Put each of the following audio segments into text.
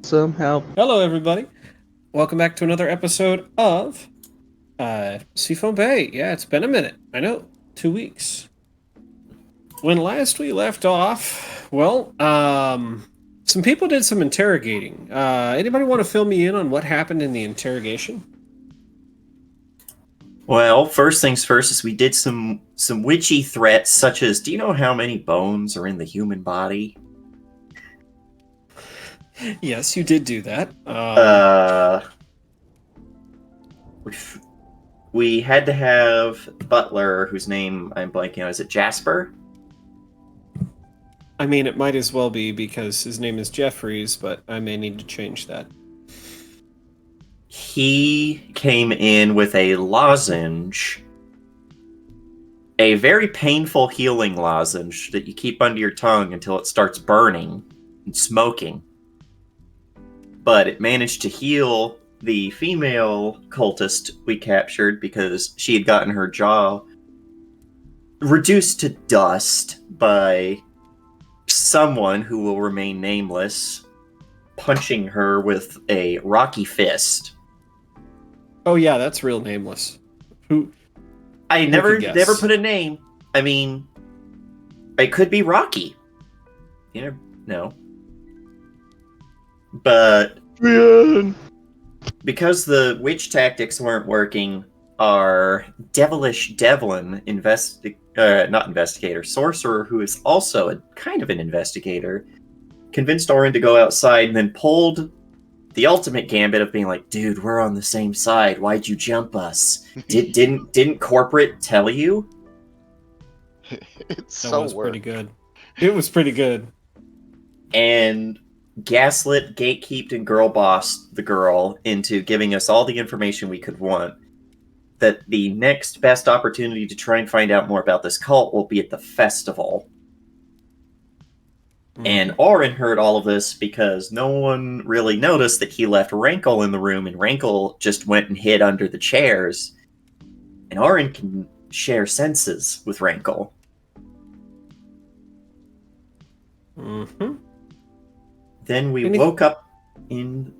Some help. Hello, everybody. Welcome back to another episode of Seafoam Bay. Yeah, it's been a minute. I know, 2 weeks. When last we left off, some people did some interrogating. Anybody want to fill me in on what happened in the interrogation? Well, first things first is we did some witchy threats, such as, do you know how many bones are in the human body? Yes, you did do that. We had to have Butler, whose name I'm blanking on. Is it Jasper? I mean, it might as well be because his name is Jeffries, but I may need to change that. He came in with a lozenge, a very painful healing lozenge that you keep under your tongue until it starts burning and smoking. But it managed to heal the female cultist we captured because she had gotten her jaw reduced to dust by someone who will remain nameless, punching her with a rocky fist. Oh yeah, that's real nameless. Who? I never put a name. I mean, it could be Rocky. You never know. But because the witch tactics weren't working, our devilish Devlin sorcerer, who is also a kind of an investigator, convinced Orin to go outside and then pulled the ultimate gambit of being like, dude, we're on the same side. Why'd you jump us? Didn't corporate tell you? It's That was pretty good. It was pretty good. And gaslit, gatekeeped, and girl bossed the girl into giving us all the information we could want. That the next best opportunity to try and find out more about this cult will be at the festival. And Orin heard all of this because no one really noticed that he left Rankle in the room, and Rankle just went and hid under the chairs. And Orin can share senses with Rankle. Mm-hmm. Then we woke up, trying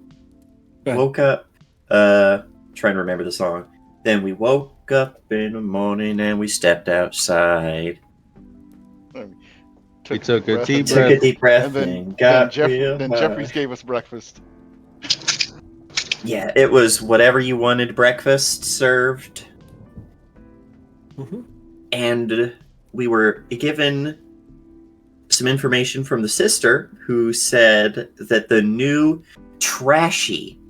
to remember the song. Then we woke up in the morning and we stepped outside. We took a deep breath, and then Jeffries gave us breakfast. Yeah, it was whatever you wanted breakfast served. Mm-hmm. And we were given some information from the sister who said that the new trashy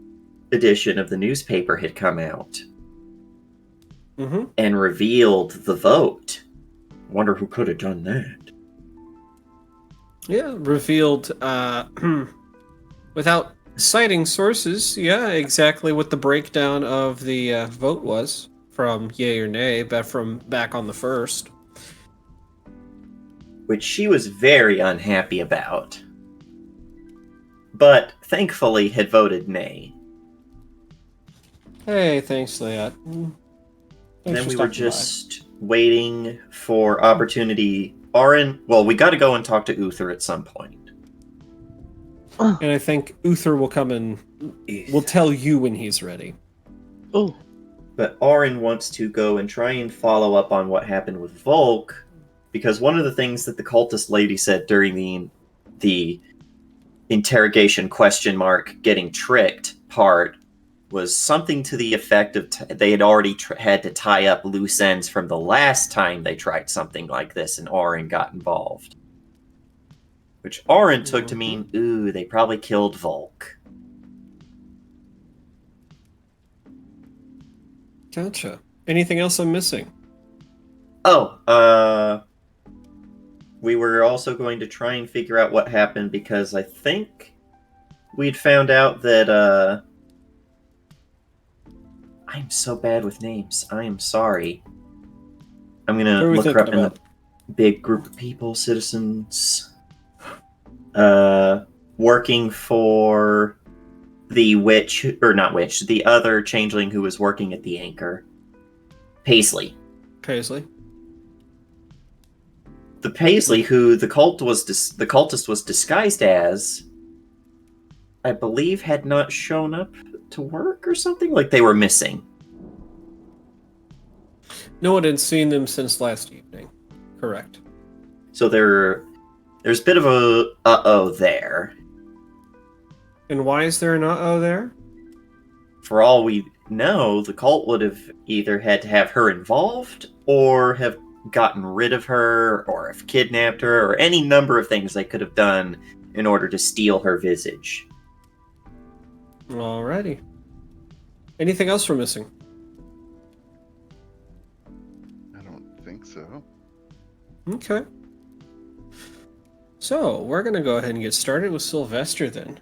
edition of the newspaper had come out and revealed the vote. Wonder who could have done that. Yeah, revealed without citing sources, exactly what the breakdown of the vote was from yay or nay, but from back on the 1st. Which she was very unhappy about. But thankfully had voted nay. Hey, thanks, Leah. Then we were just waiting for opportunity. Orin, well, we got to go and talk to Uther at some point. And I think Uther will come and will tell you when he's ready. Oh. But Orin wants to go and try and follow up on what happened with Volk, because one of the things that the cultist lady said during the interrogation question mark getting tricked part was something to the effect of they had already had to tie up loose ends from the last time they tried something like this and Orin got involved. Which Orin took to mean, ooh, they probably killed Volk. Gotcha. Anything else I'm missing? We were also going to try and figure out what happened because I think we'd found out that, I'm so bad with names. I am sorry. I'm gonna look her up in the big group of people, citizens, working for the the other changeling who was working at the Anchor. Paisley. The Paisley who the cultist was disguised as I believe, had not shown up to work or something. Like they were missing. No one had seen them since last evening. Correct. So there's a bit of a uh-oh there. And why is there an uh-oh there? For all we know, the cult would have either had to have her involved or have gotten rid of her or have kidnapped her or any number of things they could have done in order to steal her visage. Alrighty. Anything else we're missing? I don't think so. Okay. So, we're going to go ahead and get started with Sylvester then.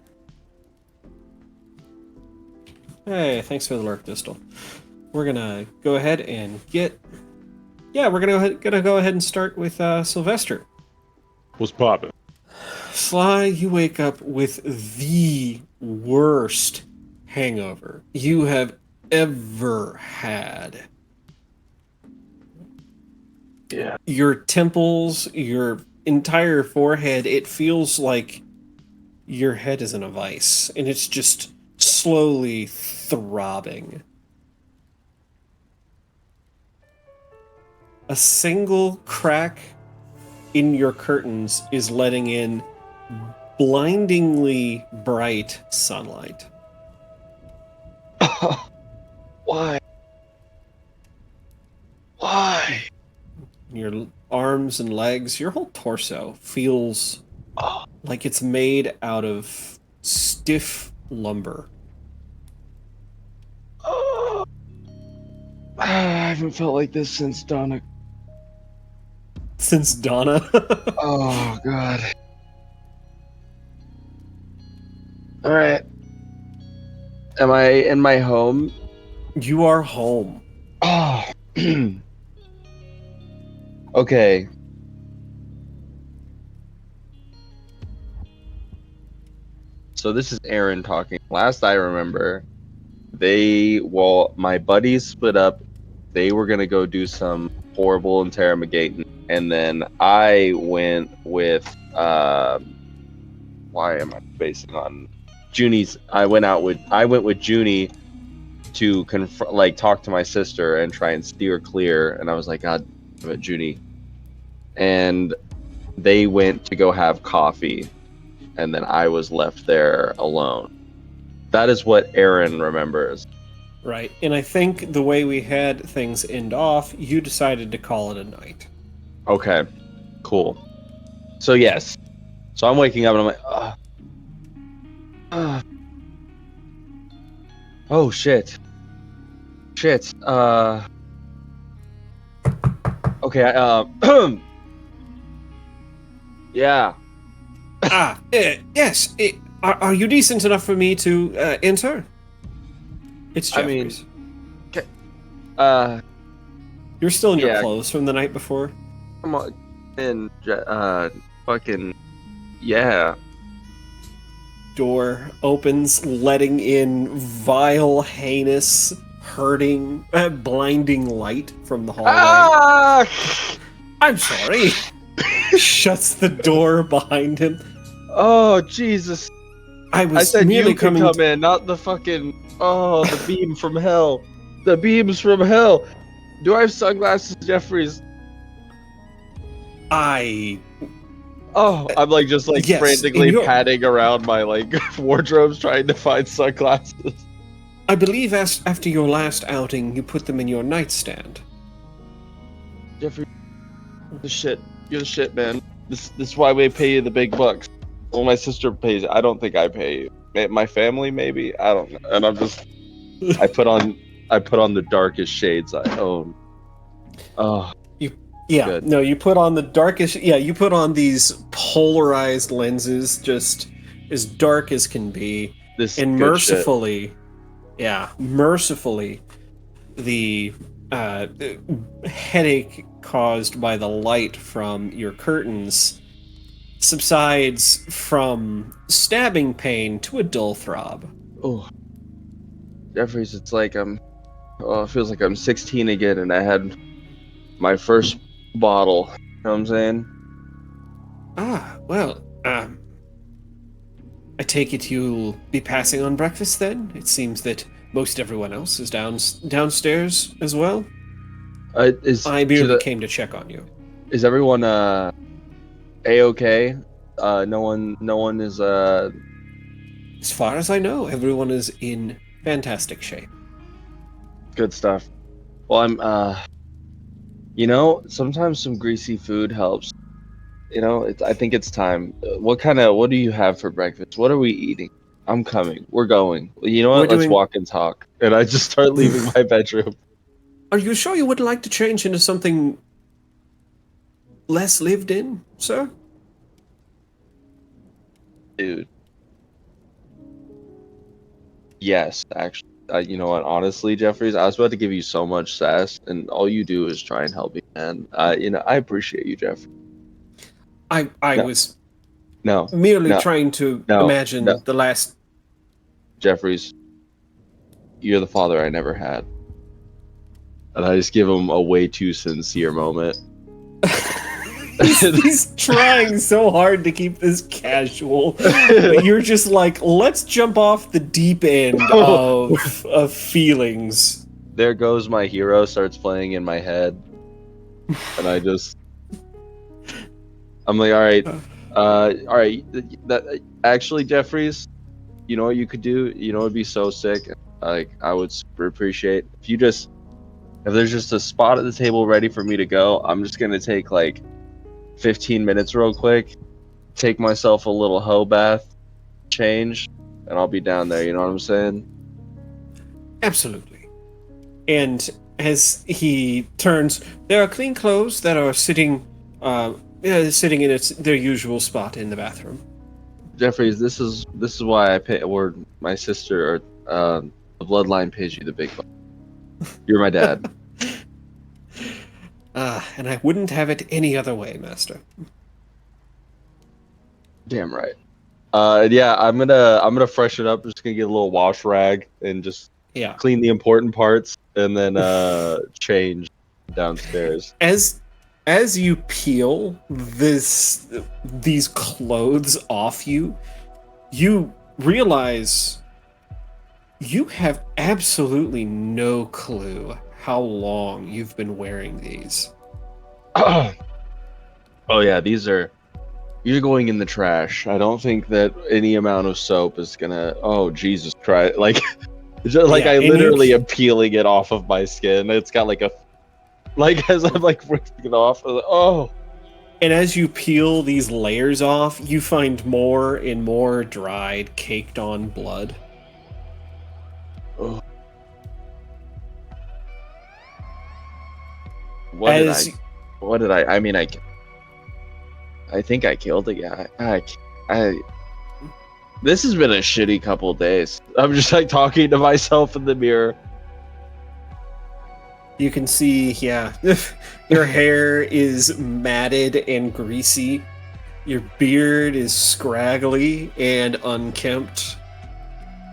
Hey, thanks for the lurk, Distal. We're going to go ahead and get... Yeah, we're going to go ahead and start with Sylvester. What's poppin'? Sly, you wake up with the worst hangover you have ever had. Yeah. Your temples, your entire forehead, it feels like your head is in a vice, and it's just slowly throbbing. A single crack in your curtains is letting in blindingly bright sunlight. Why? Why? Your arms and legs, your whole torso feels like it's made out of stiff lumber. I haven't felt like this since Donna. Since Donna? Oh, God. Alright. Am I in my home? You are home. Oh. Okay. So this is Aaron talking. Last I remember, my buddies split up. They were gonna go do some horrible interrogating, and then I went with why am I basing on Junie's? I went with Junie to talk to my sister and try and steer clear. And I was like, God damn it, Junie. And they went to go have coffee, and then I was left there alone. That is what Aaron remembers. Right. And I think the way we had things end off, you decided to call it a night. Okay, cool. So yes. So I'm waking up and I'm like, oh shit. Shit. Okay, yeah. Yes. Are you decent enough for me to enter? It's Jeffries. You're still in your clothes from the night before? Come on, and fucking, yeah. Door opens, letting in vile, heinous, hurting, blinding light from the hallway. Ah! I'm sorry. Shuts the door behind him. Oh, Jesus. I said merely you could come in, not the fucking... Oh, the beam from hell. The beams from hell. Do I have sunglasses, Jeffries? Oh, I'm yes, frantically patting around my wardrobes trying to find sunglasses. I believe after your last outing, you put them in your nightstand. Jeffrey, you're the shit, man. This is why we pay you the big bucks. Well, my sister pays. I don't think I pay you. My family, maybe. I don't know. And I'm just. I put on the darkest shades I own. Oh. Yeah. Good. No, you put on the darkest. Yeah, you put on these polarized lenses, just as dark as can be. And mercifully, the headache caused by the light from your curtains subsides from stabbing pain to a dull throb. Oh, Jeffries, it's like it feels like I'm 16 again, and I had my first bottle. You know what I'm saying? Well, I I take it you'll be passing on breakfast then? It seems that most everyone else is downstairs as well. I merely came to check on you. Is everyone a-okay? No one is As far as I know, everyone is in fantastic shape. good stuff. Well, I'm sometimes some greasy food helps. I think it's time. What do you have for breakfast? What are we eating? I'm coming. We're going. You know what? Let's walk and talk. And I just start leaving my bedroom. Are you sure you wouldn't like to change into something less lived in, sir? Dude. Yes, actually. You know what? Honestly, Jeffries, I was about to give you so much sass, and all you do is try and help me, man. I appreciate you, Jeff. I was No. merely trying to imagine the last... Jeffries, you're the father I never had. And I just give him a way too sincere moment. he's trying so hard to keep this casual, but you're just like, let's jump off the deep end of feelings. There goes my hero starts playing in my head, and I'm like, all right. That actually, Jeffries, you know what you could do? You know, it'd be so sick. Like, I would super appreciate if there's just a spot at the table ready for me to go. I'm just gonna take like 15 minutes real quick, take myself a little hoe bath, change, and I'll be down there. You know what I'm saying? Absolutely. And as he turns, there are clean clothes that are sitting in their usual spot in the bathroom. Jeffries, this is why I pay. Or my sister, or the bloodline pays you the big bucks. You're my dad. And I wouldn't have it any other way, Master. Damn right. Yeah, I'm gonna freshen up. Just gonna get a little wash rag and just clean the important parts, and then change downstairs. As you peel these clothes off you, you realize you have absolutely no clue how long you've been wearing these. Oh yeah, you're going in the trash. I don't think that any amount of soap is gonna. Oh Jesus Christ! I literally am peeling it off of my skin. It's got as I'm ripping it off. I'm like, oh. And as you peel these layers off, you find more and more dried, caked on blood. Oh. What did I? I mean, I think I killed a guy. This has been a shitty couple days. I'm just talking to myself in the mirror. You can see, your hair is matted and greasy. Your beard is scraggly and unkempt.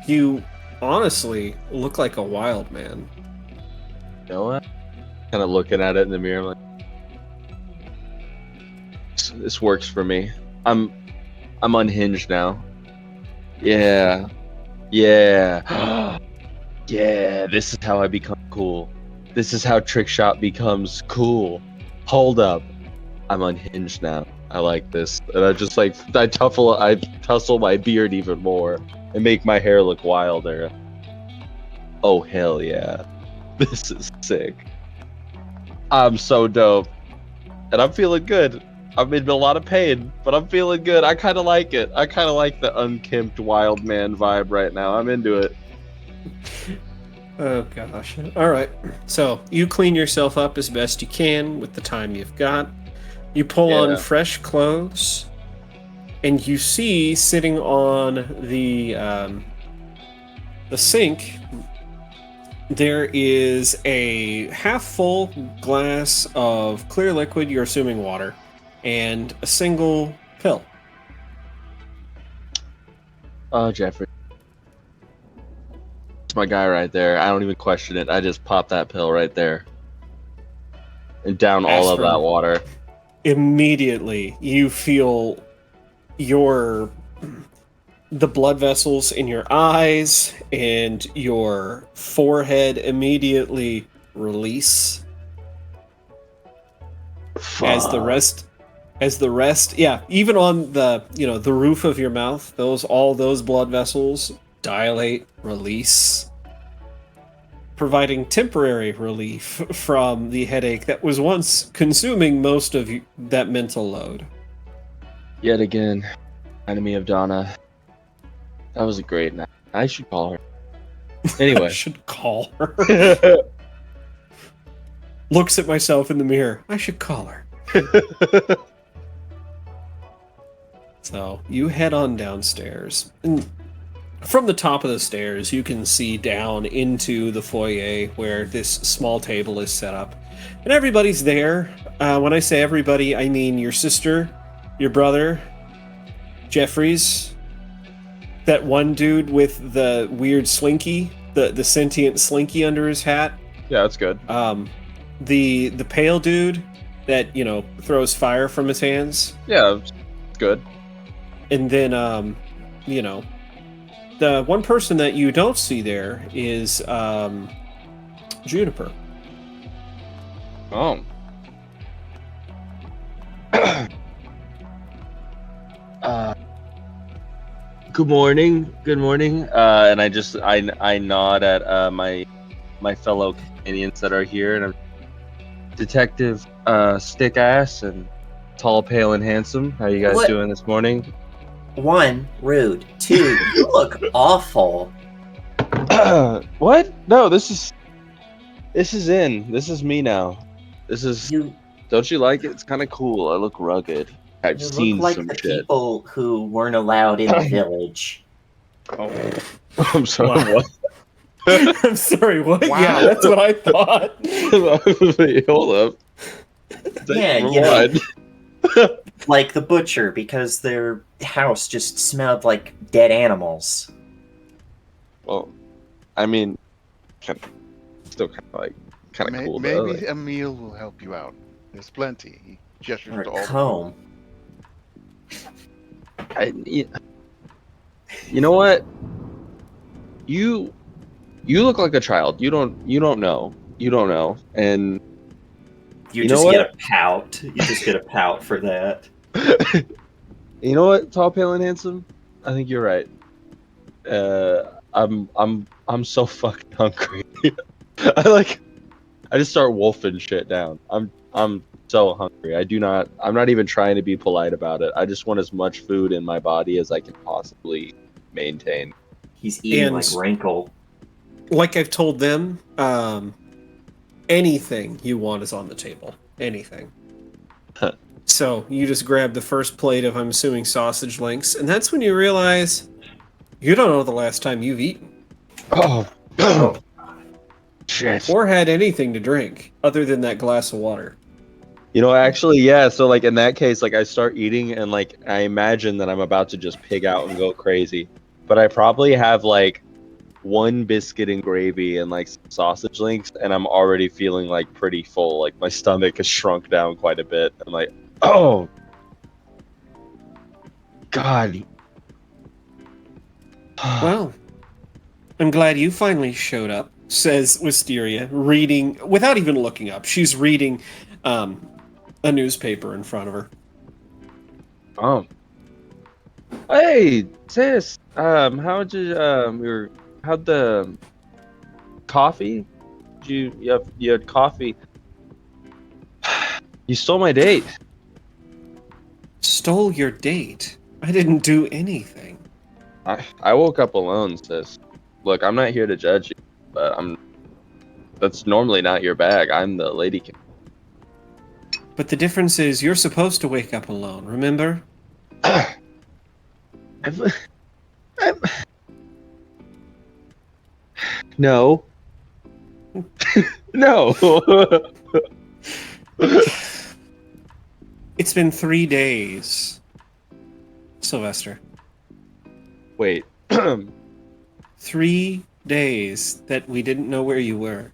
You honestly look like a wild man. You know what? Kind of looking at it in the mirror, I'm like, this works for me. I'm unhinged now. Yeah. Yeah. Yeah, this is how I become cool. This is how Trick Shot becomes cool. Hold up. I'm unhinged now. I like this. And I just I tussle my beard even more and make my hair look wilder. Oh hell yeah. This is sick. I'm so dope. And I'm feeling good. I'm in a lot of pain, but I'm feeling good. I kind of like it. I kind of like the unkempt wild man vibe right now. I'm into it. Oh gosh. All right. So you clean yourself up as best you can with the time you've got. You pull on fresh clothes, and you see sitting on the sink, there is a half-full glass of clear liquid, you're assuming water, and a single pill. Oh, Jeffrey. It's my guy right there. I don't even question it. I just pop that pill right there. And down all of that water. Immediately, you feel your the blood vessels in your eyes and your forehead immediately release as the rest, yeah, even on the, the roof of your mouth, all those blood vessels dilate, release, providing temporary relief from the headache that was once consuming most of that mental load. Yet again, enemy of Donna. That was a great night. I should call her. I Anyway. should call her. Looks at myself in the mirror. I should call her. So you head on downstairs. And from the top of the stairs, you can see down into the foyer where this small table is set up. And everybody's there. When I say everybody, I mean your sister, your brother, Jeffries, that one dude with the weird slinky, the sentient slinky under his hat. Yeah, that's good. The pale dude that, throws fire from his hands. Yeah, it's good. And then, the one person that you don't see there is Juniper. Oh. Good morning. Good morning. And I nod at my fellow companions that are here, and I'm Detective Stick Ass and Tall, Pale, and Handsome. How you guys doing this morning? 1, rude. 2, you look awful. What? No, this is in. This is me now. This is. Don't you like it? It's kind of cool. I look rugged. I've seen look like some the shit. people who weren't allowed in the village. Oh, I'm sorry. Wow. What? I'm sorry, what? Wow. Yeah, that's what I thought. Wait, hold up. Yeah, like the butcher, because their house just smelled like dead animals. Well, I mean, still kind of cool. Maybe though. a meal will help you out. There's plenty. He gestures Or to a all. comb. You know what? You look like a child. You don't know. You don't know. And You know just what? get a pout. You just get a pout for that. you know what, Tall, Pale, and Handsome? I think you're right. I'm so fucking hungry. I just start wolfing shit down. I'm so hungry. I'm not even trying to be polite about it. I just want as much food in my body as I can possibly maintain. He's eating And- like Wrinkle. Like I've told them, anything you want is on the table. Anything. Huh. So you just grab the first plate of, I'm assuming, sausage links, and that's when you realize you don't know the last time you've eaten. Oh. Shit. Or had anything to drink other than that glass of water. Actually, yeah. So, in that case, I start eating, and I imagine that I'm about to just pig out and go crazy. But I probably have one biscuit and gravy and some sausage links, and I'm already feeling pretty full. My stomach has shrunk down quite a bit. I'm like, oh, God. Well, I'm glad you finally showed up, says Wisteria, reading, without even looking up. She's reading a newspaper in front of her. Oh. Hey, sis. How'd the coffee? You had coffee. You stole my date. Stole your date? I didn't do anything. I woke up alone, sis. Look, I'm not here to judge you, but that's normally not your bag. I'm the lady king. But the difference is you're supposed to wake up alone, remember? No. No. It's been 3 days, Sylvester. Wait. 3 days that we didn't know where you were.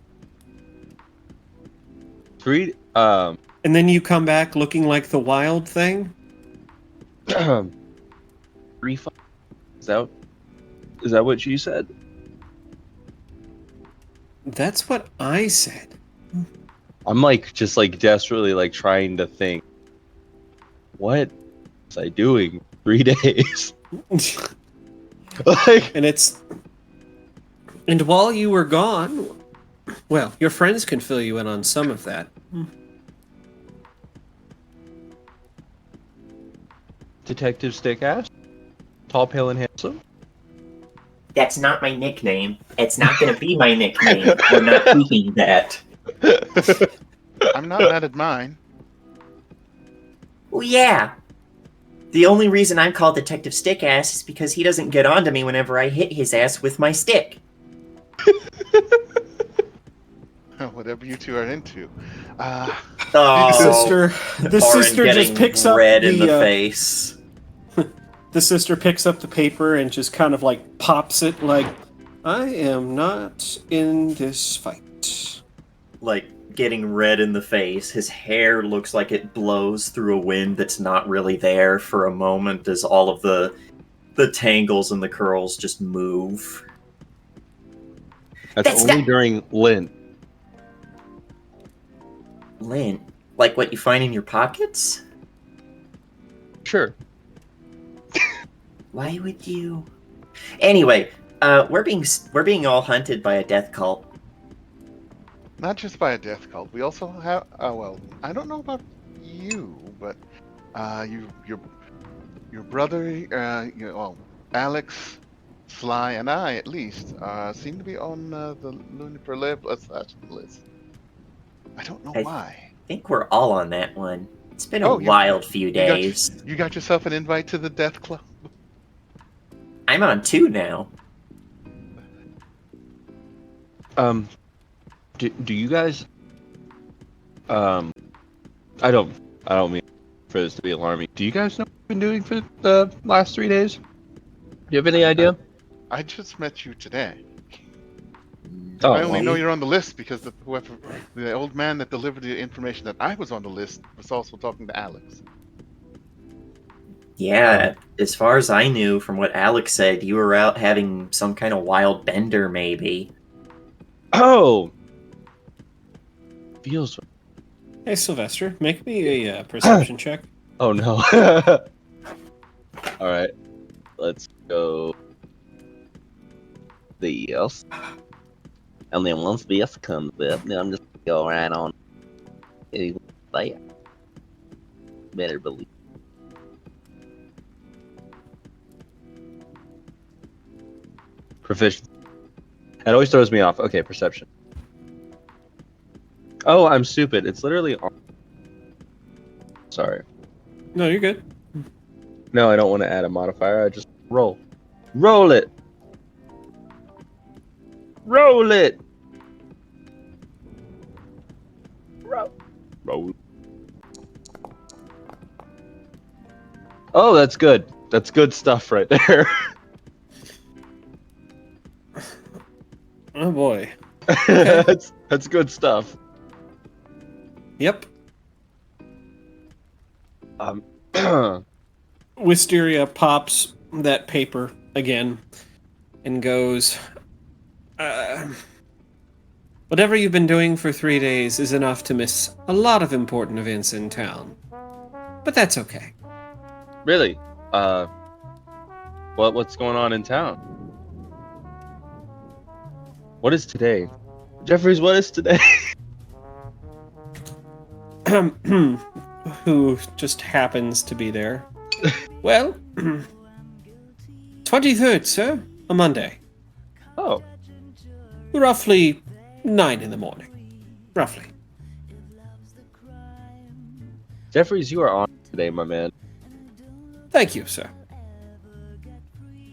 3 And then you come back looking like the wild thing? 3 fucking Is that what you said? That's what I said. I'm just desperately trying to think. What was I doing 3 days? And while you were gone, well, your friends can fill you in on some of that. Detective Stickass? Tall, pale, and handsome? That's not my nickname. It's not going to be my nickname. We're not tweaking that. I'm not mad at mine. Well, yeah. The only reason I'm called Detective Stickass is because he doesn't get onto me whenever I hit his ass with my stick. Whatever you two are into. Oh, The Oren sister just getting picks up red in the face. The sister picks up the paper and just kind of pops it I am not in this fight. Getting red in the face. His hair looks like it blows through a wind that's not really there for a moment as all of the tangles and the curls just move. That's only during Lent. Lint? Like what you find in your pockets? Sure. Why would you? Anyway, we're being all hunted by a death cult. Not just by a death cult. We also have. Well, I don't know about you, but your brother, Alex, Sly, and I at least seem to be on the Lunar list. I don't know why. I think we're all on that one. It's been a Oh, wild few days. You got yourself an invite to the death club. I'm on 2 now. Do you guys? I don't mean for this to be alarming. Do you guys know what you've been doing for the last 3 days? Do you have any idea? I just met you today. Oh, I only know you're on the list because the old man that delivered the information that I was on the list was also talking to Alex. Yeah, as far as I knew from what Alex said, you were out having some kind of wild bender, maybe. Oh! Feels. Hey, Sylvester, make me a perception check. Oh no. Alright. Let's go. This. And then once this comes up, then I'm just gonna go right on. There. Better believe. Proficiency. It always throws me off. Okay, perception. Oh, I'm stupid. It's literally on. Sorry. No, you're good. No, I don't want to add a modifier. I just roll. Roll it! Roll it! Roll. Oh, that's good. That's good stuff right there. Oh boy. Okay. That's good stuff. Yep. Wisteria pops that paper again and goes, whatever you've been doing for 3 days is enough to miss a lot of important events in town. But that's okay. Really? What's going on in town? What is today? Jeffries, what is today? Who just happens to be there. Well, 23rd, sir. A Monday. Oh. Roughly 9 in the morning. Roughly. Jeffries, you are on today, my man. Thank you, sir.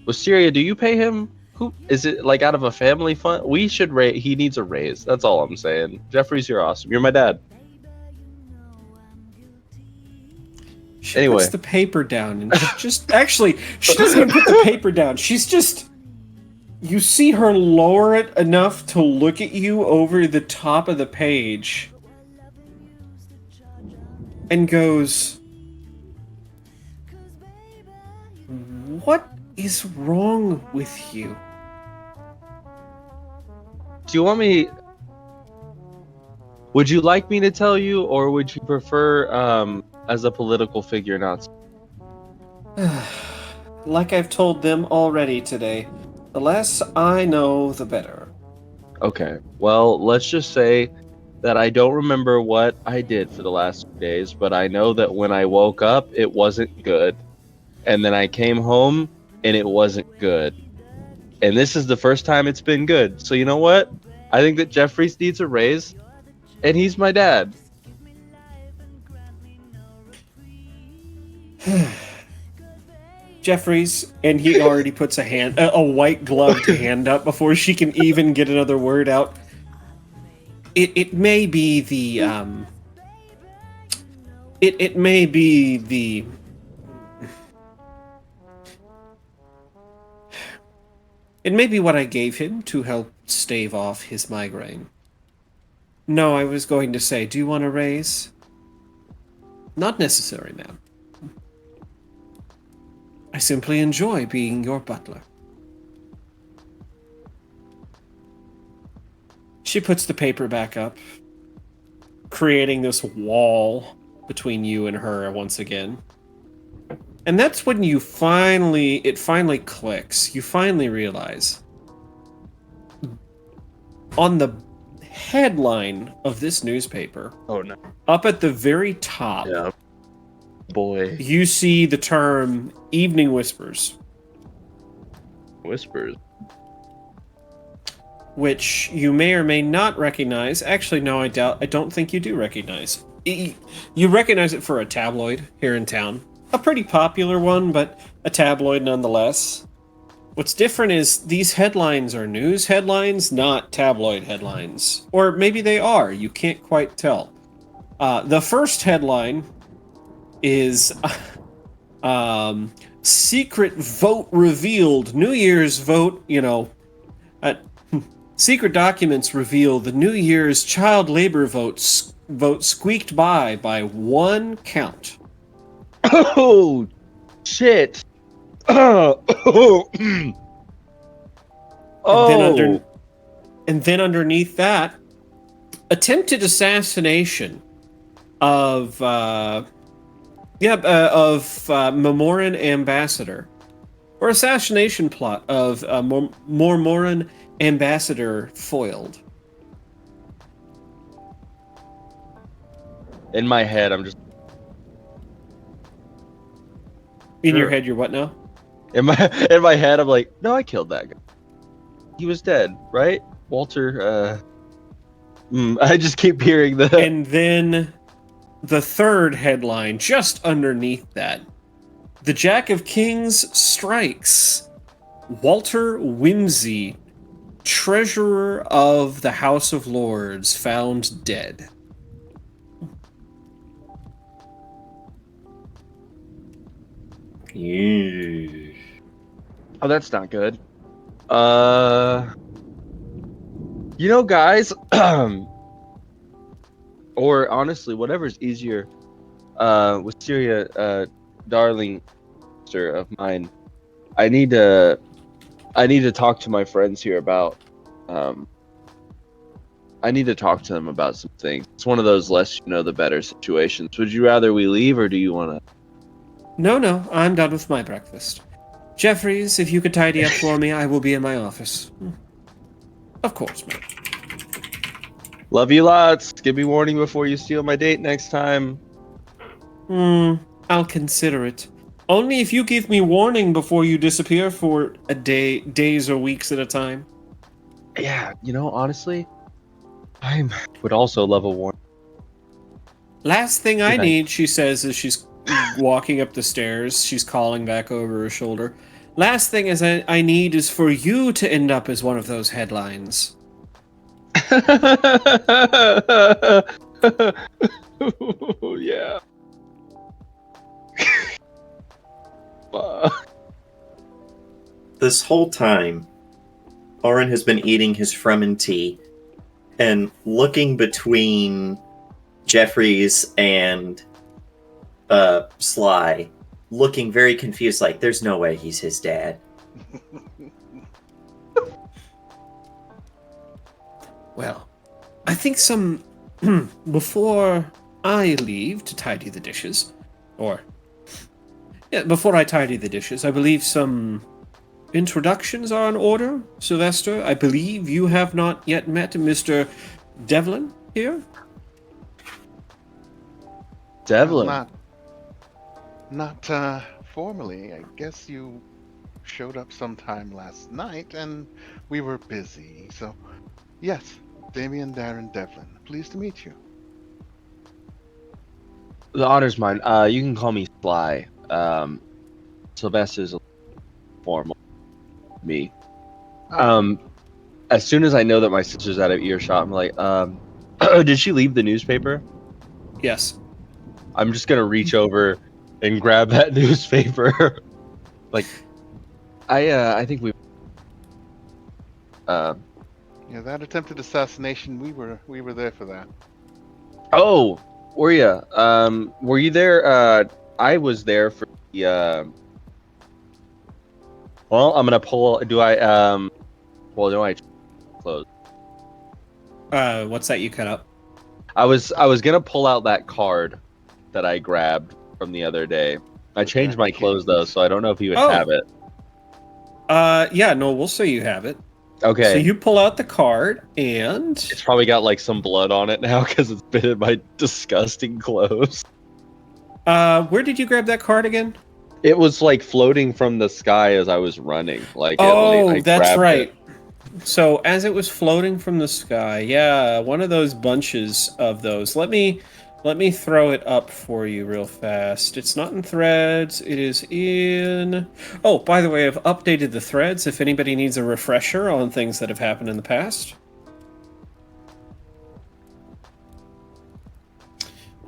Wisteria, do you pay him? Who is it? Like out of a family fund? We should raise. He needs a raise. That's all I'm saying. Jeffries, you're awesome. You're my dad. She Anyway. puts the paper down and she just actually she doesn't even put the paper down. She's just you see her lower it enough to look at you over the top of the page and goes, "What is wrong with you? Do you want me? Would you like me to tell you, or would you prefer, as a political figure, not? Like I've told them already today, the less I know, the better. Okay. Well, let's just say that I don't remember what I did for the last few days, but I know that when I woke up, it wasn't good, and then I came home, and it wasn't good, and this is the first time it's been good. So you know what? I think that Jeffries needs a raise, and he's my dad. Jeffries, and he already puts a white gloved hand up before she can even get another word out. It may be the it may be the it may be what I gave him to help stave off his migraine. No, I was going to say, do you want a raise? Not necessary, ma'am. I simply enjoy being your butler. She puts the paper back up, creating this wall between you and her once again. And that's when it finally clicks. You finally realize on the headline of this newspaper, Oh no. up at the very top, Yeah. Boy. you see the term Evening Whispers, Whispers. which you may or may not recognize. Actually, no, I don't think you do recognize. You recognize it for a tabloid here in town. A pretty popular one, but a tabloid nonetheless. What's different is these headlines are news headlines, not tabloid headlines. Or maybe they are, you can't quite tell. The first headline is secret vote revealed. New Year's vote, secret documents reveal the New Year's child labor vote squeaked by 1 count. Oh, shit. Oh. And then underneath that, attempted assassination of Momoran ambassador, or assassination plot of Momoran ambassador foiled. In my head, I'm just. In your head, you're what now? In my head, I'm like, no, I killed that guy. He was dead, right? Walter. I just keep hearing the. And then the third headline, just underneath that, the Jack of Kings strikes. Walter Whimsy, treasurer of the House of Lords, found dead. Yeah. Oh, that's not good. Guys, or honestly, whatever's easier. Wisteria, darling sister of mine, I need to talk to my friends here about. I need to talk to them about some things. It's one of those less you know the better situations. Would you rather we leave, or do you want to? No, I'm done with my breakfast. Jeffries, if you could tidy up for me, I will be in my office. Of course, ma'am. Love you lots. Give me warning before you steal my date next time. I'll consider it. Only if you give me warning before you disappear for days or weeks at a time. Yeah, honestly, I would also love a warning. Last thing I need, she says as she's walking up the stairs. She's calling back over her shoulder. Last thing I need is for you to end up as one of those headlines. Yeah. This whole time, Oren has been eating his Fremen tea and looking between Jeffries and Sly, looking very confused, like, there's no way he's his dad. Well, I think some before I leave to tidy the dishes, or yeah, before I tidy the dishes, I believe some introductions are in order. Sylvester, I believe you have not yet met Mr. Devlin here. Well, Devlin. not formally. I guess you showed up sometime last night, and we were busy. So, yes, Damien Darren Devlin. Pleased to meet you. The honor's mine. You can call me Sly. Sylvester's a formal me. Oh, As soon as I know that my sister's out of earshot, I'm like, did she leave the newspaper? Yes. I'm just gonna reach over and grab that newspaper. Like, I think we. Uh, yeah, that attempted assassination. We were there for that. oh, were you? Were you there? I was there for the. Well, I'm gonna pull. Do I? Well, no, I close. What's that you cut up? I was gonna pull out that card that I grabbed from the other day. I The changed Jack my clothes though, Kings. so I don't know if you would Oh. have it. Yeah, no, we'll say you have it. So Okay. you pull out the card, and It's probably got like some blood on it now because it's been in my disgusting clothes. where did you grab that card again? It was like floating from the sky as I was running. Like, I That's grabbed right. it. So as it was floating from the sky, yeah, one of those bunches of those. Let me throw it up for you real fast. It's not in threads. It is in. Oh, by the way, I've updated the threads if anybody needs a refresher on things that have happened in the past.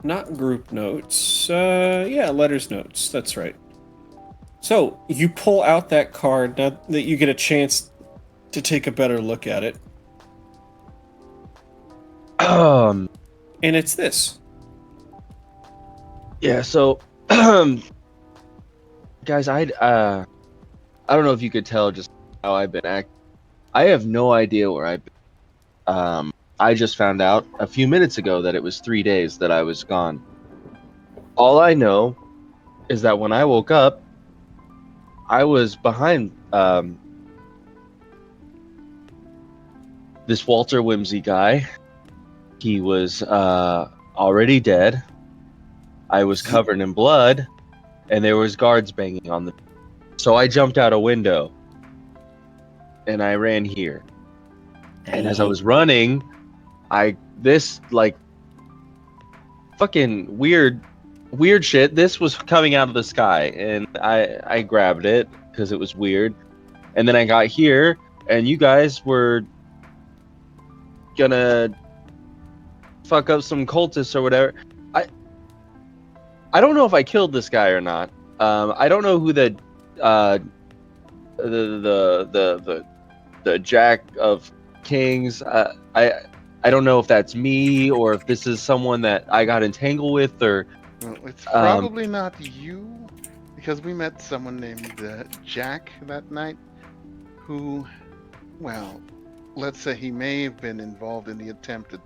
Not group notes. Yeah, letters notes. That's right. So you pull out that card now that you get a chance to take a better look at it, and it's this. Yeah. So, guys, I don't know if you could tell just how I've been acting. I have no idea where I've been. I just found out a few minutes ago that it was 3 days that I was gone. All I know is that when I woke up, I was behind this Walter Whimsy guy. He was already dead. I was covered in blood, and there was guards banging on the. So I jumped out a window, and I ran here. And as I was running, this like fucking weird shit. This was coming out of the sky, and I grabbed it because it was weird. And then I got here, and you guys were gonna fuck up some cultists or whatever. I don't know if I killed this guy or not. I don't know who the Jack of Kings. I don't know if that's me or if this is someone that I got entangled with or. Well, it's probably not you, because we met someone named Jack that night, who, well, let's say he may have been involved in the attempt at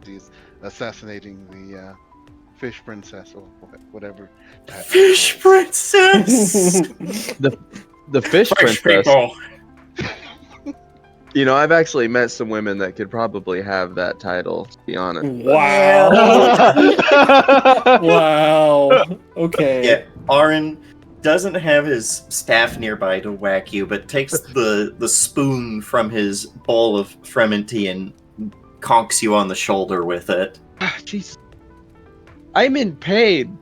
assassinating the fish princess or whatever. Fish princess. The fish Fresh princess. people. You know, I've actually met some women that could probably have that title, to be honest. Wow. Wow. Okay. Yeah, Aaron doesn't have his staff nearby to whack you, but takes the spoon from his bowl of Frementy and conks you on the shoulder with it. Jeez. I'm in pain.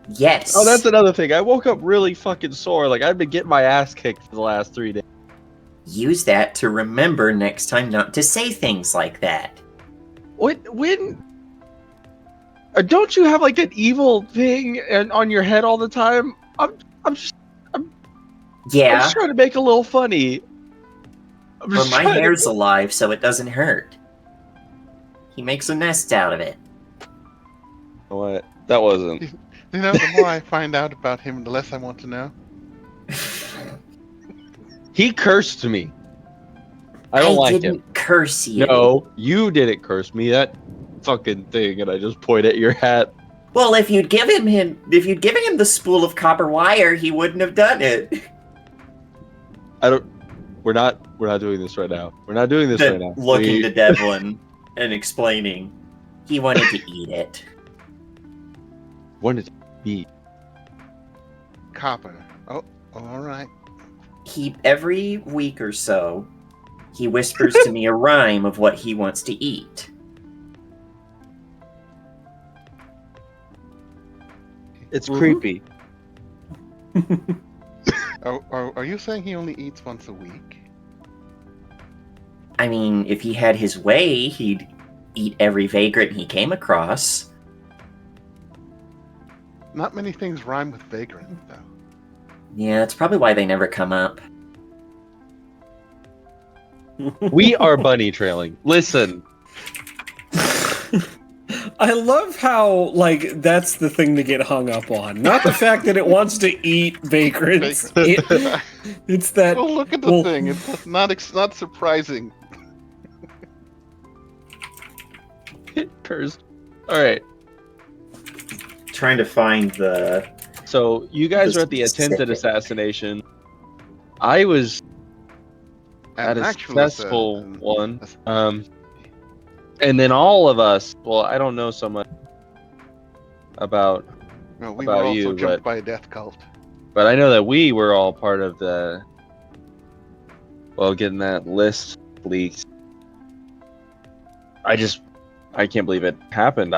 Yes. Oh, that's another thing. I woke up really fucking sore. Like, I've been getting my ass kicked for the last 3 days. Use that to remember next time not to say things like that. When don't you have like an evil thing on your head all the time? I'm just trying to make a little funny. But my hair's alive, so it doesn't hurt. He makes a nest out of it. What? That wasn't. You know, the more I find out about him, the less I want to know. He cursed me. I don't like didn't him. curse you. No, you didn't curse me. That fucking thing, and I just point at your hat. Well, if you'd given him the spool of copper wire, he wouldn't have done it. We're not doing this right now. We're not doing this right now. Looking to Devlin and explaining, he wanted to eat it. wanted to eat. Copper. Oh, all right. Every week or so, he whispers to me a rhyme of what he wants to eat. It's creepy. Are you saying he only eats once a week? I mean, if he had his way, he'd eat every vagrant he came across. Not many things rhyme with vagrant, though. Yeah, that's probably why they never come up. We are bunny trailing. Listen. I love how, like, that's the thing to get hung up on. Not the fact that it wants to eat vagrants. It's that... Well, look at the thing. It's not surprising. Cursed. Alright. Trying to find the... So, you guys were at the attempted assassination. I was at a successful one. And then all of us, well, I don't know so much about No, we about were also you, jumped by a death cult. but I know that we were all part of the, well, getting that list leaked. I can't believe it happened.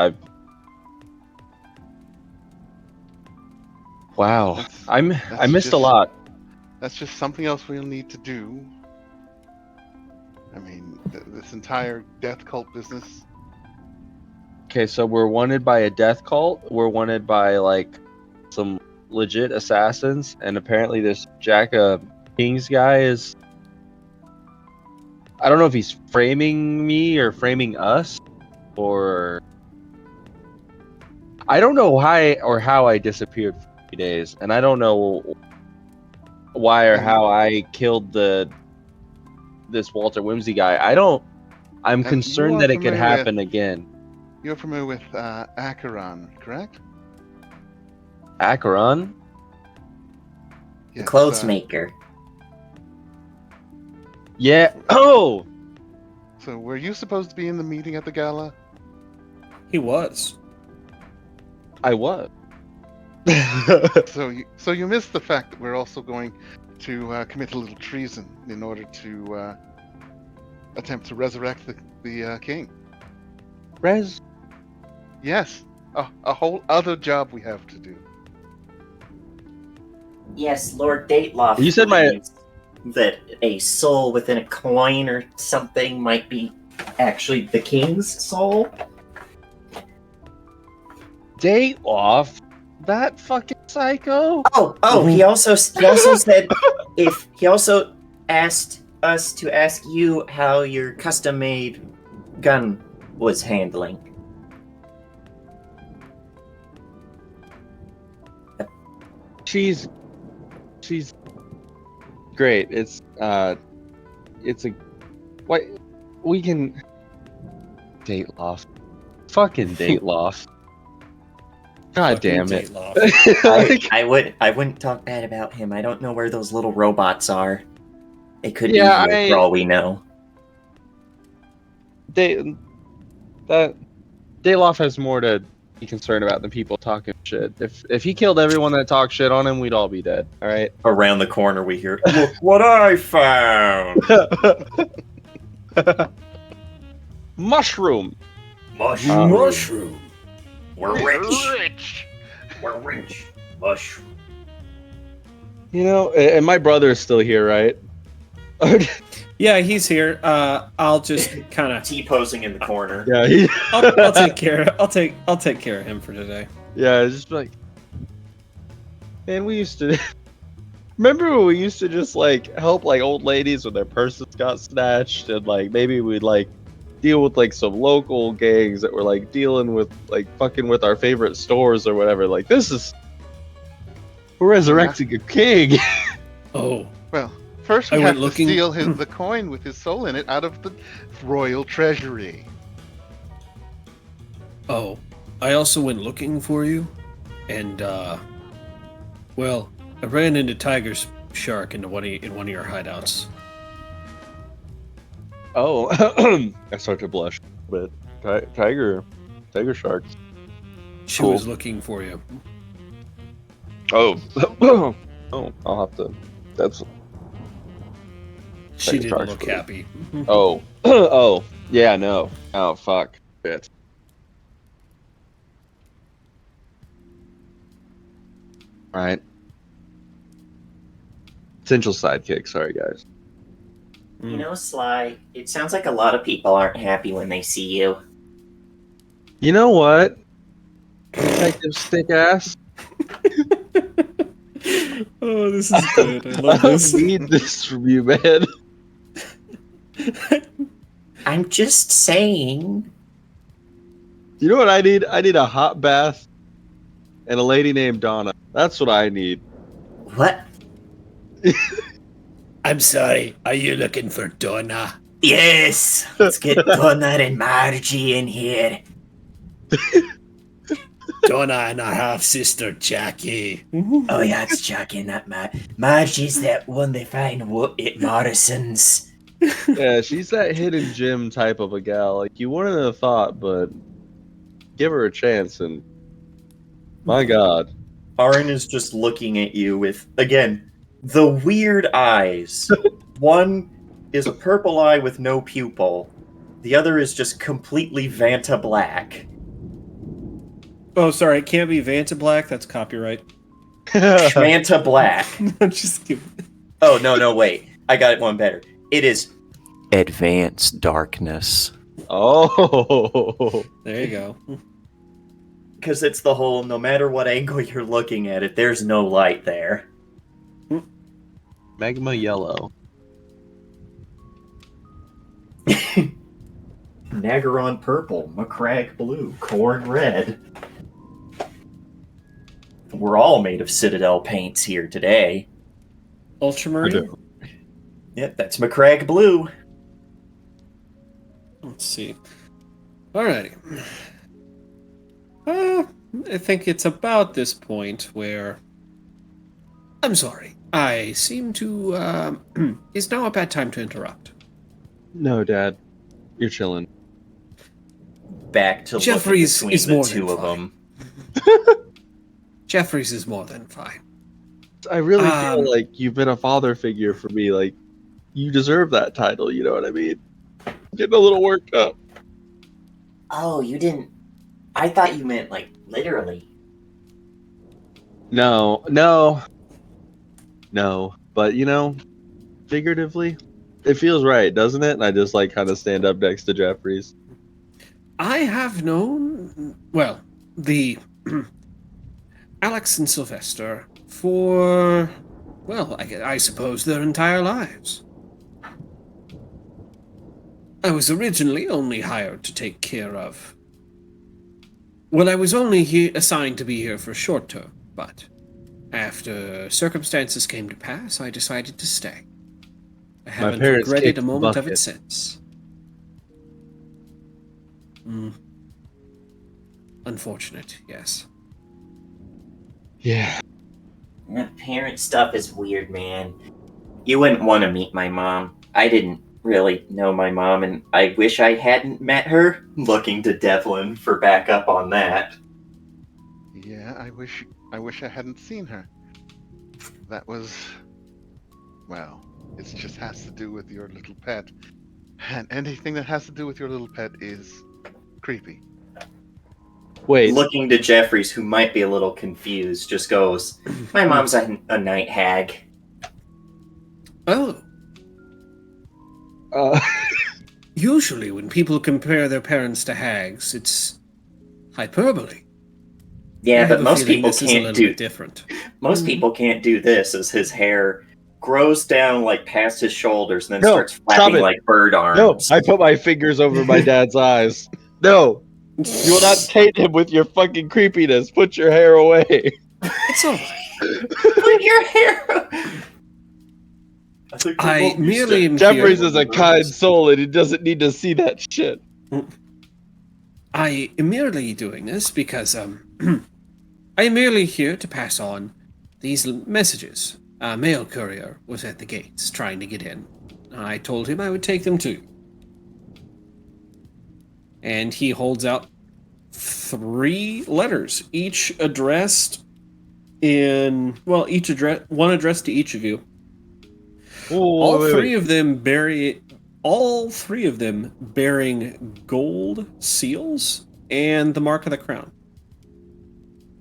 Wow. I missed a lot. That's just something else we'll need to do. I mean, this entire death cult business. Okay, so we're wanted by a death cult. We're wanted by, like, some legit assassins. And apparently this Jack King's guy is... I don't know if he's framing me or framing us. Or... I don't know why or how I disappeared for 3 days. And I don't know why or how I killed this Walter Whimsy guy. I'm concerned that it could happen again. You're familiar with Acheron, correct? Acheron? The clothes maker. Yeah. Oh! So were you supposed to be in the meeting at the gala? He was. I was. So you missed the fact that we're also going to commit a little treason in order to attempt to resurrect the king. Yes, a whole other job we have to do. Yes, Lord Dateloff. You said that a soul within a coin or something might be actually the king's soul. Dateloff? That fucking psycho? Oh! He also said he also asked us to ask you how your custom-made gun was handling. She's great. It's a what we can Dateloff. Fucking Dateloff. God damn it. I wouldn't talk bad about him. I don't know where those little robots are. It could be here for all we know. Dayloff has more to be concerned about than people talking shit. If he killed everyone that talked shit on him, we'd all be dead. All right. Around the corner, we hear, "Look what I found!" Mushroom. Mushroom. We're rich. We're rich. Mushroom. You know, and my brother's still here, right? Yeah, he's here. I'll just kind of T-posing in the corner. Yeah, I'll take care. I'll take care of him for today. Yeah, it's just like, man, we used to. Remember when we used to just like help like old ladies when their purses got snatched, and like maybe we'd like deal with like some local gangs that were like dealing with like fucking with our favorite stores or whatever. Like we're resurrecting a king. Oh, Well, First, we I have went to looking- steal the coin with his soul in it out of the royal treasury. Oh, I also went looking for you, and well, I ran into Tiger's shark in one of your hideouts. Oh, I start to blush a bit. Tiger sharks. She Cool. was looking for you. Oh, oh, I'll have to. That's She Tiger didn't sharks look food. happy. oh, oh, yeah, no, oh fuck, shit. All right. Essential sidekick. Sorry, guys. You know, Sly, it sounds like a lot of people aren't happy when they see you. You know what? Detective stick ass. Oh, this is good. I I love don't this. need this from you, man. I'm just saying. You know what I need? I need a hot bath and a lady named Donna. That's what I need. What? I'm sorry. Are you looking for Donna? Yes! Let's get Donna and Margie in here. Donna and our half sister Jackie. Oh, yeah, it's Jackie, not Margie's that one they find at Morrison's. Yeah, she's that hidden gem type of a gal. Like you wouldn't have thought, but give her a chance, and my God, Aaron is just looking at you with, again, the weird eyes. One is a purple eye with no pupil. The other is just completely Vanta black. Oh, sorry. It can't be Vanta Black. That's copyright. Vanta black. I'm just kidding. Oh, no, wait. I got one better. It is advanced darkness. oh, There you go. Because it's the whole, no matter what angle you're looking at it, there's no light there. magma yellow. Nagaron purple, Macragge blue, Corn red. We're all made of Citadel paints here today. Ultramarine? Yep, that's Macragge blue. Let's see. Alrighty. I think it's about this point where... I'm sorry. I seem to... Is now a bad time to interrupt? No, Dad, you're chilling. Back to Jeffries looking is between more the than two of fine. them. Jeffries is more than fine. I really feel like you've been a father figure for me. Like you deserve that title. You know what I mean? I'm getting a little worked up. Oh, you didn't... I thought you meant, like, literally. No. But you know, figuratively, it feels right, doesn't it? And I just like kind of stand up next to Jeffries. I have known, well, the Alex and Sylvester for, well, I suppose their entire lives. I was originally only hired to take care of. Well, I was only assigned to be here for a short term, but after circumstances came to pass, I decided to stay. I haven't parents regretted kicked a the moment of bucket. it since. Unfortunate, yes. Yeah. That parent stuff is weird, man. You wouldn't want to meet my mom. I didn't really know my mom, and I wish I hadn't met her. Looking to Devlin for backup on that. Yeah, I wish I hadn't seen her. That was, well, it just has to do with your little pet. And anything that has to do with your little pet is creepy. Wait. Looking to Jeffries, who might be a little confused, just goes, my mom's a night hag. Oh, usually when people compare their parents to hags, it's hyperbole. Yeah, I but have a most feeling people this is a can't little do bit different. most people can't do this as his hair grows down like past his shoulders and then No, starts stop flapping it. like bird No, arms. I put my fingers over my dad's eyes. No, you will not taint him with your fucking creepiness. Put your hair away. It's all right. Put your hair. I merely am Jeffries here. is a kind soul, and he doesn't need to see that shit. I am merely doing this because I am merely here to pass on these messages. A mail courier was at the gates trying to get in. I told him I would take them too. And he holds out 3 letters, each addressed in one addressed to each of you. All three of them bearing gold seals and the mark of the crown.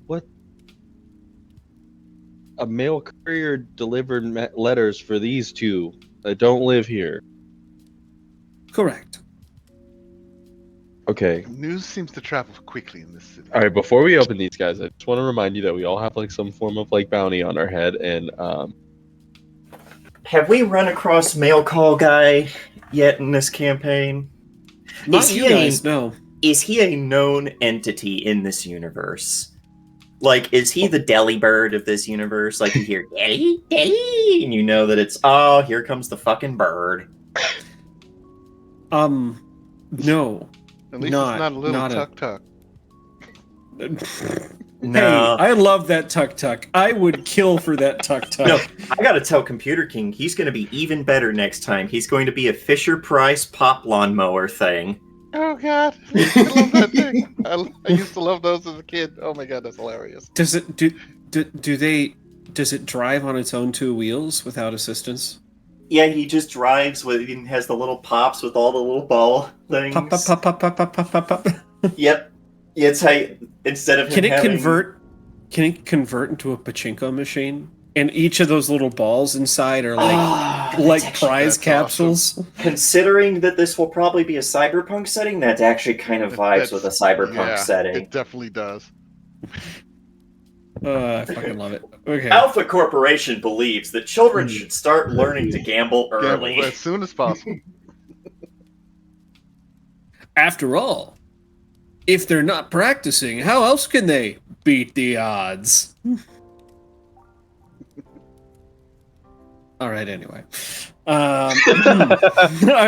What? A mail courier delivered letters for these 2 that don't live here. Correct. Okay. News seems to travel quickly in this city. All right. Before we open these guys, I just want to remind you that we all have like some form of like bounty on our head, and Have we run across Mail Call Guy yet in this campaign? Not you guys, no. Is he a known entity in this universe? Like, is he the deli bird of this universe? Like, you hear deli, deli, and you know that it's, oh, here comes the fucking bird. No. At least it's not a little tuk-tuk. No. Hey, I love that tuk-tuk. I would kill for that tuk-tuk. No, I gotta tell Computer King, he's gonna be even better next time. He's going to be a Fisher-Price pop lawnmower thing. Oh god, I love that thing. I used to love those as a kid. Oh my god, that's hilarious. Does it does it drive on its own 2 wheels without assistance? Yeah, he just drives with, and has the little pops with all the little ball things. Pop, pop, pop, pop, pop, pop, pop, pop. Yep. It's how instead of Can it convert into a pachinko machine? And each of those little balls inside are like prize capsules. Awesome. Considering that this will probably be a cyberpunk setting, that actually kind of vibes with a cyberpunk setting. It definitely does. I fucking love it. Okay. Alpha Corporation believes that children should start learning to gamble early. Gamble as soon as possible. After all, if they're not practicing, how else can they beat the odds? All right, anyway. I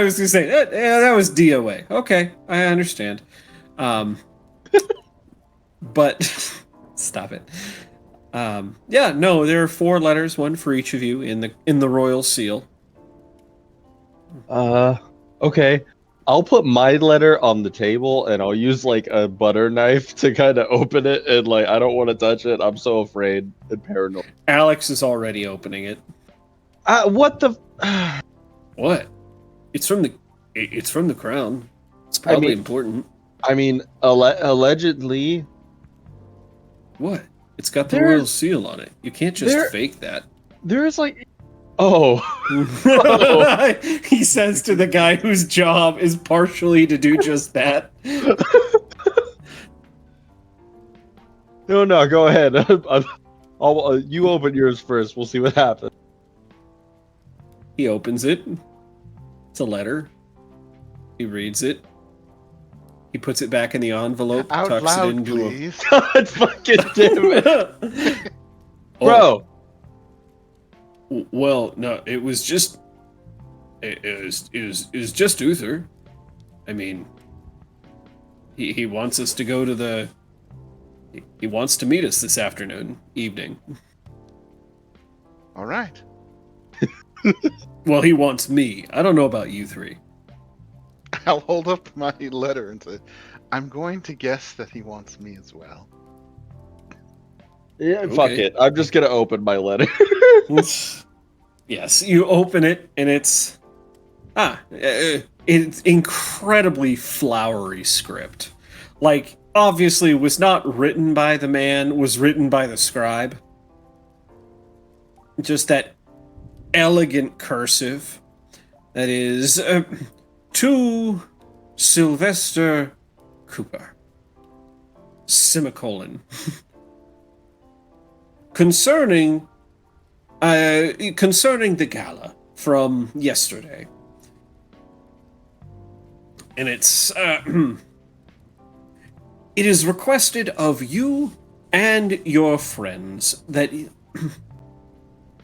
was going to say, yeah, that was DOA. Okay, I understand. But stop it. Yeah, no, there are 4 letters, one for each of you in the royal seal. Okay. I'll put my letter on the table, and I'll use like a butter knife to kind of open it, and like I don't want to touch it. I'm so afraid and paranoid. Alex is already opening it. What the? What? It's from the crown. It's probably important. I mean, allegedly. What? It's got the royal seal on it. You can't just fake that. There's like, oh. He says to the guy whose job is partially to do just that. No, go ahead. You open yours first. We'll see what happens. He opens it. It's a letter. He reads it. He puts it back in the envelope. Out tucks loud, it into please. God fucking damn it. Bro. Well, no, it was just just Uther. I mean, he wants us to go to he wants to meet us this evening. All right. Well, he wants me. I don't know about you 3. I'll hold up my letter and say, I'm going to guess that he wants me as well. Yeah, fuck it. I'm just gonna open my letter. Yes, you open it, and it's incredibly flowery script. Like, obviously, was not written by the man, was written by the scribe. Just that elegant cursive that is to Sylvester Cooper, semicolon. Concerning the gala from yesterday. And it's it is requested of you and your friends that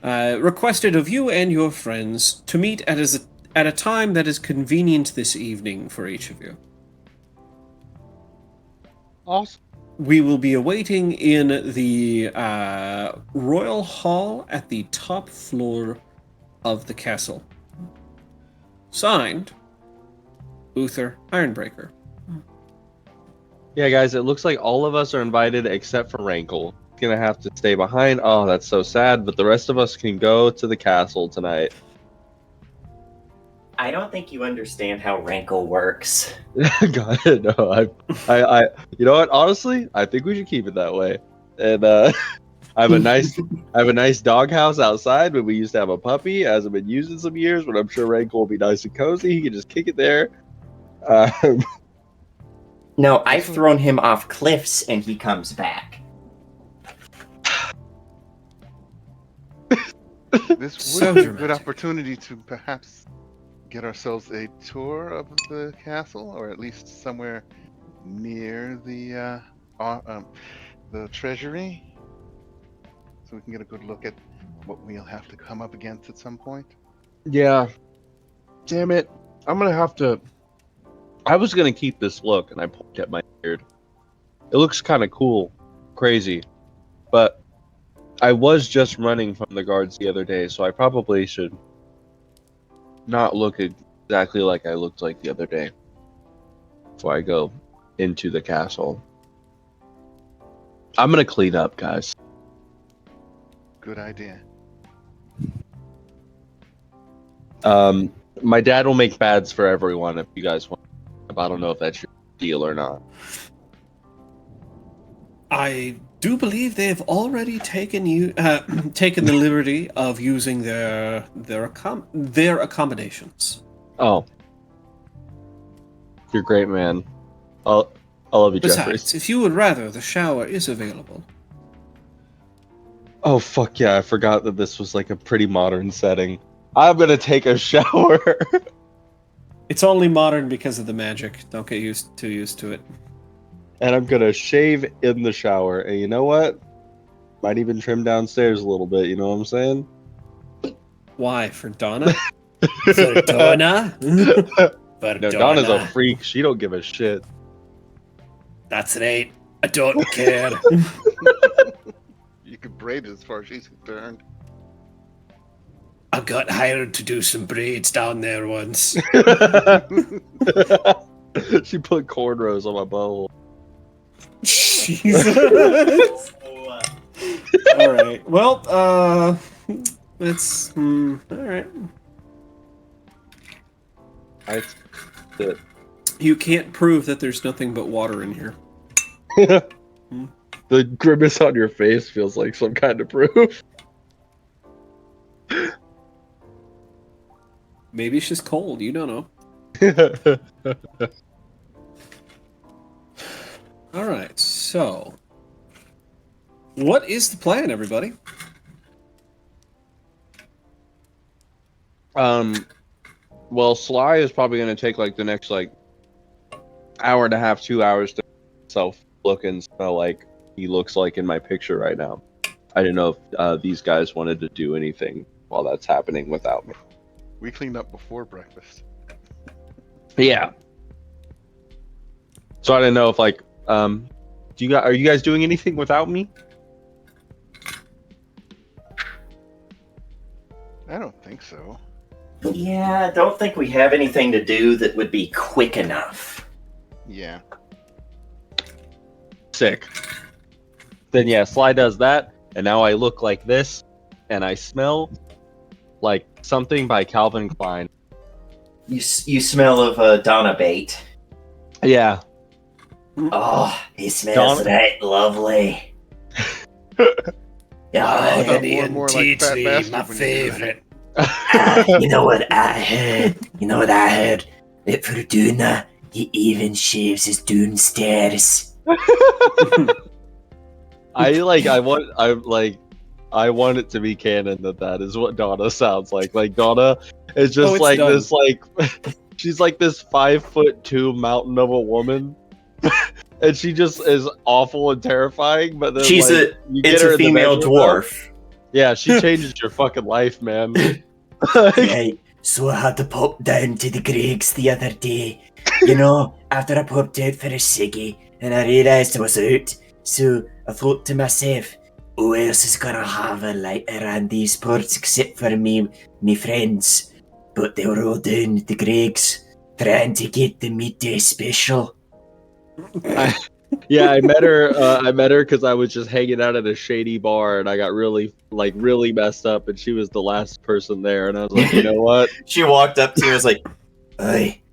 requested of you and your friends to meet at a time that is convenient this evening for each of you. Awesome. We will be awaiting in the Royal Hall at the top floor of the castle. Signed, Uther Ironbreaker. Yeah, guys, it looks like all of us are invited except for Rankle. He's gonna have to stay behind. Oh, that's so sad, but the rest of us can go to the castle tonight. I don't think you understand how Rankle works. Got it. No, I, you know what? Honestly, I think we should keep it that way. And I have a nice doghouse outside. But we used to have a puppy. It hasn't been used in some years, but I'm sure Rankle will be nice and cozy. He can just kick it there. No, I've thrown him off cliffs and he comes back. This So would be a good dramatic. opportunity to perhaps get ourselves a tour of the castle, or at least somewhere near the treasury, so we can get a good look at what we'll have to come up against at some point. Yeah. Damn it. I'm gonna have to. I was gonna keep this look, and I point at my beard. It looks kind of cool, crazy, but I was just running from the guards the other day, so I probably should not look exactly like I looked like the other day before I go into the castle. I'm gonna clean up, guys. Good idea. My dad will make bads for everyone if you guys want. I don't know if that's your deal or not. I do believe they have already taken the liberty of using their accommodations. Oh, you're great, man. I love you, Besides, Jeffries. if you would rather, the shower is available. Oh fuck yeah! I forgot that this was like a pretty modern setting. I'm gonna take a shower. It's only modern because of the magic. Don't get too used to it. And I'm gonna shave in the shower. And you know what? Might even trim downstairs a little bit. You know what I'm saying? Why? For Donna? For Donna? For No, Donna's a freak. She don't give a shit. That's right. I don't care. You could braid it as far as she's concerned. I got hired to do some braids down there once. She put cornrows on my butthole. Jesus. All right. Well, that's all right. That's You can't prove that there's nothing but water in here. it. The grimace on your face feels like some kind of proof. Maybe it's just cold. You don't know. All right. So, what is the plan, everybody? Well, Sly is probably going to take like the next like hour and a half, 2 hours to himself look and smell like he looks like in my picture right now. I didn't know if these guys wanted to do anything while that's happening without me. We cleaned up before breakfast. Yeah. So I didn't know if like are you guys doing anything without me? I don't think so. Yeah, I don't think we have anything to do that would be quick enough. Yeah. Sick. Then yeah, Sly does that, and now I look like this, and I smell like something by Calvin Klein. You smell of Donna bait. Yeah. Oh, he smells right lovely. Felt honey more and and more tea like Fat tree, Bastard my when you do that. favorite. You know what I heard? That for Duna, he even shaves his downstairs. I want it to be canon that is what Donna sounds like. Like Donna is just it's like done. this like she's like this 5'2" mountain of a woman. And she just is awful and terrifying, but then It's you get a her in the female bedroom, dwarf. Yeah, she changes your fucking life, man. Right, so I had to pop down to the Greg's the other day. You know, after I popped out for a ciggy, and I realised I was out, so I thought to myself, who else is gonna have a lighter around these parts except for me friends? But they were all down at the Greg's, trying to get the midday special. Yeah, I met her. I met her because I was just hanging out at a shady bar, and I got really messed up, and she was the last person there, and I was like, you know what? She walked up to you and was like, "Hey,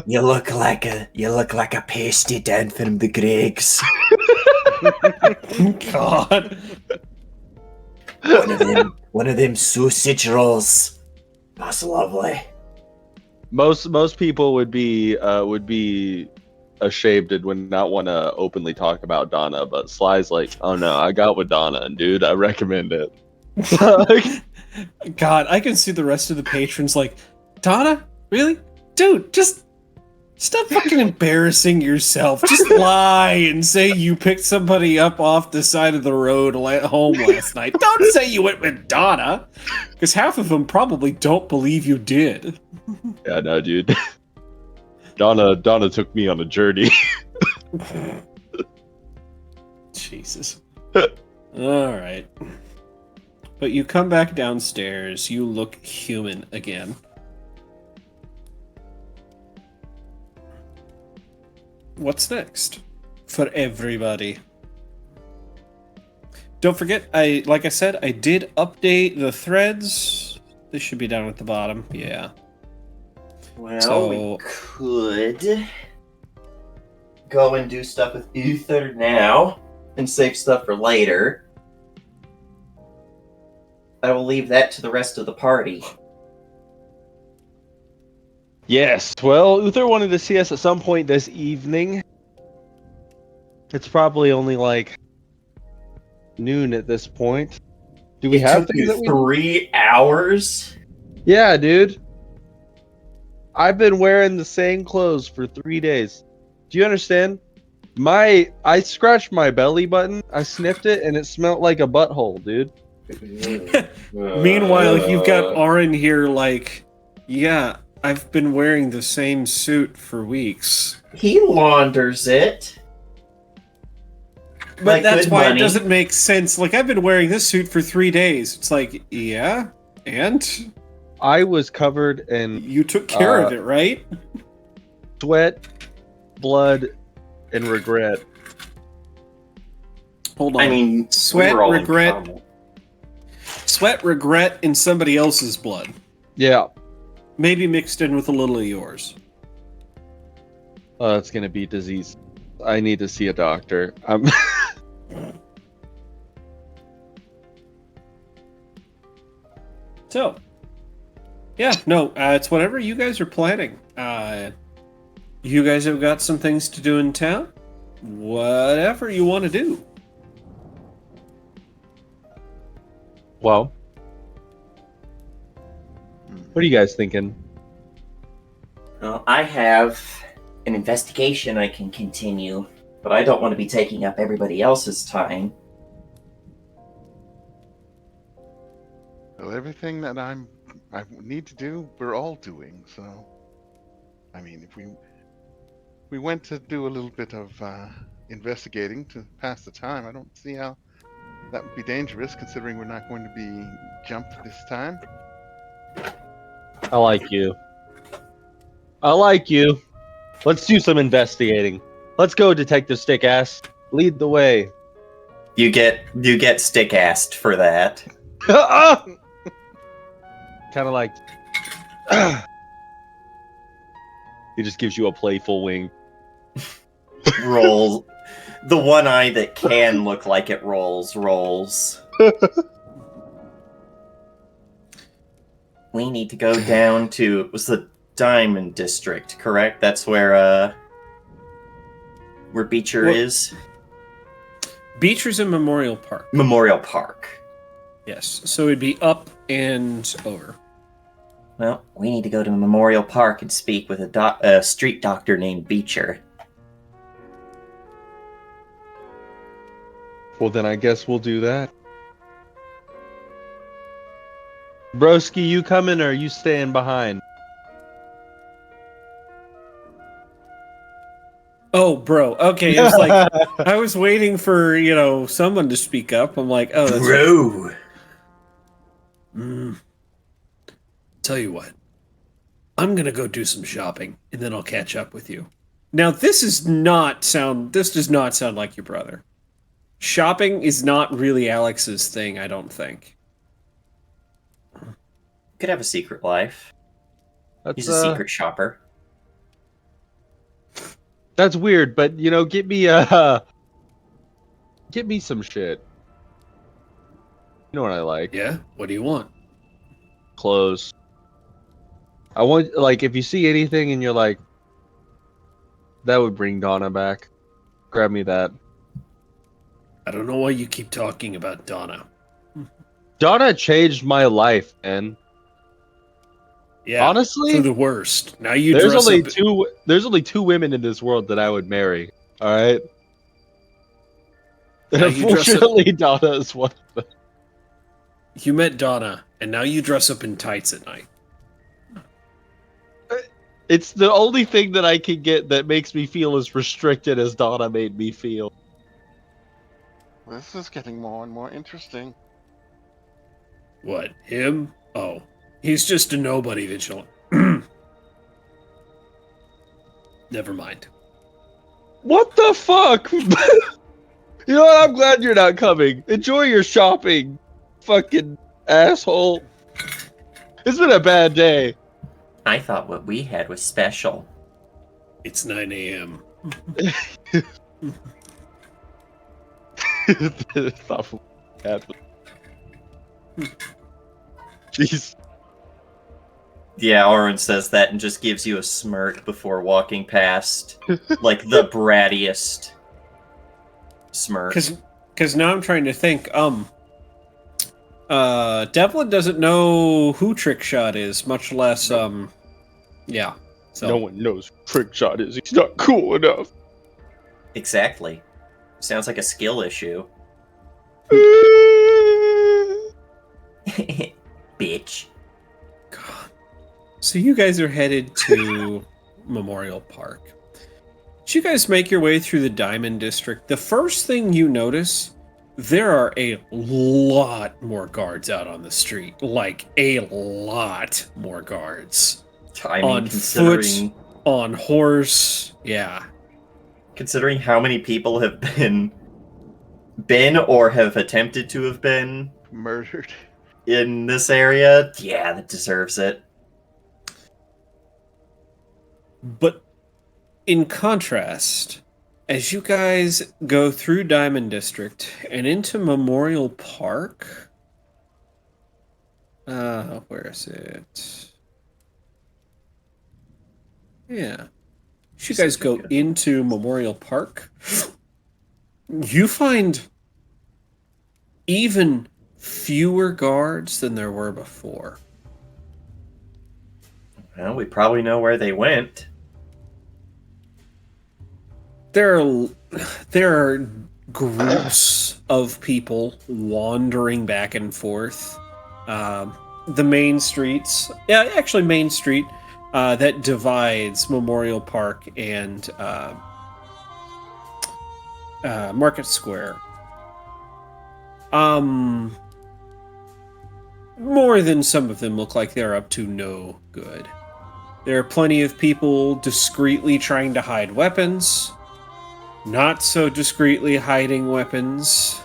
you look like a pasty down from the Greg's. God. One of them sausage rolls. That's lovely." Most people would be ashamed and would not want to openly talk about Donna, but Sly's like, oh no, I got with Donna, and dude, I recommend it. God, I can see the rest of the patrons like, Donna? Really? Dude, just stop fucking embarrassing yourself. Just lie and say you picked somebody up off the side of the road home last night. Don't say you went with Donna, because half of them probably don't believe you did. Yeah, no, dude. Donna took me on a journey. Jesus. Alright. But you come back downstairs, you look human again. What's next? For everybody. Don't forget, like I said, I did update the threads. This should be down at the bottom. Yeah. Well, we could go and do stuff with Uther now and save stuff for later. I will leave that to the rest of the party. Yes. Well, Uther wanted to see us at some point this evening. It's probably only like noon at this point. Do we have things that we 3 hours? Yeah, dude. I've been wearing the same clothes for 3 days. Do you understand? I scratched my belly button, I sniffed it, and it smelled like a butthole, dude. Meanwhile, you've got Aaron here like, yeah, I've been wearing the same suit for weeks. He launders it. But that's why it doesn't make sense. Like, I've been wearing this suit for 3 days. It's like, yeah, and? I was covered in... You took care of it, right? Sweat, blood, and regret. Hold on. I mean, sweat, regret... Sweat, regret, and somebody else's blood. Yeah. Maybe mixed in with a little of yours. Oh, it's gonna be disease. I need to see a doctor. So, yeah, no, it's whatever you guys are planning. You guys have got some things to do in town. Whatever you want to do. Well, what are you guys thinking? Well, I have an investigation I can continue, but I don't want to be taking up everybody else's time. Well, everything that I need to do, we're all doing. So, I mean, if we went to do a little bit of investigating to pass the time, I don't see how that would be dangerous, considering we're not going to be jumped this time. I like you. I like you. Let's do some investigating. Let's go, Detective Stick-Ass. Lead the way. You get stick-assed for that. Kind of like... He just gives you a playful wing. Rolls. The one eye that can look like it rolls. We need to go down to... It was the Diamond District, correct? That's where Beecher is? Beecher's in Memorial Park. Memorial Park. Yes, so it'd be up and over. Well, we need to go to Memorial Park and speak with a street doctor named Beecher. Well, then I guess we'll do that. Broski, you coming or are you staying behind? Oh, bro. Okay, it's like I was waiting for someone to speak up. I'm like, oh, that's right. Bro. Tell you what, I'm gonna go do some shopping, and then I'll catch up with you. Now, this does not sound like your brother. Shopping is not really Alex's thing, I don't think. Could have a secret life. That's He's a secret shopper. That's weird, but get me some shit. You know what I like? Yeah? What do you want? Clothes. I want if you see anything and you're like, that would bring Donna back. Grab me that. I don't know why you keep talking about Donna. Donna changed my life, man. Yeah, honestly, for the worst. Now you there's dress only up. two. There's only two women in this world that I would marry. All right. And Now you dress up- unfortunately, Donna is one of them. You met Donna, and now you dress up in tights at night. It's the only thing that I can get that makes me feel as restricted as Donna made me feel. This is getting more and more interesting. What, him? Oh, he's just a nobody vigilant. Never mind. What the fuck? You know what? I'm glad you're not coming. Enjoy your shopping, fucking asshole. It's been a bad day. I thought what we had was special. It's 9 a.m. Jeez. Yeah, Oren says that and just gives you a smirk before walking past, like the brattiest smirk. Because now I'm trying to think. Devlin doesn't know who Trickshot is, much less yeah. So No one knows who Trickshot is. He's not cool enough. Exactly. Sounds like a skill issue. Bitch. God. So you guys are headed to Memorial Park. As you guys make your way through the Diamond District, the first thing you notice, there are a lot more guards out on the street. Like, a lot more guards. I mean, On considering foot, on horse, yeah. considering how many people have been or have attempted to have been Murdered. in this area, yeah, that deserves it. But in contrast, as you guys go through Diamond District and into Memorial Park, where is it? Yeah. As you guys go into Memorial Park, you find even fewer guards than there were before. Well, we probably know where they went. There are groups of people wandering back and forth. The main streets, Main Street, that divides Memorial Park and Market Square. More than some of them look like they're up to no good. There are plenty of people discreetly trying to hide weapons. Not so discreetly hiding weapons.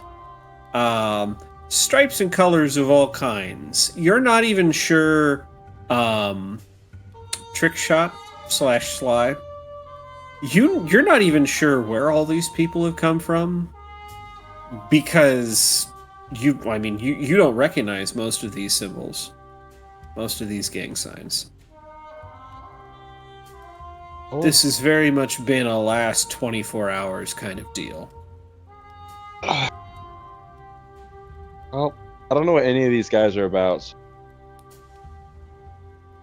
Stripes and colors of all kinds. You're not even sure, Trickshot / Sly. You're not even sure where all these people have come from, because you don't recognize most of these symbols, most of these gang signs. Oh. This has very much been a last 24 hours kind of deal. Well, I don't know what any of these guys are about.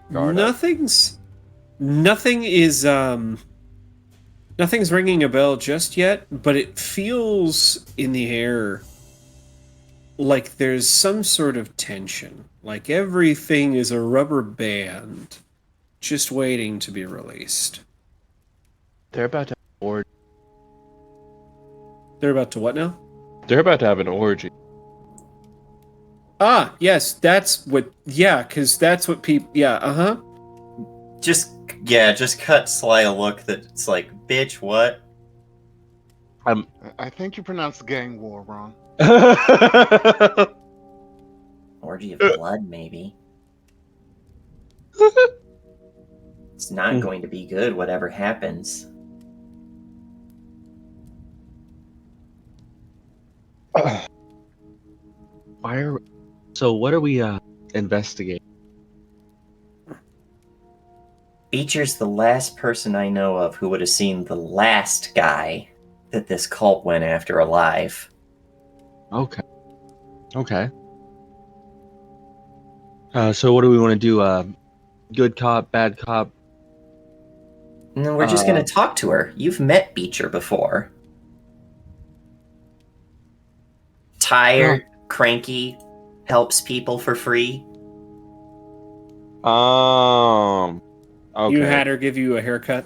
Guard up. Nothing's ringing a bell just yet, but it feels in the air like there's some sort of tension. Like everything is a rubber band just waiting to be released. They're about to have an orgy. They're about to what now? They're about to have an orgy. Ah, yes, that's what, yeah, because that's what people, yeah, uh-huh. Just cut Sly a look that's like, bitch, what? I think you pronounced gang war wrong. Orgy of blood, maybe. It's not going to be good, whatever happens. So what are we investigating? Beecher's the last person I know of who would have seen the last guy that this cult went after alive. Okay. So what do we want to do? Good cop, bad cop? No, we're just going to talk to her. You've met Beecher before. Tired, cranky, helps people for free. Okay. You had her give you a haircut?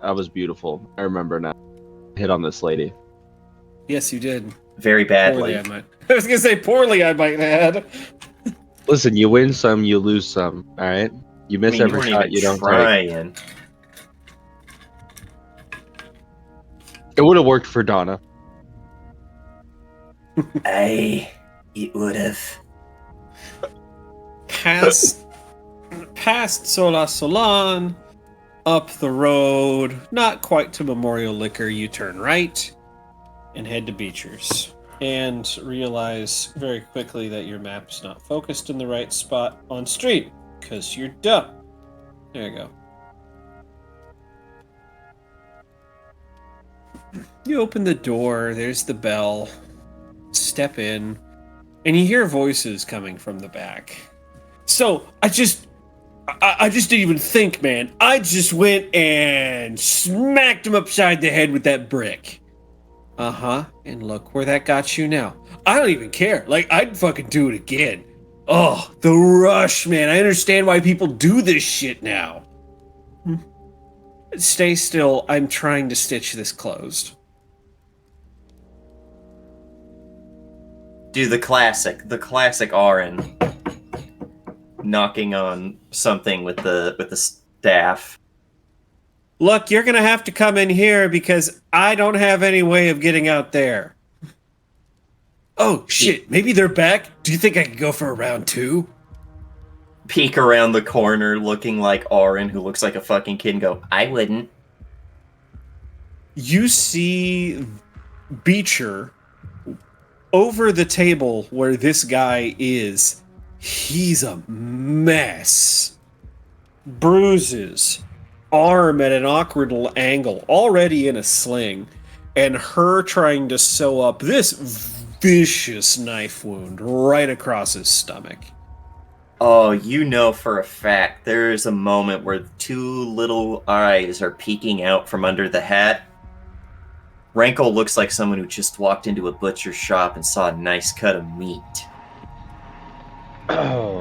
That was beautiful. I remember now. Hit on this lady. Yes, you did. Very badly. Poorly, I might. I was going to say poorly, I might add. Listen, you win some, you lose some. All right, you miss every you shot you don't take. trying. It would have worked for Donna. It would have. Past Sola Solan, up the road, not quite to Memorial Liquor, you turn right and head to Beecher's. And realize very quickly that your map's not focused in the right spot on street, because you're dumb. There you go. You open the door, there's the bell, step in, and you hear voices coming from the back. So, I just didn't even think, man. I just went and smacked him upside the head with that brick. Uh-huh, and look where that got you now. I don't even care. Like, I'd fucking do it again. Oh, the rush, man. I understand why people do this shit now. Stay still. I'm trying to stitch this closed. Do the classic Arin knocking on something with the staff. Look, you're gonna have to come in here because I don't have any way of getting out there. Oh, shit. Maybe they're back? Do you think I could go for a round two? Peek around the corner looking like Arin, who looks like a fucking kid, and go, I wouldn't. You see Beecher over the table where this guy is. He's a mess. Bruises. Arm at an awkward angle, already in a sling, and her trying to sew up this vicious knife wound right across his stomach. Oh, you know for a fact there's a moment where two little eyes are peeking out from under the hat. Rankle looks like someone who just walked into a butcher's shop and saw a nice cut of meat.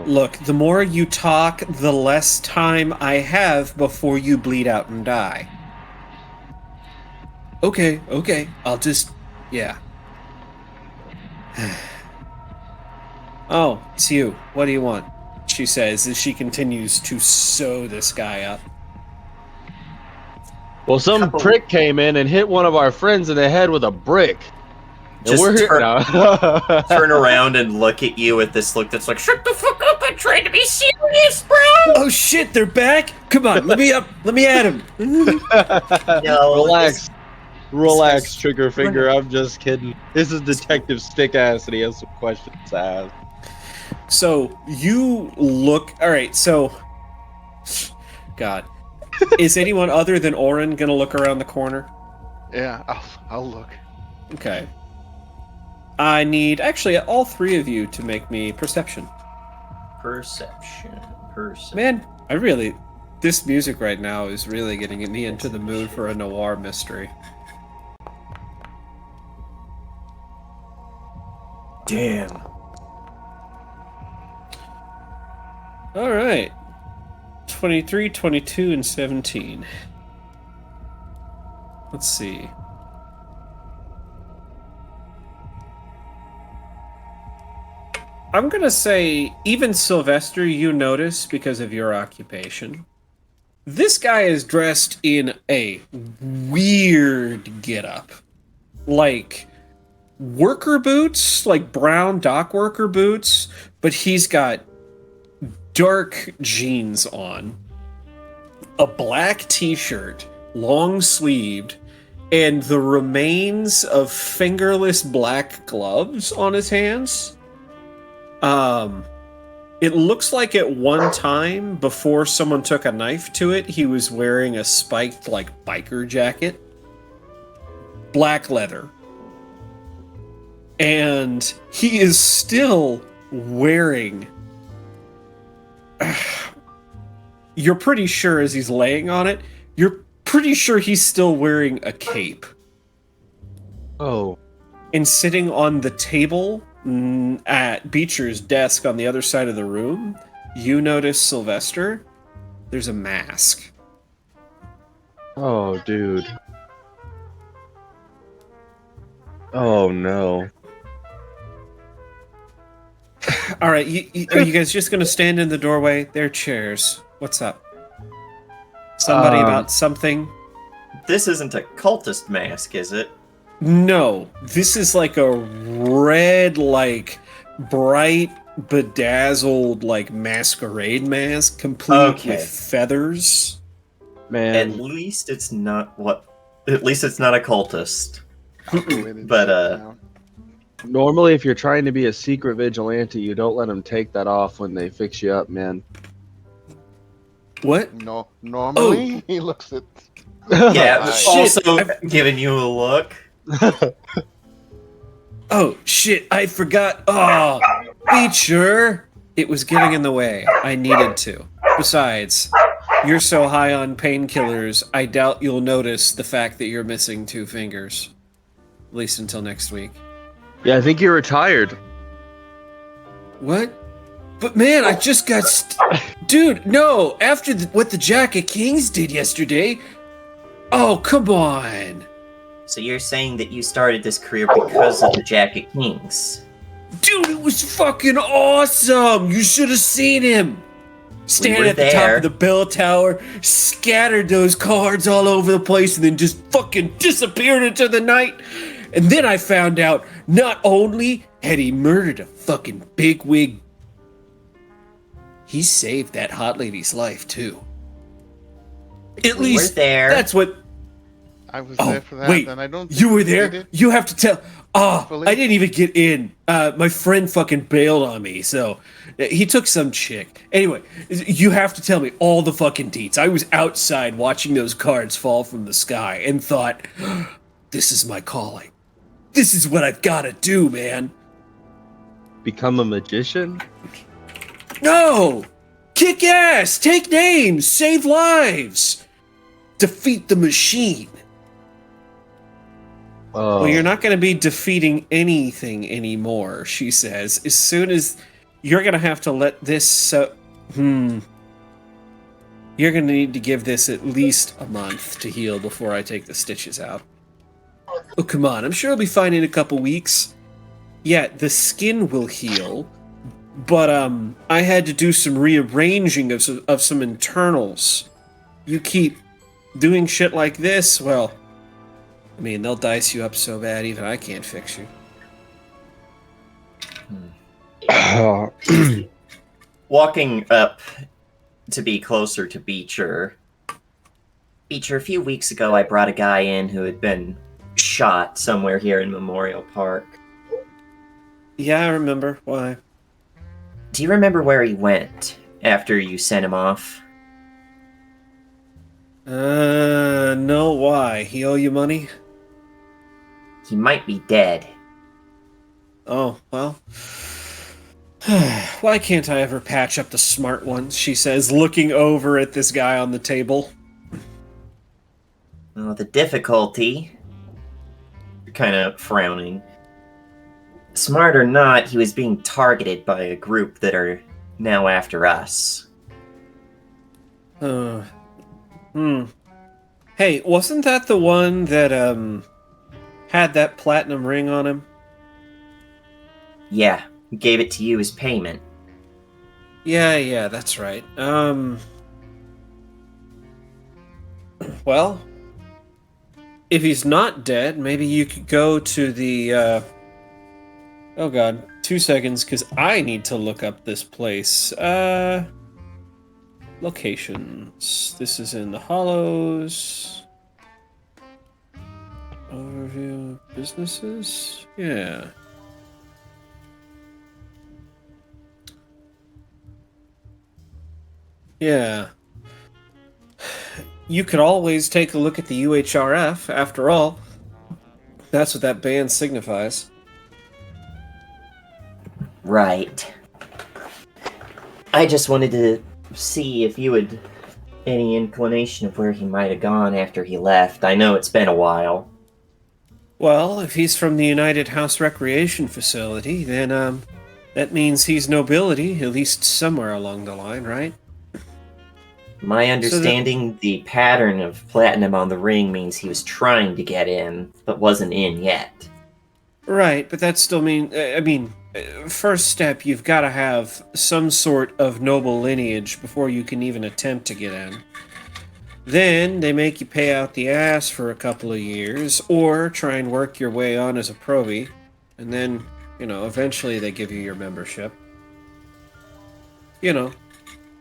Look, the more you talk, the less time I have before you bleed out and die. Okay, I'll just... yeah. Oh, it's you. What do you want? She says as she continues to sew this guy up. Well, some prick came in and hit one of our friends in the head with a brick. And Just we're here now. turn around and look at you with this look that's like, shut the fuck up, I'm trying to be serious, bro! Oh shit, they're back? Come on, let me at him. No, Relax, Trigger Finger. I'm just kidding. This is Detective Stick-Ass, and he has some questions to ask. So, you look... Alright, so... God. Is anyone other than Oren gonna look around the corner? Yeah, I'll look. Okay. I need, actually, all three of you to make me perception. Perception. Man, I really... This music right now is really getting me into the mood for a noir mystery. Damn. All right. 23, 22, and 17. Let's see. I'm going to say, even Sylvester, you notice because of your occupation. This guy is dressed in a weird getup. Like worker boots, like brown dock worker boots, but he's got dark jeans on, a black t-shirt, long sleeved, and the remains of fingerless black gloves on his hands. It looks like at one time, before someone took a knife to it, he was wearing a spiked, like, biker jacket. Black leather. And he is still wearing... You're pretty sure as he's laying on it, you're pretty sure he's still wearing a cape. Oh. And sitting on the table at Beecher's desk on the other side of the room, you notice, Sylvester, there's a mask. Oh, dude. Oh, no. All right, are you guys just going to stand in the doorway? There are chairs. What's up? Somebody about something? This isn't a cultist mask, is it? No, this is like a red, like, bright, bedazzled, like, masquerade mask, complete with feathers. Man. At least it's not At least it's not a cultist. But But Normally, if you're trying to be a secret vigilante, you don't let them take that off when they fix you up, man. What? no, normally he looks at. yeah, Shit, also giving you a look. Oh, shit, I forgot. Oh, Beecher! It was getting in the way. I needed to. Besides, you're so high on painkillers, I doubt you'll notice the fact that you're missing 2 fingers. At least until next week. Yeah, I think you're retired. What? But man, I just got... Dude, no! After what the Jack of Kings did yesterday... Oh, come on! So you're saying that you started this career because of the Jack of Kings? Dude, it was fucking awesome! You should have seen him! Standing at the top of the bell tower, scattered those cards all over the place, and then just fucking disappeared into the night. And then I found out not only had he murdered a fucking bigwig, he saved that hot lady's life too. At We least were there. that's what. I was Oh, there for that, wait, and I don't. you were think there? they did. You have to tell. Oh, Fully? I didn't even get in. My friend fucking bailed on me, so he took some chick. Anyway, you have to tell me all the fucking deets. I was outside watching those cards fall from the sky and thought, this is my calling. This is what I've got to do, man. Become a magician? No! Kick ass! Take names! Save lives! Defeat the machine. Oh. Well, you're not going to be defeating anything anymore, she says. As soon as you're going to have to let this... You're going to need to give this at least a month to heal before I take the stitches out. Oh, come on. I'm sure it'll be fine in a couple weeks. Yeah, the skin will heal, but I had to do some rearranging of some internals. You keep doing shit like this, well... I mean, they'll dice you up so bad, even I can't fix you. Walking up to be closer to Beecher. Beecher, a few weeks ago I brought a guy in who had been shot somewhere here in Memorial Park. Yeah, I remember. Why? Do you remember where he went after you sent him off? No, why? He owe you money? He might be dead. Oh, well. Why can't I ever patch up the smart ones, she says, looking over at this guy on the table. Well, the difficulty... You're kind of frowning. Smart or not, he was being targeted by a group that are now after us. Hey, wasn't that the one that, had that platinum ring on him? Yeah, we gave it to you as payment. Yeah, that's right. Well, if he's not dead, maybe you could go to the, oh god, 2 seconds, because I need to look up this place. Locations. This is in the Hollows. Overview of businesses? Yeah. Yeah. You could always take a look at the UHRF, after all. That's what that band signifies. Right. I just wanted to see if you had any inclination of where he might have gone after he left. I know it's been a while. Well, if he's from the United House Recreation Facility, then, that means he's nobility, at least somewhere along the line, right? My understanding, the pattern of platinum on the ring means he was trying to get in, but wasn't in yet. Right, but that still first step, you've got to have some sort of noble lineage before you can even attempt to get in. Then they make you pay out the ass for a couple of years, or try and work your way on as a probie, and then, eventually they give you your membership.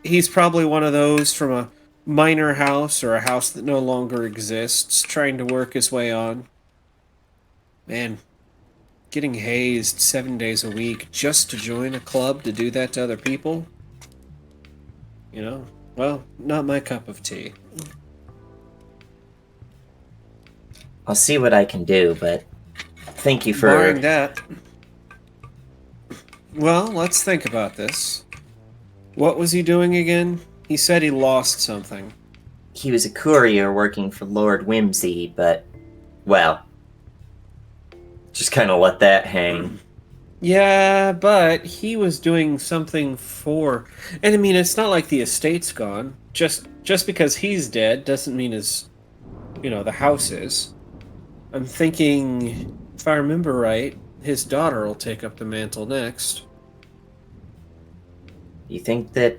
He's probably one of those from a minor house or a house that no longer exists, trying to work his way on. Man, getting hazed 7 days a week just to join a club to do that to other people? Well, not my cup of tea. I'll see what I can do, but thank you for... Barring that. Well, let's think about this. What was he doing again? He said he lost something. He was a courier working for Lord Whimsy, but, well, just kind of let that hang. Yeah, but he was doing something for... And it's not like the estate's gone. Just because he's dead doesn't mean the house is. I'm thinking, if I remember right, his daughter will take up the mantle next. You think that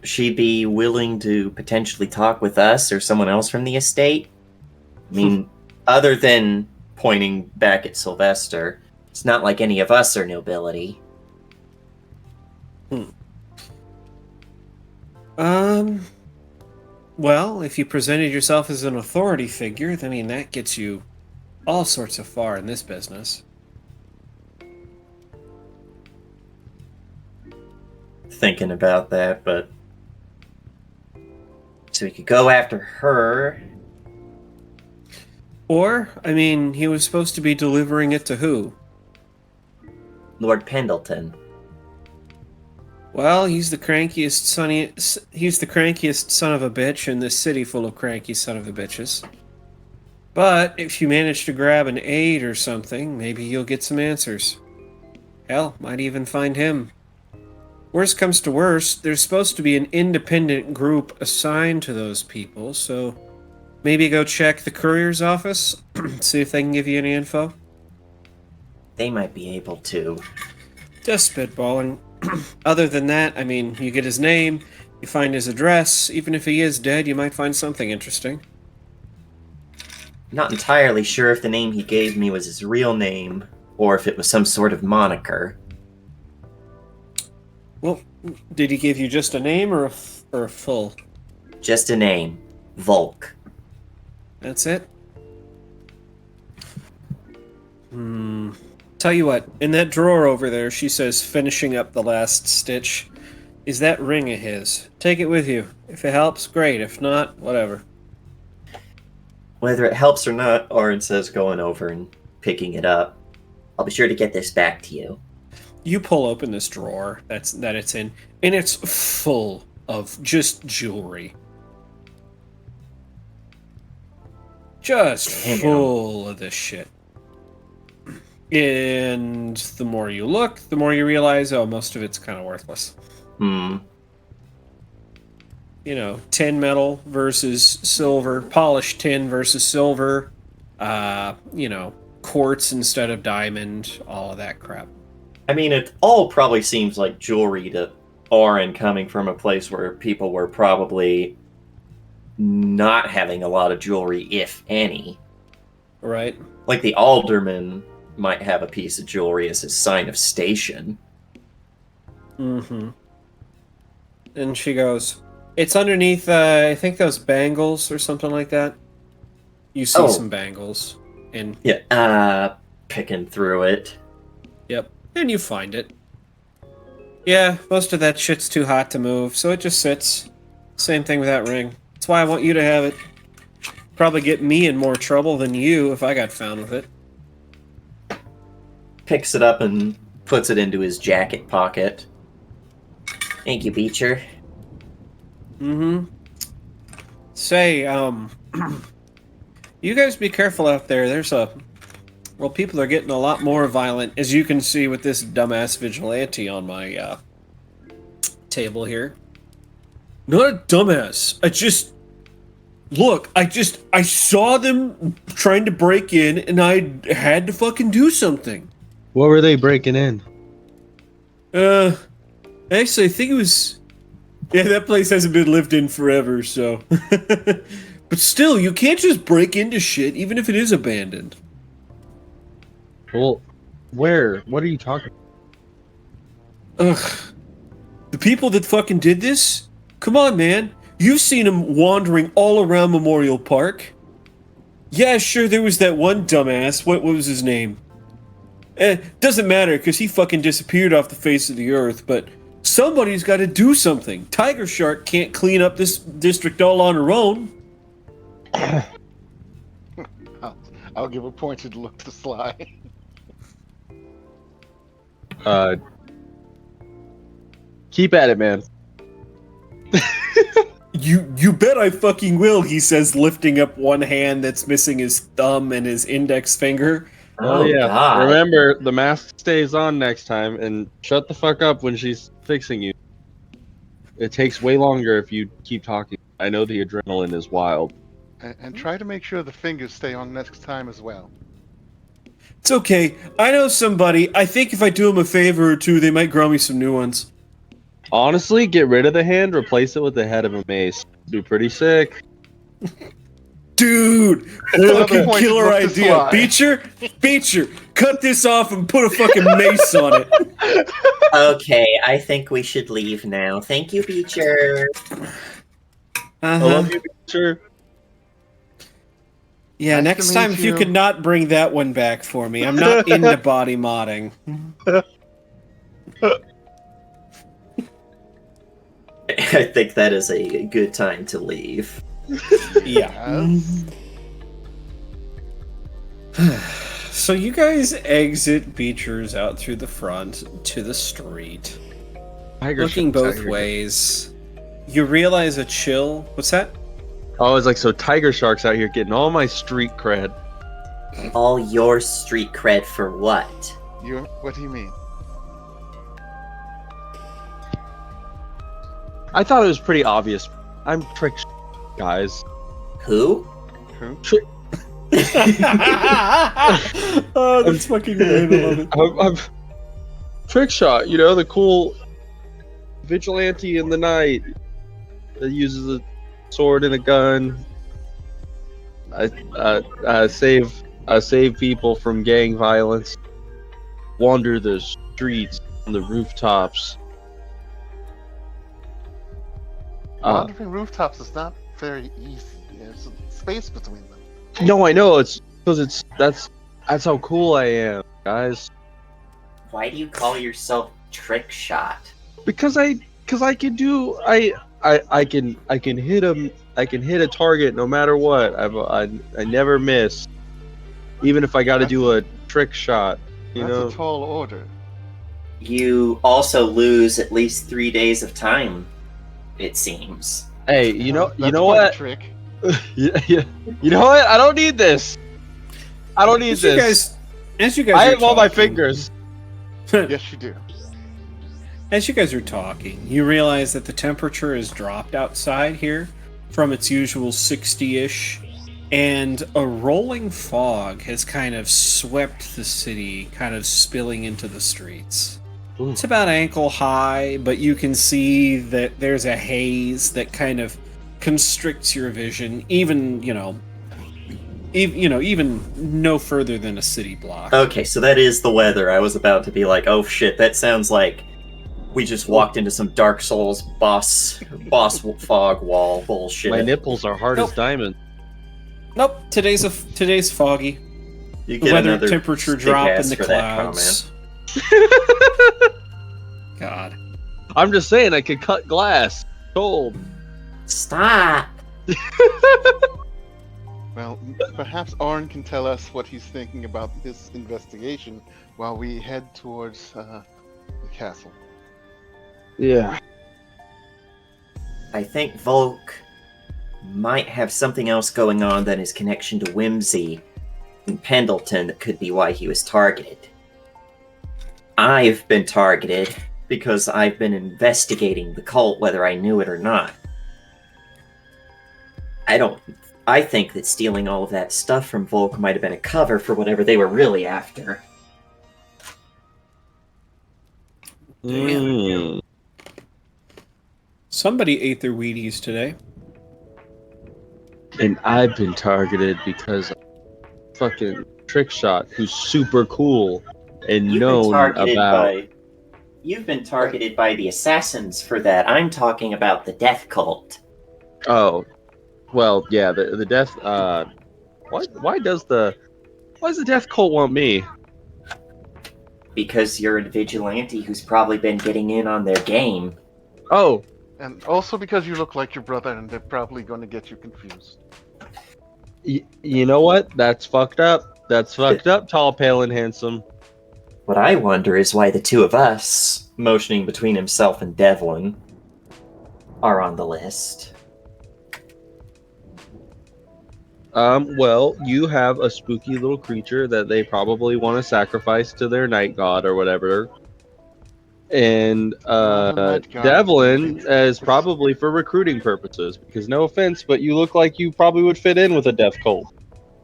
she'd be willing to potentially talk with us or someone else from the estate? I mean, other than pointing back at Sylvester, it's not like any of us are nobility. Well, if you presented yourself as an authority figure, that gets you all sorts of far in this business. Thinking about that, but... So we could go after her. Or, he was supposed to be delivering it to who? Lord Pendleton. Well, he's the crankiest son of a bitch in this city full of cranky son of a bitches. But if you manage to grab an aide or something, maybe you'll get some answers. Hell, might even find him. Worst comes to worst, there's supposed to be an independent group assigned to those people, so maybe go check the courier's office, see if they can give you any info. They might be able to. Just spitballing. Other than that, you get his name, you find his address. Even if he is dead, you might find something interesting. Not entirely sure if the name he gave me was his real name, or if it was some sort of moniker. Well, did he give you just a name or a full? Just a name. Volk. That's it? Tell you what, in that drawer over there, she says, finishing up the last stitch, is that ring of his. Take it with you. If it helps, great. If not, whatever. Whether it helps or not, Orin says, going over and picking it up. I'll be sure to get this back to you. You pull open this drawer that it's in, and it's full of just jewelry. Just full of this shit. And the more you look, the more you realize, oh, most of it's kind of worthless. Hmm. You know, tin metal versus silver, polished tin versus silver, you know, quartz instead of diamond, all of that crap. I mean, it all probably seems like jewelry to Oren coming from a place where people were probably not having a lot of jewelry, if any. Right? Like the alderman might have a piece of jewelry as his sign of station. Mm-hmm. And she goes, it's underneath, I think those bangles or something like that. You see some bangles. And Yeah, picking through it. Yep. And you find it. Yeah, most of that shit's too hot to move, so it just sits. Same thing with that ring. That's why I want you to have it. Probably get me in more trouble than you if I got found with it. Picks it up and puts it into his jacket pocket. Thank you, Beecher. Mm-hmm. Say, you guys be careful out there. Well, people are getting a lot more violent, as you can see with this dumbass vigilante on my, table here. Not a dumbass. I saw them trying to break in, and I had to fucking do something. What were they breaking in? Actually, I think it was... Yeah, that place hasn't been lived in forever, so... But still, you can't just break into shit, even if it is abandoned. Well, where? What are you talking about? Ugh. The people that fucking did this? Come on, man. You've seen them wandering all around Memorial Park. Yeah, sure, there was that one dumbass. What was his name? Doesn't matter, because he fucking disappeared off the face of the earth, but somebody's got to do something. Tiger Shark can't clean up this district all on her own. I'll give a pointed look to Sly. Keep at it, man. You bet I fucking will, he says, lifting up one hand that's missing his thumb and his index finger. Oh yeah. God. Remember, the mask stays on next time, and shut the fuck up when she's fixing you. It takes way longer if you keep talking. I know the adrenaline is wild. And try to make sure the fingers stay on next time as well. It's okay. I know somebody. I think if I do them a favor or two, they might grow me some new ones. Honestly, get rid of the hand, replace it with the head of a mace. Be pretty sick. Dude, Another fucking pointed killer look to idea. Sly. Beecher, cut this off and put a fucking mace on it. Okay, I think we should leave now. Thank you, Beecher. I love you, Beecher. Yeah, Nice next to time meet if you you. could not bring that one back for me. I'm not into body modding. I think that is a good time to leave. Yeah. Yes. So you guys exit Beecher's out through the front to the street. Looking both ways. You realize a chill... What's that? Oh, I was like, so Tiger Shark's out here getting all my street cred. All your street cred for what? What do you mean? I thought it was pretty obvious. I'm Trick guys. Who? Who? Oh, that's fucking great. I love it. I'm Trick Shot, you know, the cool vigilante in the night that uses a sword and a gun. I save people from gang violence. Wander the streets, on the rooftops. Wandering rooftops is not very easy. There's space between them. No, I know. It's because that's how cool I am, guys. Why do you call yourself Trick Shot? Because I can do I can hit a target no matter what. I never miss, even if I got to do a trick shot. You That's know. a tall order. You also lose at least 3 days of time, it seems. Hey, you know That's quite a what? Trick. Yeah. You know what? I don't need this. I don't need Did you this. As you guys I are have all my talking- fingers. Yes, you do. As you guys are talking, you realize that the temperature has dropped outside here from its usual 60-ish, and a rolling fog has kind of swept the city, kind of spilling into the streets. Ooh. It's about ankle high, but you can see that there's a haze that kind of constricts your vision, even no further than a city block. Okay, so that is the weather. I was about to be like, oh shit, that sounds like we just walked into some Dark Souls boss fog wall bullshit. My nipples are hard as Nope. diamond. Nope, today's foggy. You The get weather another temperature stick drop in ass the for that comment. clouds. God. I'm just saying I could cut glass. Cold. Stop. Well, perhaps Orin can tell us what he's thinking about this investigation while we head towards the castle. Yeah. I think Volk might have something else going on than his connection to Whimsy and Pendleton that could be why he was targeted. I've been targeted because I've been investigating the cult whether I knew it or not. I think that stealing all of that stuff from Volk might have been a cover for whatever they were really after. Mm. Somebody ate their Wheaties today. And I've been targeted because fucking trick shot who's super cool and known about. You've been targeted by the assassins for that. I'm talking about the death cult. Oh, well, yeah. The death. Why does the death cult want me? Because you're a vigilante who's probably been getting in on their game. Oh, And also because you look like your brother and they're probably going to get you confused. you know what? That's fucked up. That's fucked up. Tall, pale, and handsome. What I wonder is why the two of us, motioning between himself and Devlin, are on the list. Well, you have a spooky little creature that they probably want to sacrifice to their night god or whatever. And night god. Devlin is probably for recruiting purposes, because no offense, but you look like you probably would fit in with a death cult.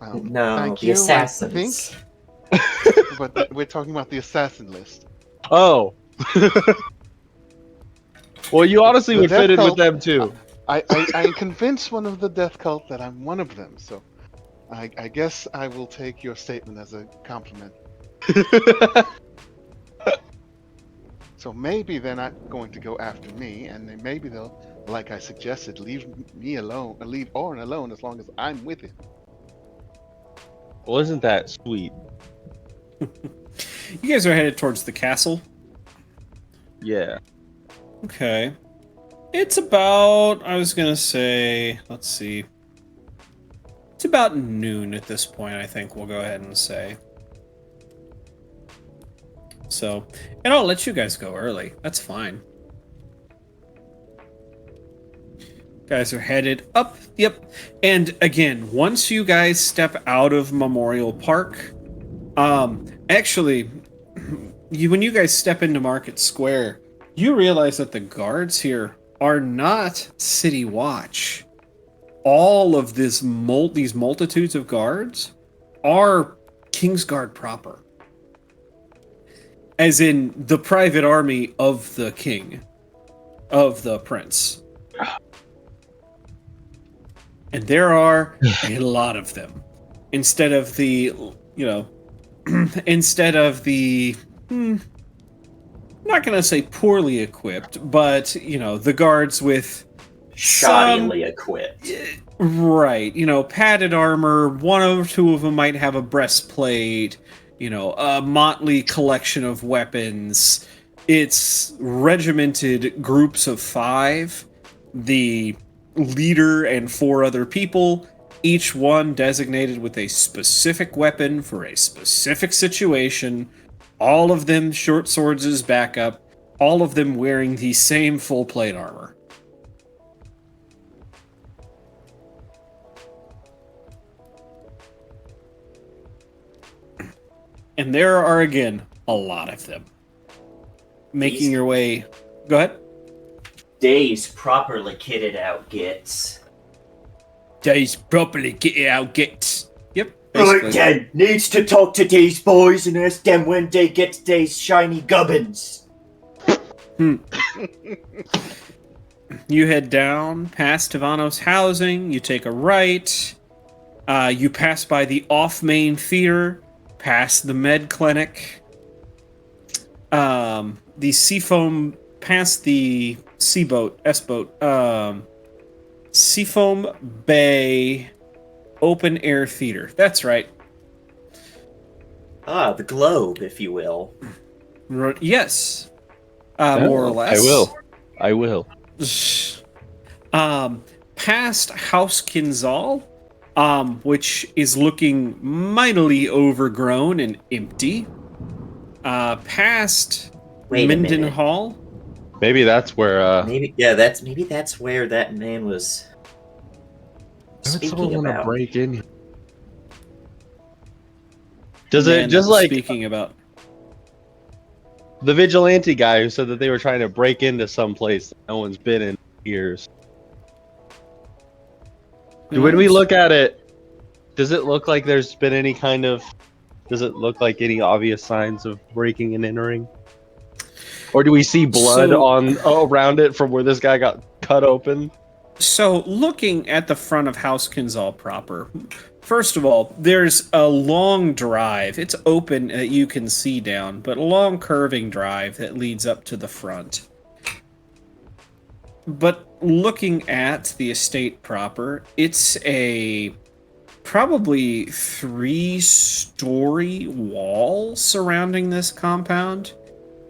Well, No, thank the you, assassins. I think, but we're talking about the assassin list. Oh. Well, you honestly The would death fit in with cult- them too. I convinced one of the death cult that I'm one of them, so I guess I will take your statement as a compliment. So maybe they're not going to go after me, and then maybe they'll, like I suggested, leave me alone, leave Orin alone as long as I'm with him. Well, isn't that sweet? You guys are headed towards the castle. Yeah. Okay. It's about, I was gonna say, let's see. It's about noon at this point, I think we'll go ahead and say. So, and I'll let you guys go early. That's fine. Guys are headed up. Yep. And again, once you guys step out of Memorial Park, actually, when you guys step into Market Square, you realize that the guards here are not City Watch. All of these multitudes of guards are Kingsguard proper. As in the private army of the king, of the prince. And there are a lot of them. Instead of the, I'm not going to say poorly equipped, but, the guards with Shoddily equipped. Right, padded armor, one or two of them might have a breastplate, a motley collection of weapons. It's regimented groups of 5, the leader and 4 other people, each one designated with a specific weapon for a specific situation, all of them short swords as backup, all of them wearing the same full plate armor. And there are, again, a lot of them. Making your way... Go ahead. Days properly kitted out gets. Days properly get it out, get... Yep, basically. Dad needs to talk to these boys and ask them when they get these shiny gubbins. You head down past Ivano's housing, you take a right, you pass by the off-main theater, past the med clinic, the Seafoam, past the S-boat, Seafoam Bay open-air theater. That's right. Ah, the globe, if you will. Yes. More or less. I will. Past House Kinzal, which is looking mightily overgrown and empty. Past Wait a Minden minute. Hall. Maybe that's where. Maybe that's where that man was Why would someone speaking want to about. break in here? Does Man it just was like speaking about? the vigilante guy who said that they were trying to break into some place that no one's been in years? When we look at it, does it look like there's been any kind of? Does it look like any obvious signs of breaking and entering? Or do we see blood around it from where this guy got cut open? So, looking at the front of House Kinzal proper, first of all, there's a long drive. It's open that you can see down, but a long curving drive that leads up to the front. But looking at the estate proper, it's a probably 3-story wall surrounding this compound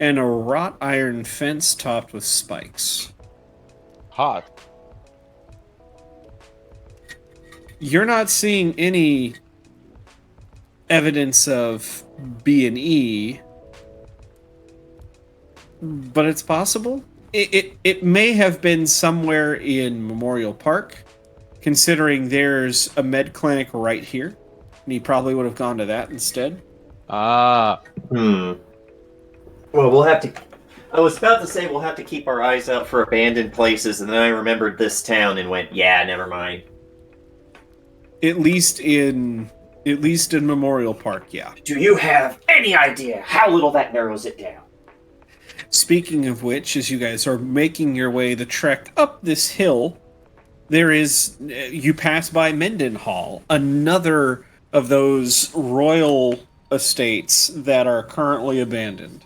and a wrought iron fence topped with spikes. Hot. You're not seeing any evidence of B&E, but it's possible. It may have been somewhere in Memorial Park, considering there's a med clinic right here, and he probably would have gone to that instead. Ah. Well, we'll have to. I was about to say we'll have to keep our eyes out for abandoned places, and then I remembered this town and went, yeah, never mind. At least in Memorial Park, yeah. Do you have any idea how little that narrows it down? Speaking of which, as you guys are making your way the trek up this hill, there is, you pass by Minden Hall, another of those royal estates that are currently abandoned.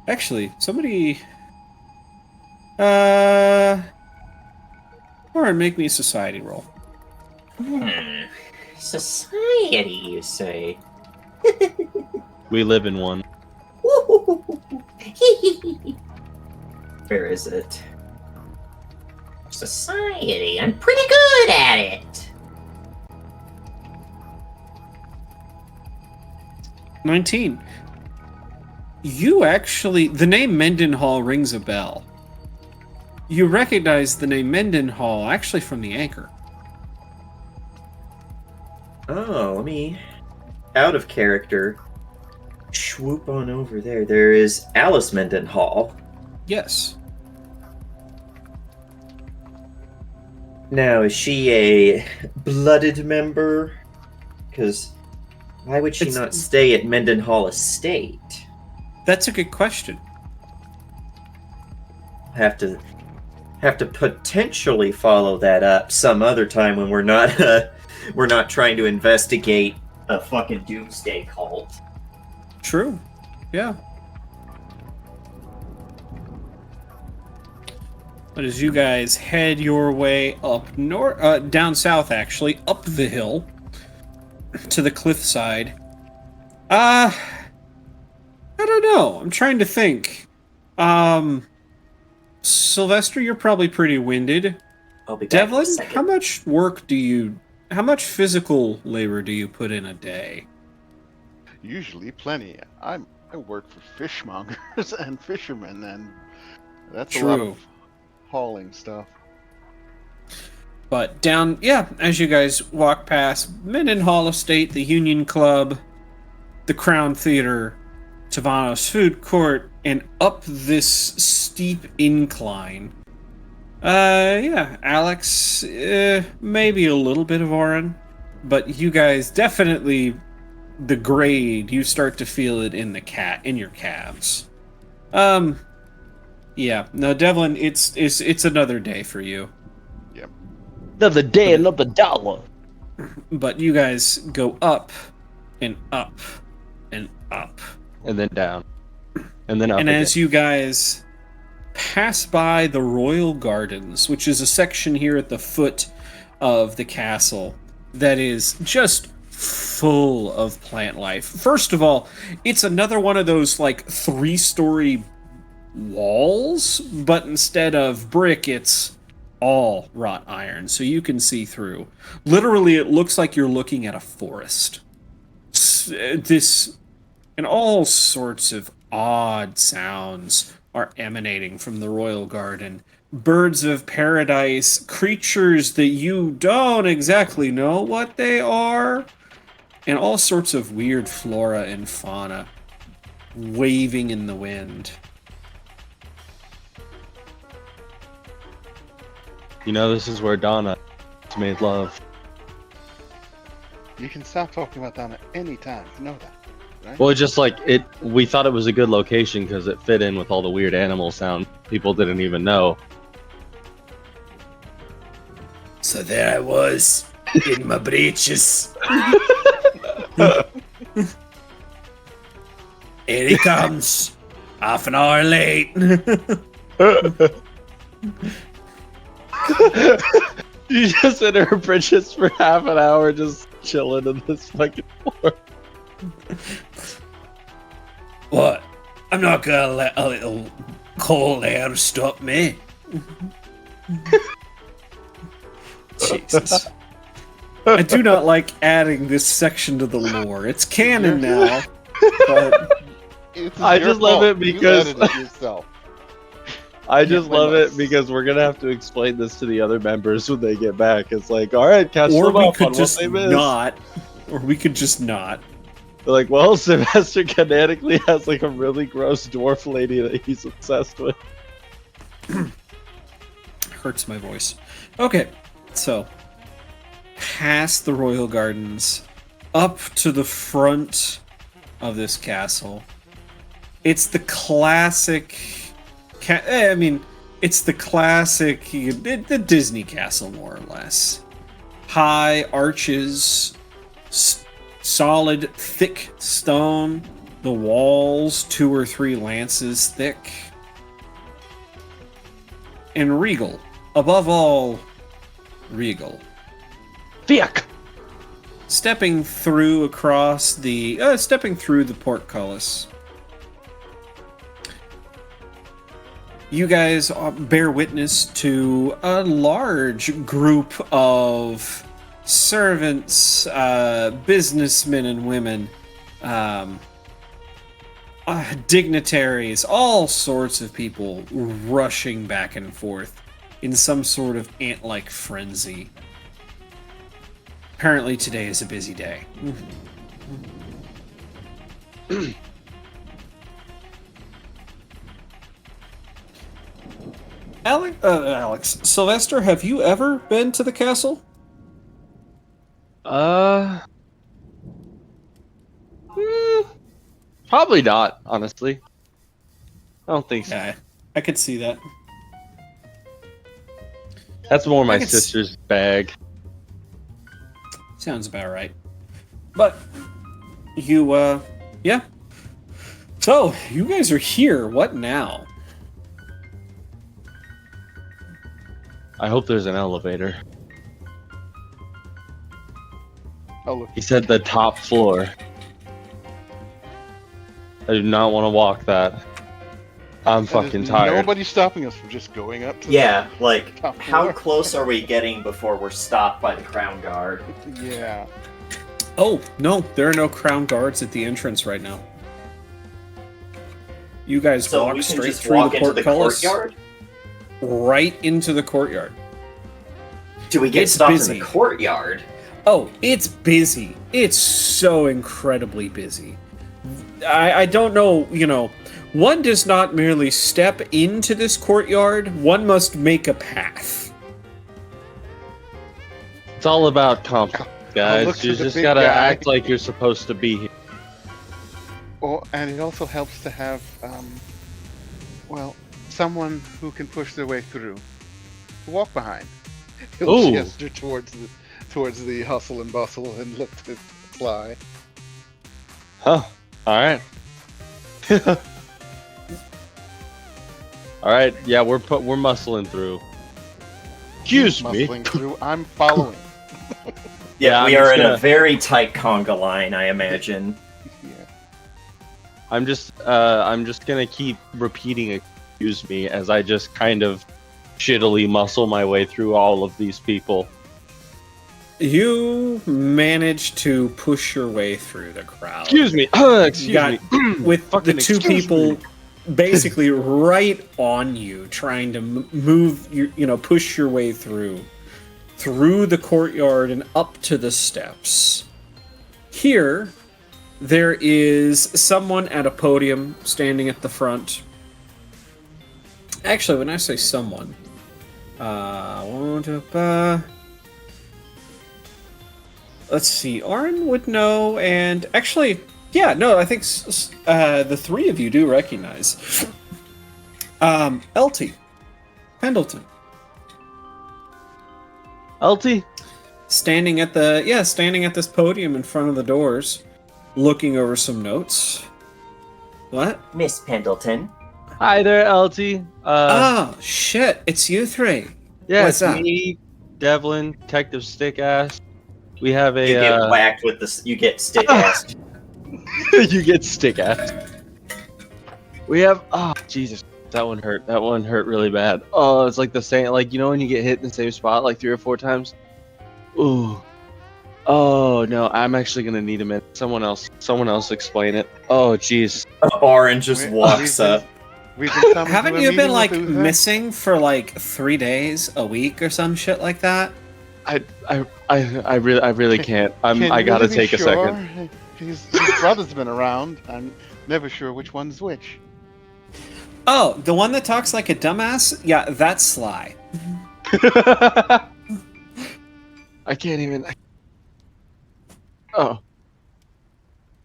Actually, somebody... Alright, make me a society roll. Society, you say? We live in one. Where is it? Society. I'm pretty good at it. 19. You actually... The name Mendenhall rings a bell. You recognize the name Mendenhall actually from the anchor. Oh, let me... Out of character. Swoop on over there. There is Alice Mendenhall. Yes. Now, is she a blooded member? Because why would she not stay at Mendenhall Estate? That's a good question. Have to potentially follow that up some other time when we're not trying to investigate a fucking doomsday cult. True. Yeah. But as you guys head your way up north, down south actually, up the hill to the cliffside. I don't know. I'm trying to think. Sylvester, you're probably pretty winded. I'll be back in a Devlin, second. how much physical labor do you put in a day? Usually plenty. I work for fishmongers and fishermen, and that's a lot True. of hauling stuff. But down, as you guys walk past Mendenhall Estate, the Union Club, the Crown Theater, Tavanos Food Court, and up this steep incline. Alex, maybe a little bit of Oren, but you guys definitely, the grade, you start to feel it in your calves. No, Devlin, it's another day for you. Another day, another dollar. But you guys go up and up and up. And then down. And then up And again. as you guys pass by the Royal Gardens, which is a section here at the foot of the castle that is just full of plant life. First of all, it's another one of those like 3-story walls, but instead of brick, it's all wrought iron, so you can see through. Literally, it looks like you're looking at a forest. And all sorts of odd sounds are emanating from the Royal Garden. Birds of paradise, creatures that you don't exactly know what they are, and all sorts of weird flora and fauna waving in the wind. You know, this is where Donna made love. You can stop talking about Donna anytime. You know that, right? Well, just like it, we thought it was a good location because it fit in with all the weird animal sound people didn't even know. So there I was, in my breeches. Here he comes. Half an hour late. You just in her britches for half an hour, just chilling in this fucking floor. What? I'm not gonna let a little cold air stop me. Jesus. I do not like adding this section to the lore. It's canon now. But I just love it You because edited it yourself. I just Yeah, love I know. it because we're gonna have to explain this to the other members when they get back. It's like, all right, catch or them we up on could what just they missed. not. Or we could just not. They're like, well, Sylvester canonically has like a really gross dwarf lady that he's obsessed with. Hurts my voice. Okay, so past the Royal Gardens, up to the front of this castle. It's the classic. It's the classic, the Disney castle, more or less. High arches, solid, thick stone. The walls, 2 or 3 lances thick. And regal. Above all, regal. Fiak! Stepping through the portcullis. You guys bear witness to a large group of servants, businessmen and women, dignitaries, all sorts of people rushing back and forth in some sort of ant-like frenzy. Apparently today is a busy day. Alex, Sylvester, have you ever been to the castle? Probably not, honestly. I don't think so. Yeah, I could see that. That's more my I could sister's bag. Sounds about right. But you, yeah. So, you guys are here. What now? I hope there's an elevator. Oh, look. He said the top floor. I do not want to walk that. I'm fucking tired. Nobody's stopping us from just going up to Yeah, like, Top how floor. close are we getting before we're stopped by the Crown Guard? Yeah. Oh, no, there are no crown guards at the entrance right now. You guys So walk we can straight just through walk the into the portcullis, courtyard? right into the courtyard. Do we get It's stopped busy. in the courtyard? Oh, it's busy. It's so incredibly busy. I don't know, one does not merely step into this courtyard, one must make a path. It's all about confidence, I'll guys. look to You the just big gotta guy. act like you're supposed to be here. And it also helps to have, someone who can push their way through. Walk behind. He'll Ooh. gesture towards the hustle and bustle and look to fly. Huh. Alright. Alright, yeah, we're muscling through. Excuse me. Muscling through. I'm following. Yeah, we I'm are just in gonna- a very tight conga line, I imagine. Yeah. I'm just gonna keep repeating excuse me as I just kind of shittily muscle my way through all of these people. You manage to push your way through the crowd. Excuse me. You Excuse got- me. with the Fucking two excuse people me. basically right on you, trying to move push your way through the courtyard and up to the steps. Here there is someone at a podium standing at the front. Actually, when I say someone, let's see, Orin would know, and actually, yeah, no, I think the three of you do recognize. LT Pendleton. LT? Standing at this podium in front of the doors, looking over some notes. What? Miss Pendleton. Hi there, LT. Oh, shit, it's you three. Yeah, what's it's up? me, Devlin, Detective Stick Ass. We have a You get whacked with this. You get stick ass. you get stick ass. We have Jesus, that one hurt. That one hurt really bad. Oh, it's like the same, like when you get hit in the same spot like 3 or 4 times. Ooh. Oh no, I'm actually gonna need a minute. Someone else explain it. Oh jeez. Orange just walks up. We've been summoned Haven't to a you been meeting like with Uther. missing for like 3 days, a week, or some shit like that? I really can't. Can I you gotta really be take a sure? second. His brother's been around. I'm never sure which one's which. Oh, the one that talks like a dumbass? Yeah, that's Sly. I can't even. Oh.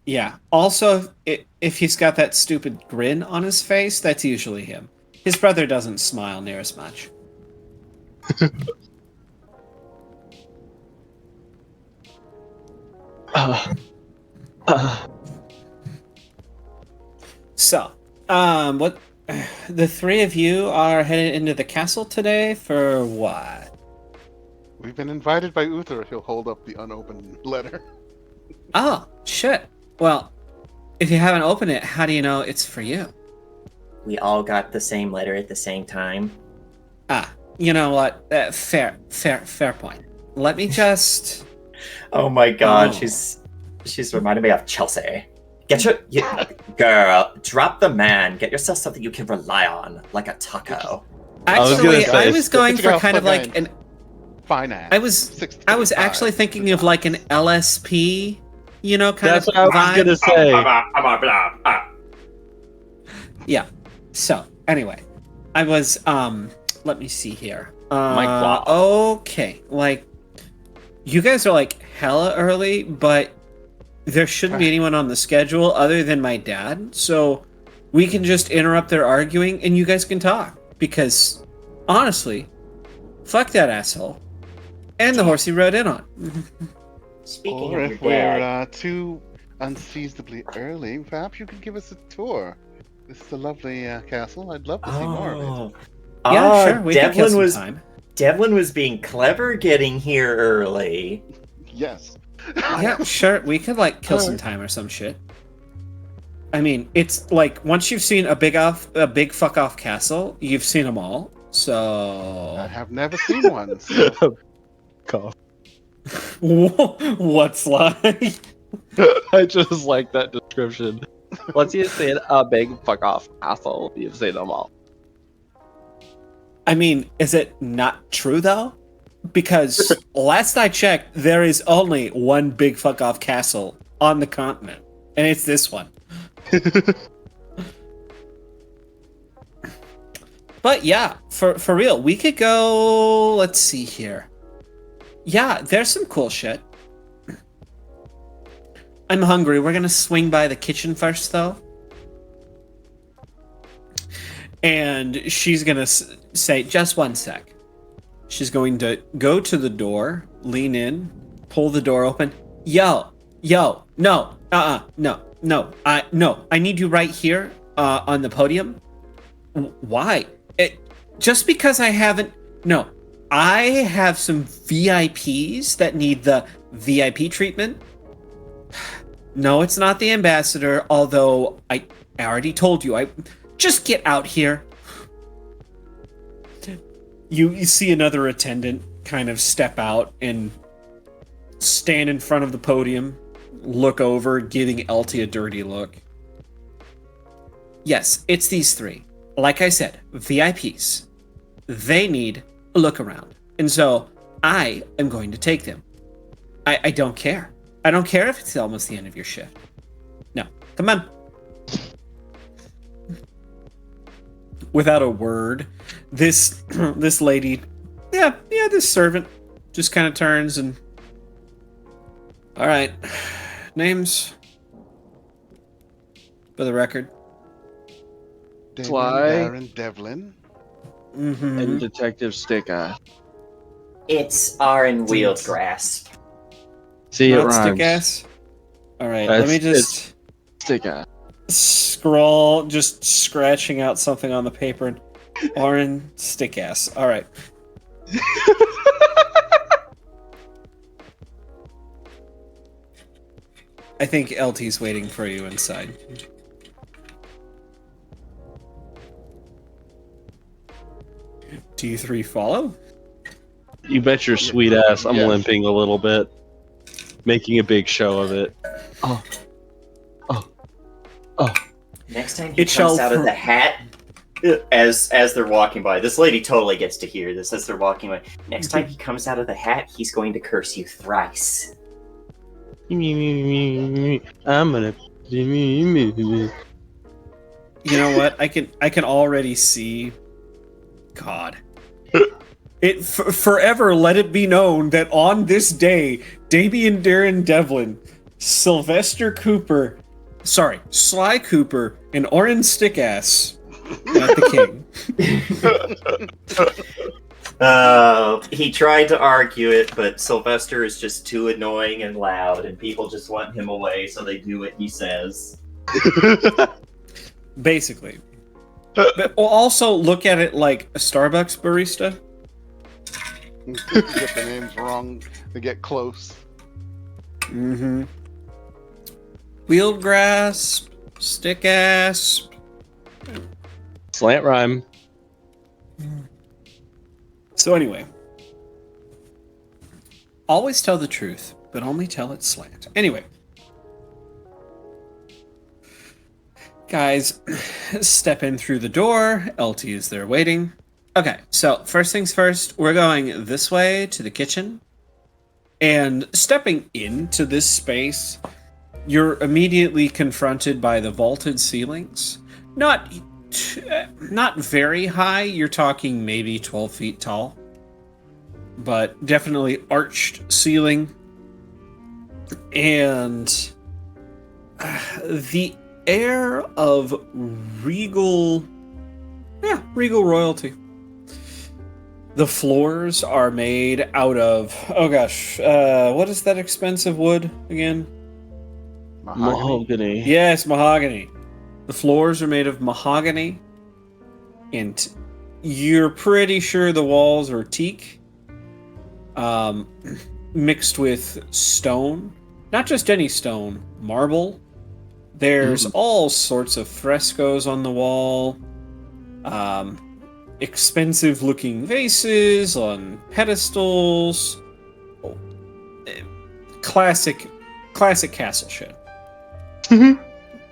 Yeah. Also, if he's got that stupid grin on his face, that's usually him. His brother doesn't smile near as much. So, what? The three of you are headed into the castle today for what? We've been invited by Uther. He'll hold up the unopened letter. Oh, shit. Well, if you haven't opened it, how do you know it's for you? We all got the same letter at the same time. Ah, you know what? Fair point. Let me just. Oh my god, Oh. she's reminding me of Chelsea. Girl, drop the man. Get yourself something you can rely on, like a taco. Actually, gonna say, I was going it's a for kind of like fine. an. Finance. I was actually thinking of like an LSP, kind That's of what I was vibe. gonna say. Yeah. So anyway, I was let me see here. Mike Okay, like you guys are like hella early, but there shouldn't be anyone on the schedule other than my dad, so we can just interrupt their arguing and you guys can talk. Because honestly, fuck that asshole and the horse he rode in on. Speaking Or of if your dad, we're too unseasonably early, perhaps you could give us a tour. This is a lovely castle. I'd love to see more of it. Yeah, sure. We can kill some time. Devlin was being clever getting here early. Yes. Yeah, sure. We could like kill some time or some shit. I mean, it's like once you've seen a big fuck off castle, you've seen them all. I So have never seen one. So Cough. what's like? I just like that description. Once you've seen a big fuck off asshole, you've seen them all. I mean, is it not true though? Because last I checked, there is only one big fuck off castle on the continent, and it's this one. But yeah, for real, we could go. Let's see here. Yeah, there's some cool shit. I'm hungry. We're gonna swing by the kitchen first, though. And she's gonna say, just one sec. She's going to go to the door, lean in, pull the door open. Yo, no, no, I need you right here on the podium. Why? Just because I haven't. No, I have some VIPs that need the VIP treatment. No, it's not the ambassador, although I already told you. Just get out here. You see another attendant kind of step out and stand in front of the podium, look over, giving Elty a dirty look. Yes, it's these three. Like I said, VIPs. They need a look around. And so I am going to take them. I don't care. I don't care if it's almost the end of your shift. No, come on. Without a word, this lady, this servant just kind of turns and, all right, names for the record. Damon, Fly. Darren Devlin. Mm-hmm. And Detective Stick Eye. It's Aaron Wheelgrasp. See, it Not rhymes. stick ass. All right, let me just Stick Eye. scroll, just scratching out something on the paper. And Orin stick ass. All right. I think LT's waiting for you inside. Do you three follow? You bet your sweet ass I'm Yes. limping a little bit. Making a big show of it. Next time he It shall comes out of pro- the hat, as they're walking by, this lady totally gets to hear this as they're walking by. Next time he comes out of the hat, he's going to curse you thrice. I'm gonna. You know what? I can already see. God. It forever let it be known that on this day, Damian Darren Devlin, Sylvester Cooper, Sly Cooper, and Orin Stickass met the king. He tried to argue it, but Sylvester is just too annoying and loud, and people just want him away, so they do what he says. Basically. But we'll also look at it like a Starbucks barista. Get the names wrong. They get close. Mm-hmm. Wheelgrass, Stickass. Slant rhyme. So anyway, always tell the truth, but only tell it slant. Anyway, guys, step in through the door. LT is there waiting. Okay, so first things first, we're going this way to the kitchen. And stepping into this space, you're immediately confronted by the vaulted ceilings. Not very high. You're talking maybe 12 feet tall, but definitely arched ceiling. And the air of regal royalty. The floors are made out of, what is that expensive wood again? Mahogany. Yes, mahogany. The floors are made of mahogany, and you're pretty sure the walls are teak, mixed with stone. Not just any stone, marble. There's all sorts of frescoes on the wall, expensive looking vases on pedestals. Classic castle shit.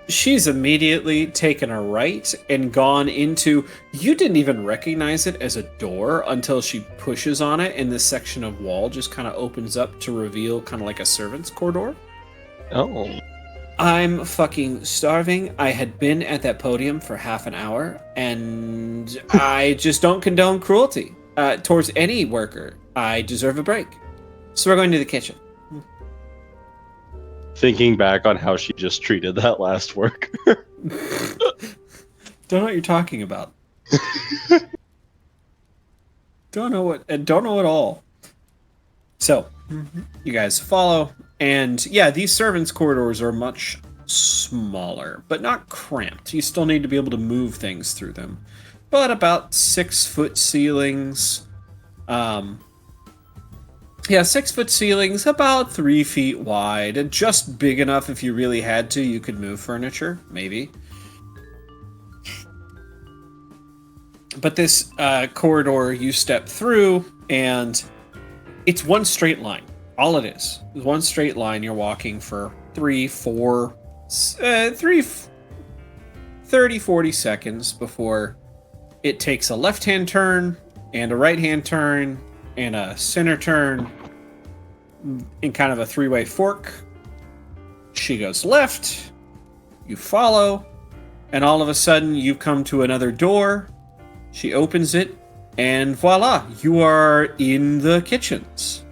she's immediately taken a right and gone into. You didn't even recognize it as a door until she pushes on it, and this section of wall just kind of opens up to reveal kind of like a servant's corridor. Oh. I'm fucking starving. I had been at that podium for half an hour, and I just don't condone cruelty towards any worker. I deserve a break. So we're going to the kitchen. Thinking back on how she just treated that last worker. Don't know what you're talking about. Don't know at all. So, you guys follow, and yeah, these servants' corridors are much smaller, but not cramped. You still need to be able to move things through them. But about 6-foot ceilings. 6-foot ceilings, about 3 feet wide, and just big enough if you really had to, you could move furniture, maybe. But this corridor you step through, and it's one straight line. All it is one straight line. You're walking for 30, 40 seconds before it takes a left-hand turn and a right-hand turn and a center turn in kind of a 3-way fork. She goes left, you follow, and all of a sudden you come to another door. She opens it, and voila, you are in the kitchens.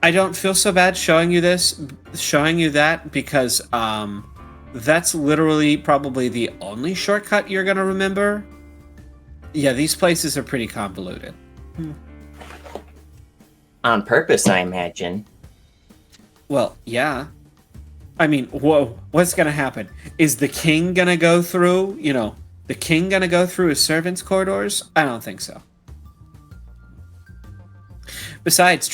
I don't feel so bad showing you that, because that's literally probably the only shortcut you're going to remember. Yeah, these places are pretty convoluted. On purpose, I imagine. Well, yeah. I mean, whoa, what's going to happen? Is the king going to go through, his servants' corridors? I don't think so. Besides,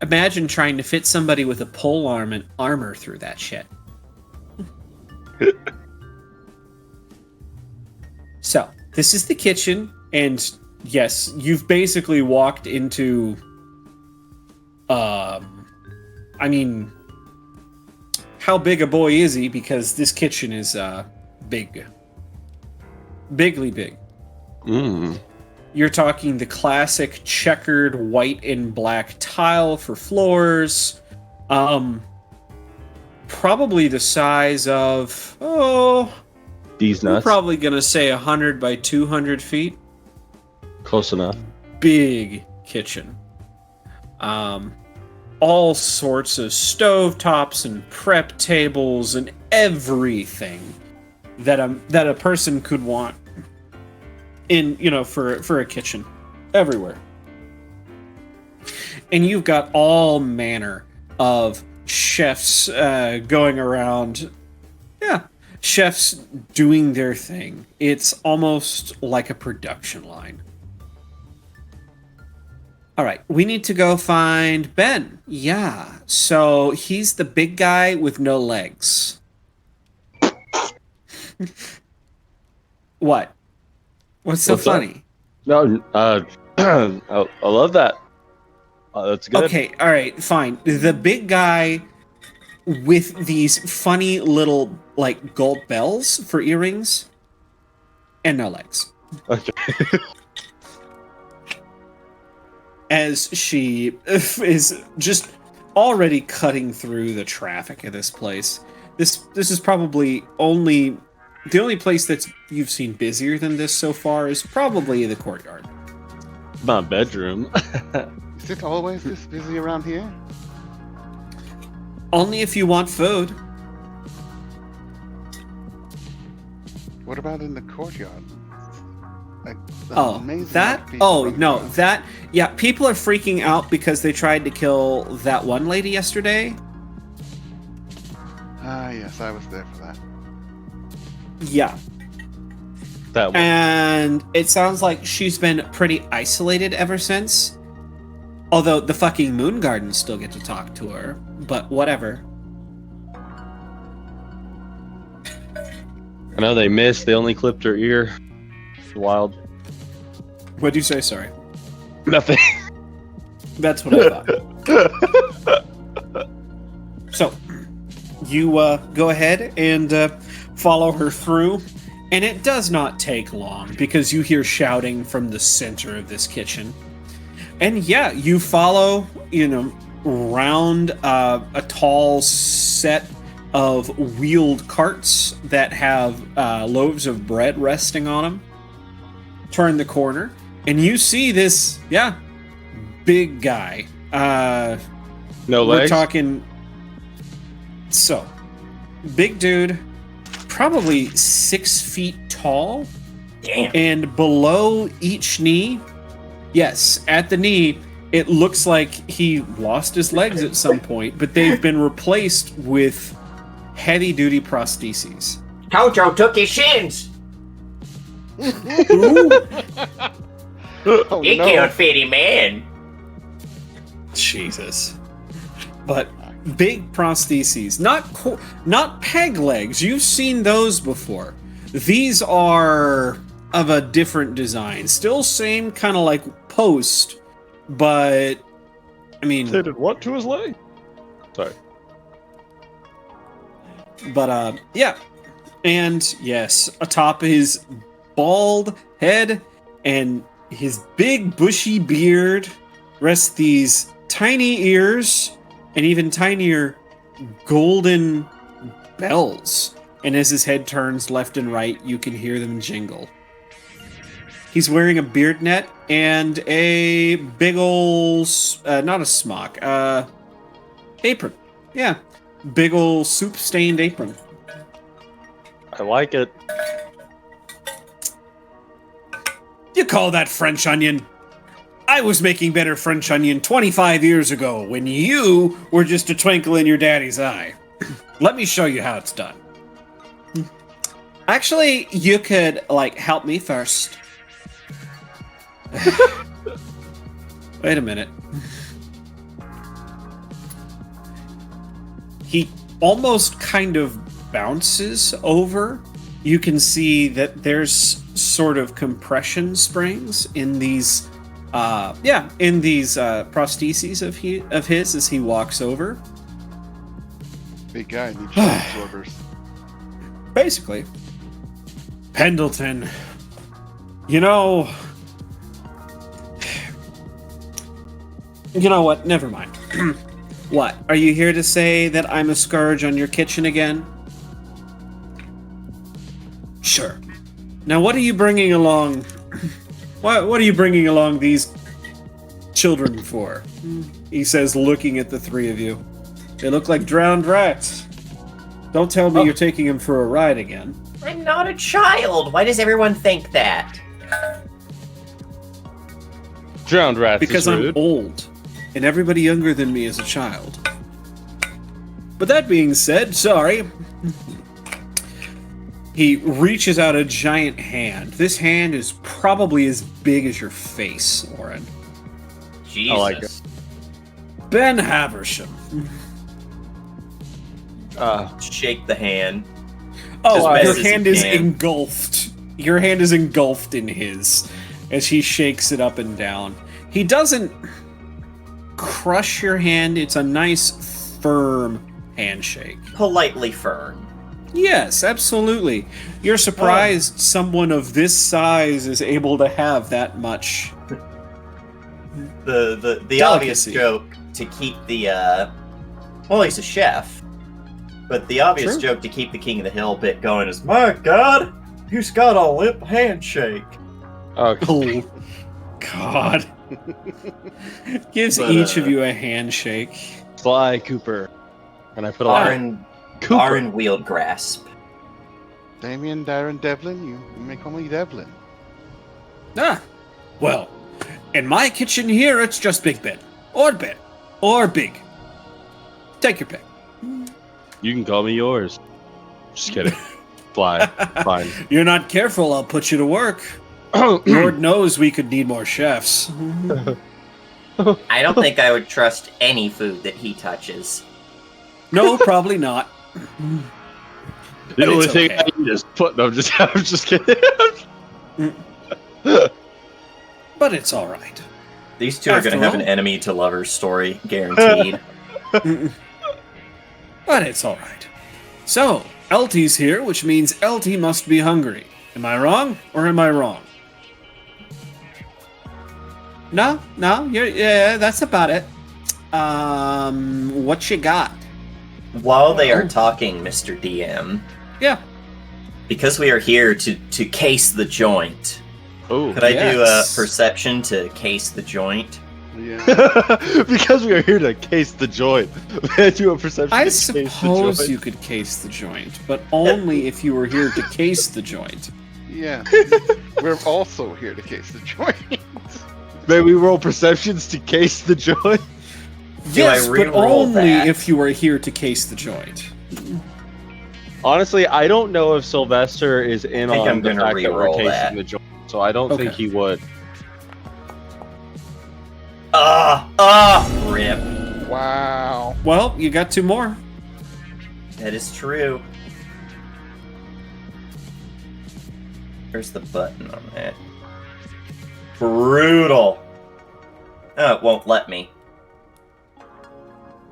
imagine trying to fit somebody with a pole arm and armor through that shit. So, this is the kitchen, and yes, you've basically walked into, how big a boy is he? Because this kitchen is, big. Bigly big. You're talking the classic checkered white and black tile for floors. Probably the size of, These we're nuts. probably gonna say 100 by 200 feet. Close enough. Big kitchen. All sorts of stovetops and prep tables and everything that a person could want in, for a kitchen. Everywhere. And you've got all manner of chefs going around. Yeah, chefs doing their thing. It's almost like a production line. All right, we need to go find Ben. Yeah, so he's the big guy with no legs. What? What's so funny? No, I love that. That's good. Okay, all right, fine. The big guy with these funny little, gold bells for earrings and no legs. Okay. As she is just already cutting through the traffic of this place. This is probably the only place that's you've seen busier than this so far is probably the courtyard. My bedroom. Is it always this busy around here? Only if you want food. What about in the courtyard? People are freaking out because they tried to kill that one lady yesterday. Ah, yes, I was there for that. Yeah. That one. And it sounds like she's been pretty isolated ever since. Although the fucking Moon Gardens still get to talk to her. But whatever. I know they missed. They only clipped her ear. Wild. What'd you say? Sorry. Nothing. That's what I thought. So, you go ahead and follow her through, and it does not take long because you hear shouting from the center of this kitchen. And yeah, you follow, round a tall set of wheeled carts that have loaves of bread resting on them. Turn the corner, and you see this, big guy. No We're legs. talking. So, big dude, probably 6 feet tall, Damn. and below each knee, yes, at the knee, it looks like he lost his legs at some point, but they've been replaced with heavy-duty prostheses. Tojo took his shins. Oh, He no. can't fit him in. Jesus. But big prostheses, not peg legs. You've seen those before. These are of a different design. Still same kind of like post, but I mean, They did what to his leg? Sorry. but yeah. And yes, atop his bald head and his big bushy beard rest these tiny ears and even tinier golden bells. And as his head turns left and right, you can hear them jingle. He's wearing a beard net and a big ol' not a smock, apron. Yeah, big ol' soup-stained apron. I like it. You call that French onion? I was making better French onion 25 years ago when you were just a twinkle in your daddy's eye. Let me show you how it's done. Actually, you could, help me first. Wait a minute. He almost kind of bounces over. You can see that there's sort of compression springs in these prostheses of his as he walks over. Big guy needs shock absorbers. Basically. Pendleton, you know what? Never mind. What? Are you here to say that I'm a scourge on your kitchen again? Sure. Now, what are you bringing along? What are you bringing along these children for? He says, looking at the three of you. They look like drowned rats. Don't tell me you're taking them for a ride again. I'm not a child. Why does everyone think that? Drowned rats. Because is I'm rude. old, and everybody younger than me is a child. But that being said, sorry. He reaches out a giant hand. This hand is probably as big as your face, Oren. Jesus. I like it. Ben Haversham. Shake the hand. Oh, As your best as hand you is can. engulfed. Your hand is engulfed in his as he shakes it up and down. He doesn't crush your hand. It's a nice, firm handshake. Politely firm. Yes, absolutely. You're surprised someone of this size is able to have that much. The Delicacy. obvious joke to keep the well, he's a chef, but the obvious True. joke to keep the King of the Hill bit going is, my God, he's got a lip handshake. Oh, Oh, God. Gives But, each of you a handshake. Sly Cooper. And I put a lot. Arn Cooper. wield grasp. Damien, Darren, Devlin, you may call me Devlin. Ah, well, in my kitchen here, it's just Big Ben. Or Ben. Or Big. Take your pick. You can call me yours. Just kidding. Fly. Fine. You're not careful, I'll put you to work. Lord knows we could need more chefs. I don't think I would trust any food that he touches. No, probably not. The But only it's thing okay. I need is put. No, I'm just kidding. But it's all right. These two are going After to have all- an enemy to lovers story, guaranteed. But it's all right. So, LT's here, which means LT must be hungry. Am I wrong, or am I wrong? No, yeah, that's about it. What you got? While they are talking, Mr. DM, Yeah. because we are here to case the joint, Oh, could I do a Yes. perception to case the joint? Yeah. because we are here to case the joint. May I do a perception I to case the suppose joint? you could case the joint, but only if you were here to case the joint. Yeah. We're also here to case the joint. May we roll perceptions to case the joint? Do I Yes, but re-roll only that? if you were here to case the joint. Honestly, I don't know if Sylvester is in I think on I'm the gonna fact that we're re-roll casing that. the joint, so I don't think Okay. he would. Rip. Wow. Well, you got two more. That is true. Where's the button on that? Brutal. Oh, it won't let me.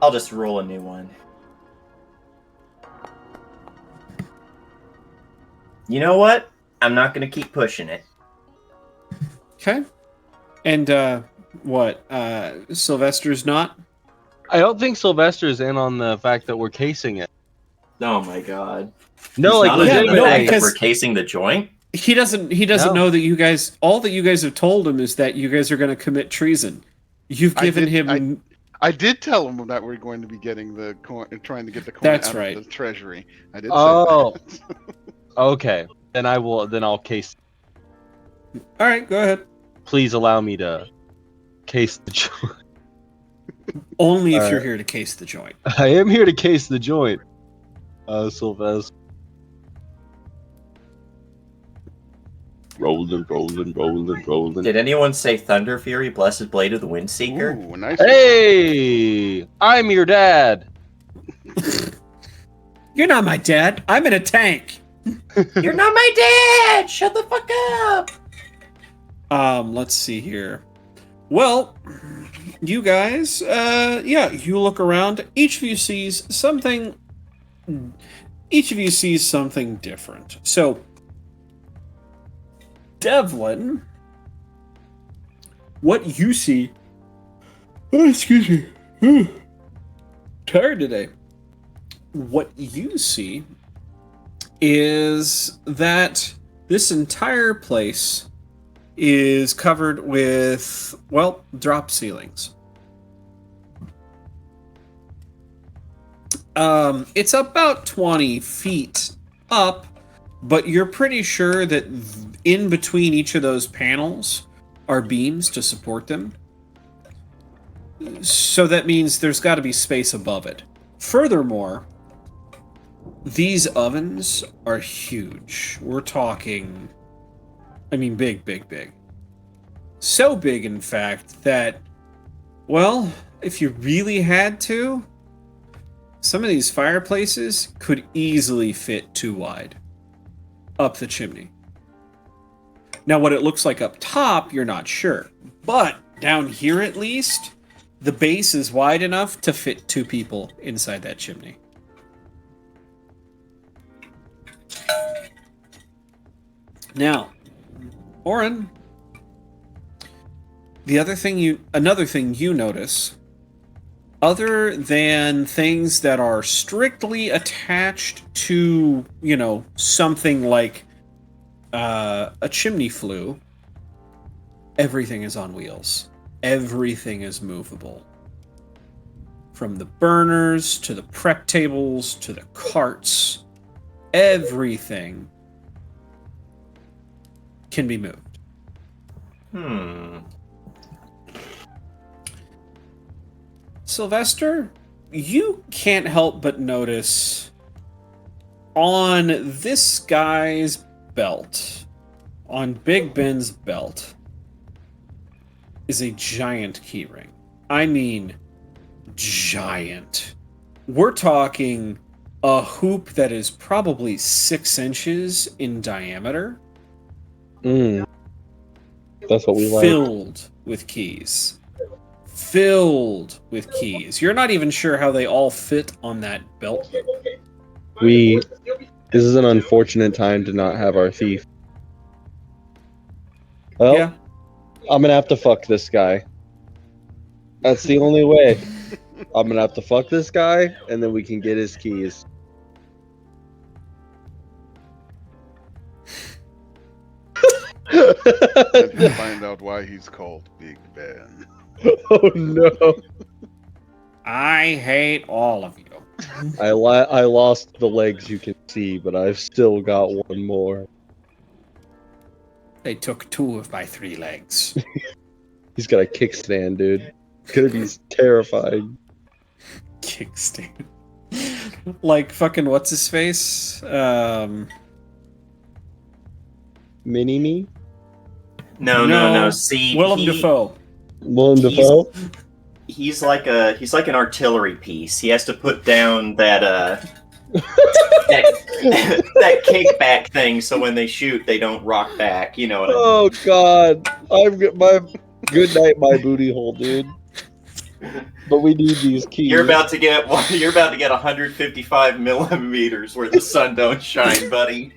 I'll just roll a new one. You know what? I'm not gonna keep pushing it. Okay. And, what? Sylvester's not? I don't think Sylvester's in on the fact that we're casing it. Oh my god. No, He's like not in on the legitimately. fact that because- we're casing the joint? He doesn't No. know that you guys, all that you guys have told him is that you guys are going to commit treason. You've I given did- him, I did tell him that we're going to be getting the coin, trying to get the coin That's out right. of the treasury. I did Oh. say that. Okay, then I'll case. all right, go ahead. Please allow me to case the joint. Only if All you're right. here to case the joint. I am here to case the joint. Sylvester. Rolling. Did anyone say Thunder Fury, Blessed Blade of the Windseeker? Ooh, nice. Hey, I'm your dad. You're not my dad. I'm in a tank. You're not my dad! Shut the fuck up! Let's see here. Well, you guys, you look around. Each of you sees something different. So, Devlin, what you see... Oh, excuse me. Tired today. What you see is that this entire place is covered with, well, drop ceilings. It's about 20 feet up, but you're pretty sure that in between each of those panels are beams to support them. So that means there's got to be space above it. Furthermore, these ovens are huge. We're talking, I mean, big. So big, in fact, that, well, if you really had to, some of these fireplaces could easily fit 2 wide up the chimney. Now, what it looks like up top, you're not sure. But down here, at least, the base is wide enough to fit 2 people inside that chimney. Now, Oren, another thing you notice, other than things that are strictly attached to, something like a chimney flue, everything is on wheels. Everything is movable. From the burners, to the prep tables, to the carts, everything can be moved. Sylvester, you can't help but notice on this guy's belt, on Big Ben's belt, is a giant keyring. I mean, giant. We're talking a hoop that is probably 6 inches in diameter, That's what we like. filled with keys. Filled with keys. You're not even sure how they all fit on that belt. This is an unfortunate time to not have our thief. Well, Yeah. I'm gonna have to fuck this guy. That's the only way. I'm gonna have to fuck this guy, and then we can get his keys. And he'll find out why he's called Big Ben. Oh no! I hate all of you. I lost the legs you can see, but I've still got one more. They took 2 of my 3 legs. He's got a kickstand, dude. It's gonna be terrifying. Kickstand. Like fucking what's his face? Mini me? No. See, Willem Dafoe. Willem He's- Dafoe? He's like an artillery piece. He has to put down that that kickback thing, so when they shoot, they don't rock back. You know what I mean? Oh god! I've got my good night, my booty hole, dude. But we need these keys. You're about to get 155 millimeters where the sun don't shine, buddy.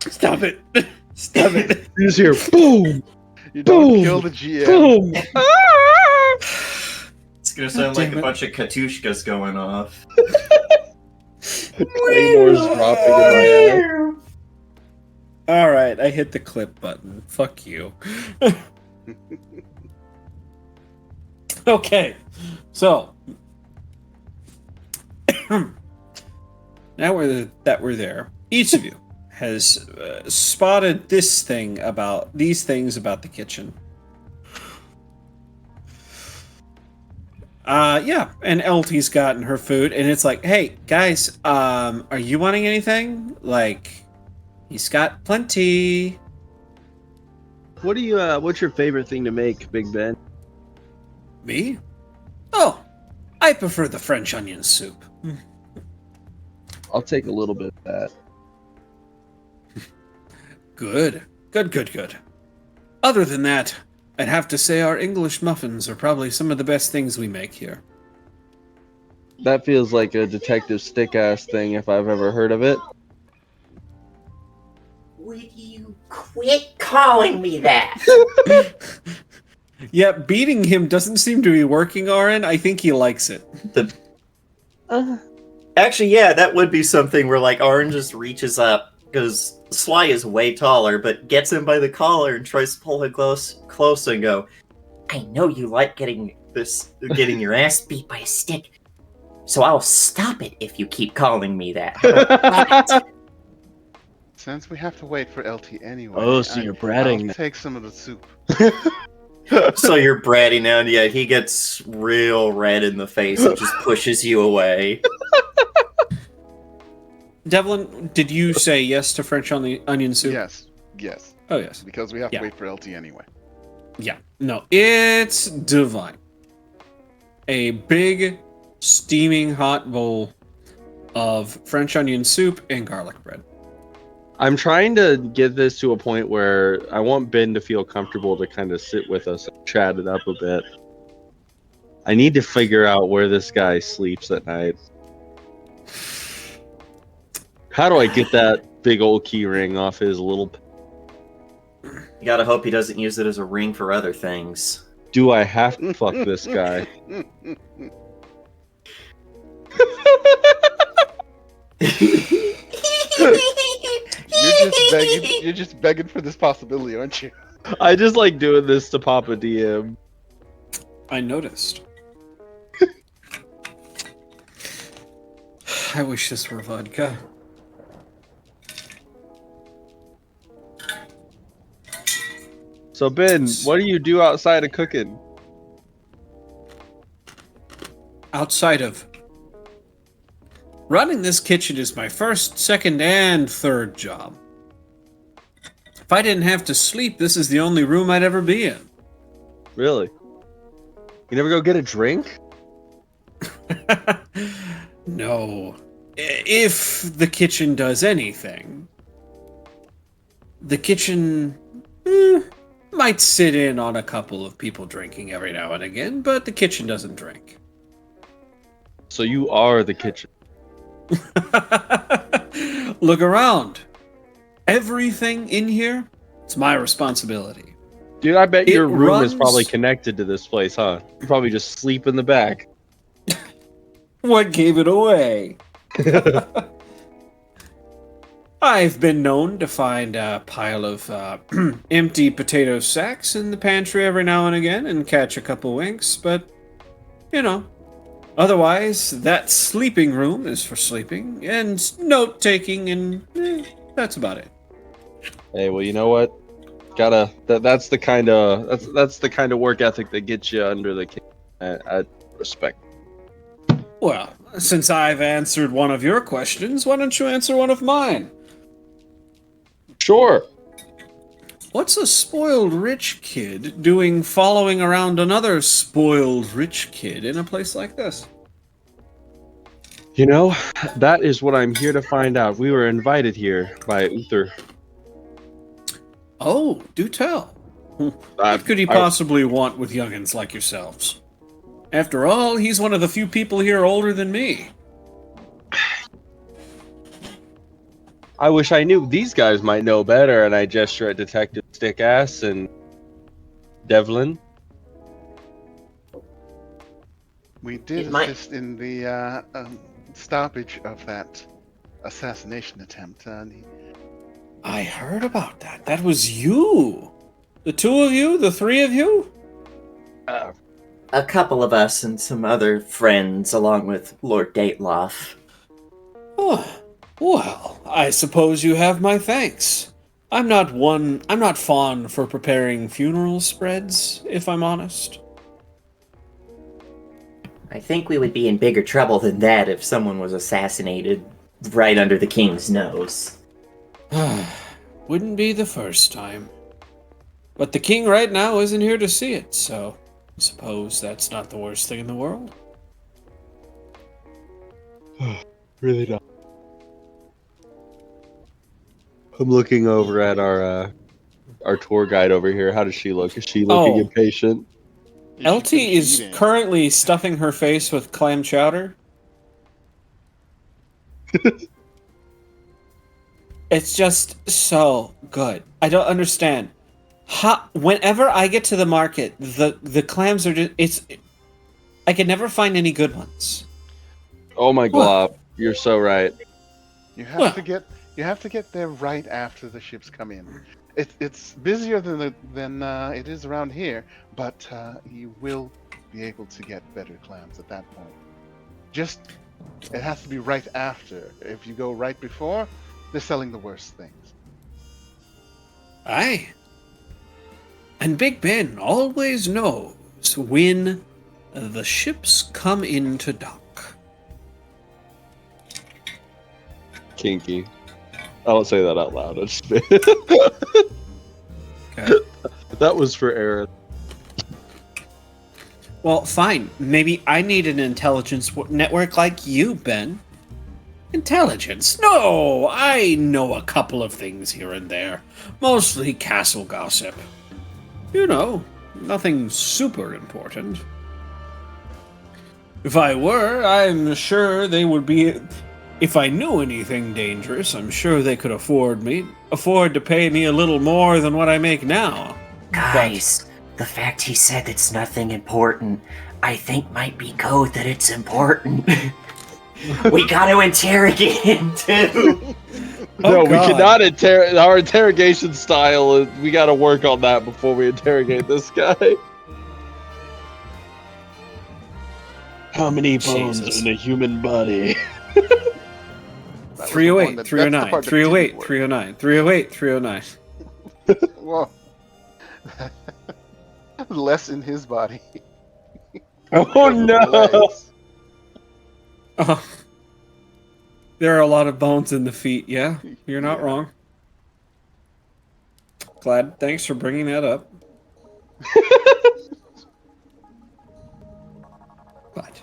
Stop it. Stop it. You just hear boom, You don't Boom! kill the GM. boom. It's gonna sound like a bunch of katushkas going off. Claymore's dropping in my head. All right, I hit the clip button. Fuck you. Okay, so now we're there, each of you has spotted these things about the kitchen. Yeah, and LT's gotten her food, and it's like, hey guys, are you wanting anything? Like, he's got plenty. What do you? What's your favorite thing to make, Big Ben? Me? Oh, I prefer the French onion soup. I'll take a little bit of that. Good. Other than that, I'd have to say our English muffins are probably some of the best things we make here. That feels like a detective stick-ass thing if I've ever heard of it. Would you quit calling me that? Yeah, beating him doesn't seem to be working, Oren. I think he likes it. Actually, yeah, that would be something where like Orange just reaches up because Sly is way taller, but gets him by the collar and tries to pull him close and go, I know you like getting your ass beat by a stick, so I'll stop it if you keep calling me that. How about that? Since we have to wait for LT anyway. Oh, so you're bratting. I'll take some of the soup. so you're bratty now, and yeah, he gets real red in the face and just pushes you away. Devlin, did you say yes to French onion soup? Yes. Oh, yes. Because we have Yeah. to wait for LT anyway. Yeah. No, it's divine. A big, steaming hot bowl of French onion soup and garlic bread. I'm trying to get this to a point where I want Ben to feel comfortable to kind of sit with us and chat it up a bit. I need to figure out where this guy sleeps at night. How do I get that big old key ring off his little... You gotta hope he doesn't use it as a ring for other things. Do I have to fuck this guy? You're just begging for this possibility, aren't you? I just like doing this to Papa DM. I noticed. I wish this were vodka. So Ben, what do you do outside of cooking? Outside of running this kitchen is my first, second, and third job. If I didn't have to sleep, this is the only room I'd ever be in. Really? You never go get a drink? No. If the kitchen does anything, the kitchen might sit in on a couple of people drinking every now and again, but the kitchen doesn't drink. So you are the kitchen. Look around. Everything in here, it's my responsibility. Dude, I bet It your room is probably runs- connected to this place, huh? You probably just sleep in the back. What gave it away? I've been known to find a pile of empty potato sacks in the pantry every now and again and catch a couple winks, but, you know, otherwise, that sleeping room is for sleeping, and note-taking, and that's about it. Hey, well, you know what? That's the kind of work ethic that gets you under the king. I respect. Well, since I've answered one of your questions, why don't you answer one of mine? Sure. What's a spoiled rich kid doing following around another spoiled rich kid in a place like this? You know, that is what I'm here to find out. We were invited here by Uther. Oh, do tell. What could he possibly want with youngins like yourselves? After all, he's one of the few people here older than me. I wish I knew. These guys might know better, and I gesture at Detective Stickass and Devlin. We did It might- assist in the stoppage of that assassination attempt. I heard about that. That was you. The two of you? The three of you? A couple of us and some other friends, along with Lord Dateloff. Oh, well, I suppose you have my thanks. I'm not fond for preparing funeral spreads, if I'm honest. I think we would be in bigger trouble than that if someone was assassinated right under the king's nose. Wouldn't be the first time. But the king right now isn't here to see it, so I suppose that's not the worst thing in the world. Really not. I'm looking over at our tour guide over here. How does she look? Is she looking impatient? LT is currently stuffing her face with clam chowder. It's just so good. I don't understand. Whenever I get to the market, the clams are just... I can never find any good ones. Oh my god, you're so right. You have to get there right after the ships come in. It's busier than it is around here, but you will be able to get better clams at that point. It has to be right after. If you go right before, they're selling the worst things. Aye. And Big Ben always knows when the ships come into dock. Kinky. I don't say that out loud. Okay. That was for Aaron. Well, fine. Maybe I need an intelligence network like you, Ben. Intelligence? No! I know a couple of things here and there. Mostly castle gossip. You know, nothing super important. If I were, I'm sure they would be... If I knew anything dangerous, I'm sure they could afford to pay me a little more than what I make now. Guys, the fact he said it's nothing important, I think might be code that it's important. We gotta interrogate him too. No, we cannot interrogate. Our interrogation style, we gotta work on that before we interrogate this guy. How many bones Jesus. in a human body? 308, 309, 308, 309, 308, 309. Whoa. Less in his body. Oh no! Legs. Oh. There are a lot of bones in the feet, yeah? You're not wrong. Glad, thanks for bringing that up. But...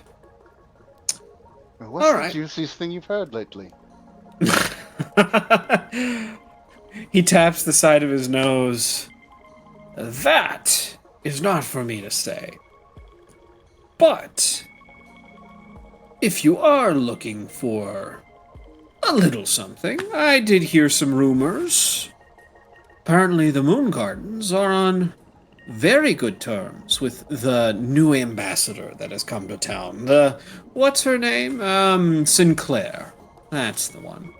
Well, what's the juiciest thing you've heard lately? He taps the side of his nose. That is not for me to say. But if you are looking for a little something, I did hear some rumors. Apparently, the Moon Gardens are on very good terms with the new ambassador that has come to town. What's her name? Sinclair. That's the one.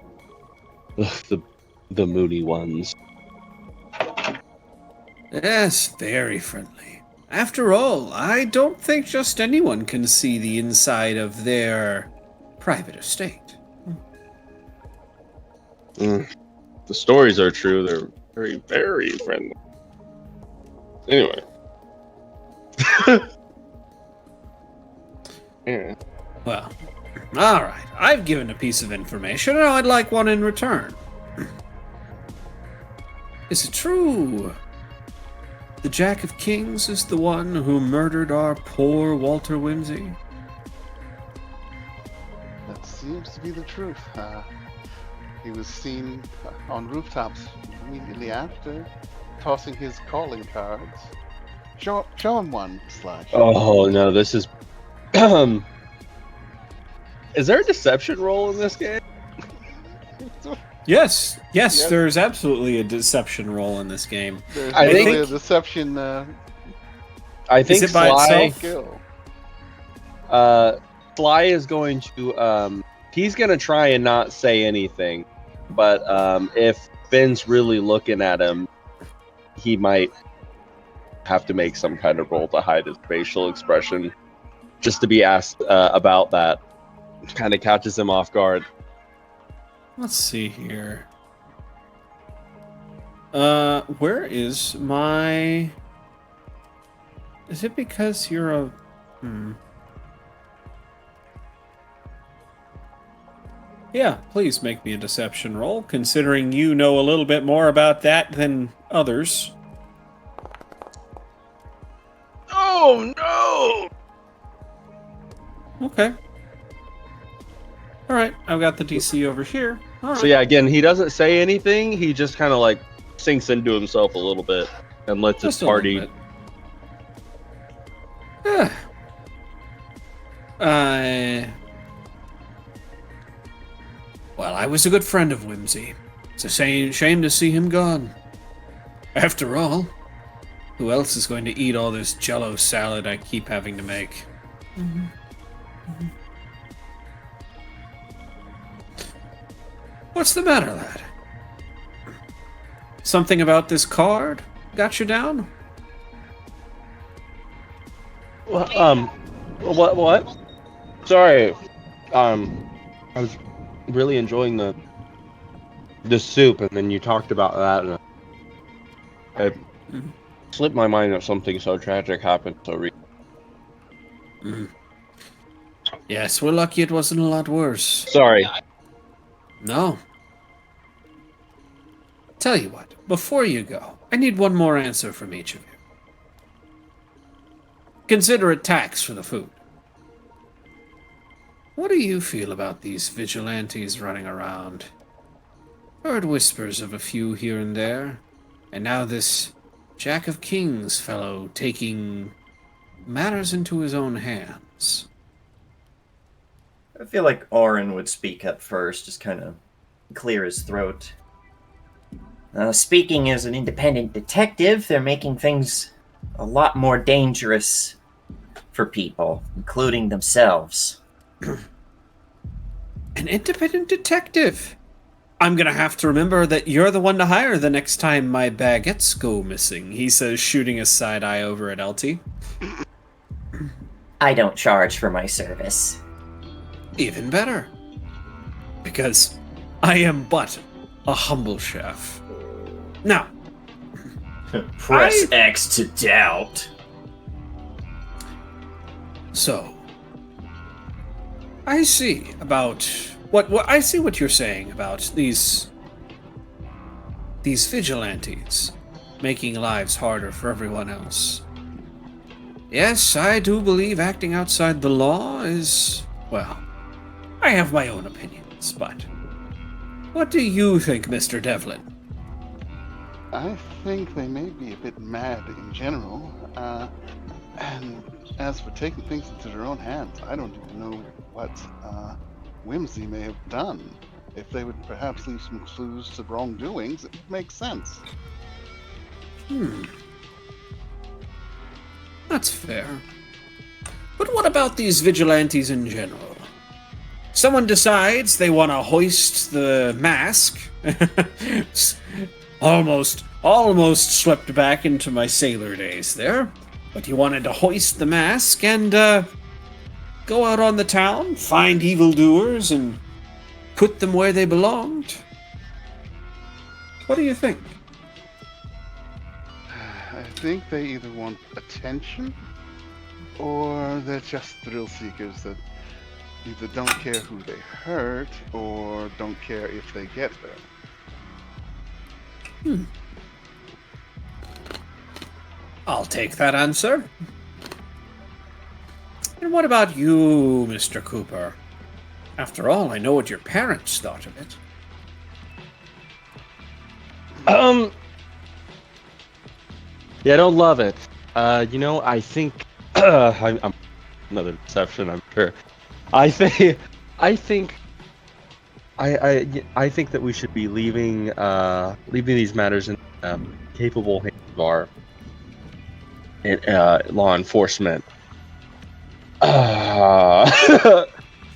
Ugh, the moody ones. Yes, very friendly. After all, I don't think just anyone can see the inside of their private estate. The stories are true. They're very, very friendly. Anyway. Yeah. Well, all right. I've given a piece of information, and I'd like one in return. Is it true the Jack of Kings is the one who murdered our poor Walter Whimsy? That seems to be the truth. He was seen on rooftops immediately after, tossing his calling cards. Show him one, Slash. Oh no, this is. Is there a deception roll in this game? Yes, Yes. there's absolutely a deception roll in this game. There's I really think- a deception I think it by Sly. itself? skill. Sly is going to. He's going to try and not say anything, but if Ben's really looking at him, he might have to make some kind of roll to hide his facial expression, just to be asked about that. Kind of catches him off guard. Let's see here. Where is my... Is it because you're a... Yeah, please make me a deception roll, considering you know a little bit more about that than others. Oh no! Okay. Alright, I've got the DC over here. Alright. So yeah, again, he doesn't say anything. He just kind of like sinks into himself a little bit and lets his Just a little party. bit. Yeah. Well, I was a good friend of Whimsy. It's a shame to see him gone. After all, who else is going to eat all this Jell-O salad I keep having to make? What's the matter, lad? Something about this card got you down? What? Sorry. I was really enjoying the soup, and then you talked about that, and it slipped my mind that something so tragic happened so recently. Yes, we're lucky it wasn't a lot worse. Sorry. No. Tell you what, before you go, I need one more answer from each of you. Consider it tax for the food. What do you feel about these vigilantes running around? Heard whispers of a few here and there, and now this Jack of Kings fellow taking matters into his own hands. I feel like Orin would speak up first, just kind of clear his throat. Speaking as an independent detective, they're making things a lot more dangerous for people, including themselves. An independent detective? I'm gonna have to remember that you're the one to hire the next time my baguettes go missing, he says, shooting a side eye over at Elty. I don't charge for my service. Even better. Because I am but a humble chef. Now, Press X to doubt. so I see about what I see what you're saying about these vigilantes making lives harder for everyone else. Yes, I do believe acting outside the law is, well, I have my own opinions, but what do you think, Mr. Devlin? I think they may be a bit mad in general, and as for taking things into their own hands, I don't even know what Whimsy may have done. If they would perhaps leave some clues to wrongdoings, it would make sense. That's fair. But what about these vigilantes in general? Someone decides they want to hoist the mask. almost slipped back into my sailor days there. But you wanted to hoist the mask and go out on the town, find evildoers, and put them where they belonged. What do you think? I think they either want attention or they're just thrill seekers that either don't care who they hurt or don't care if they get hurt. I'll take that answer. And what about you, Mr. Cooper? After all, I know what your parents thought of it. Yeah, I don't love it. I think I'm another deception, I'm sure. I think that we should be leaving these matters in capable hands of our law enforcement.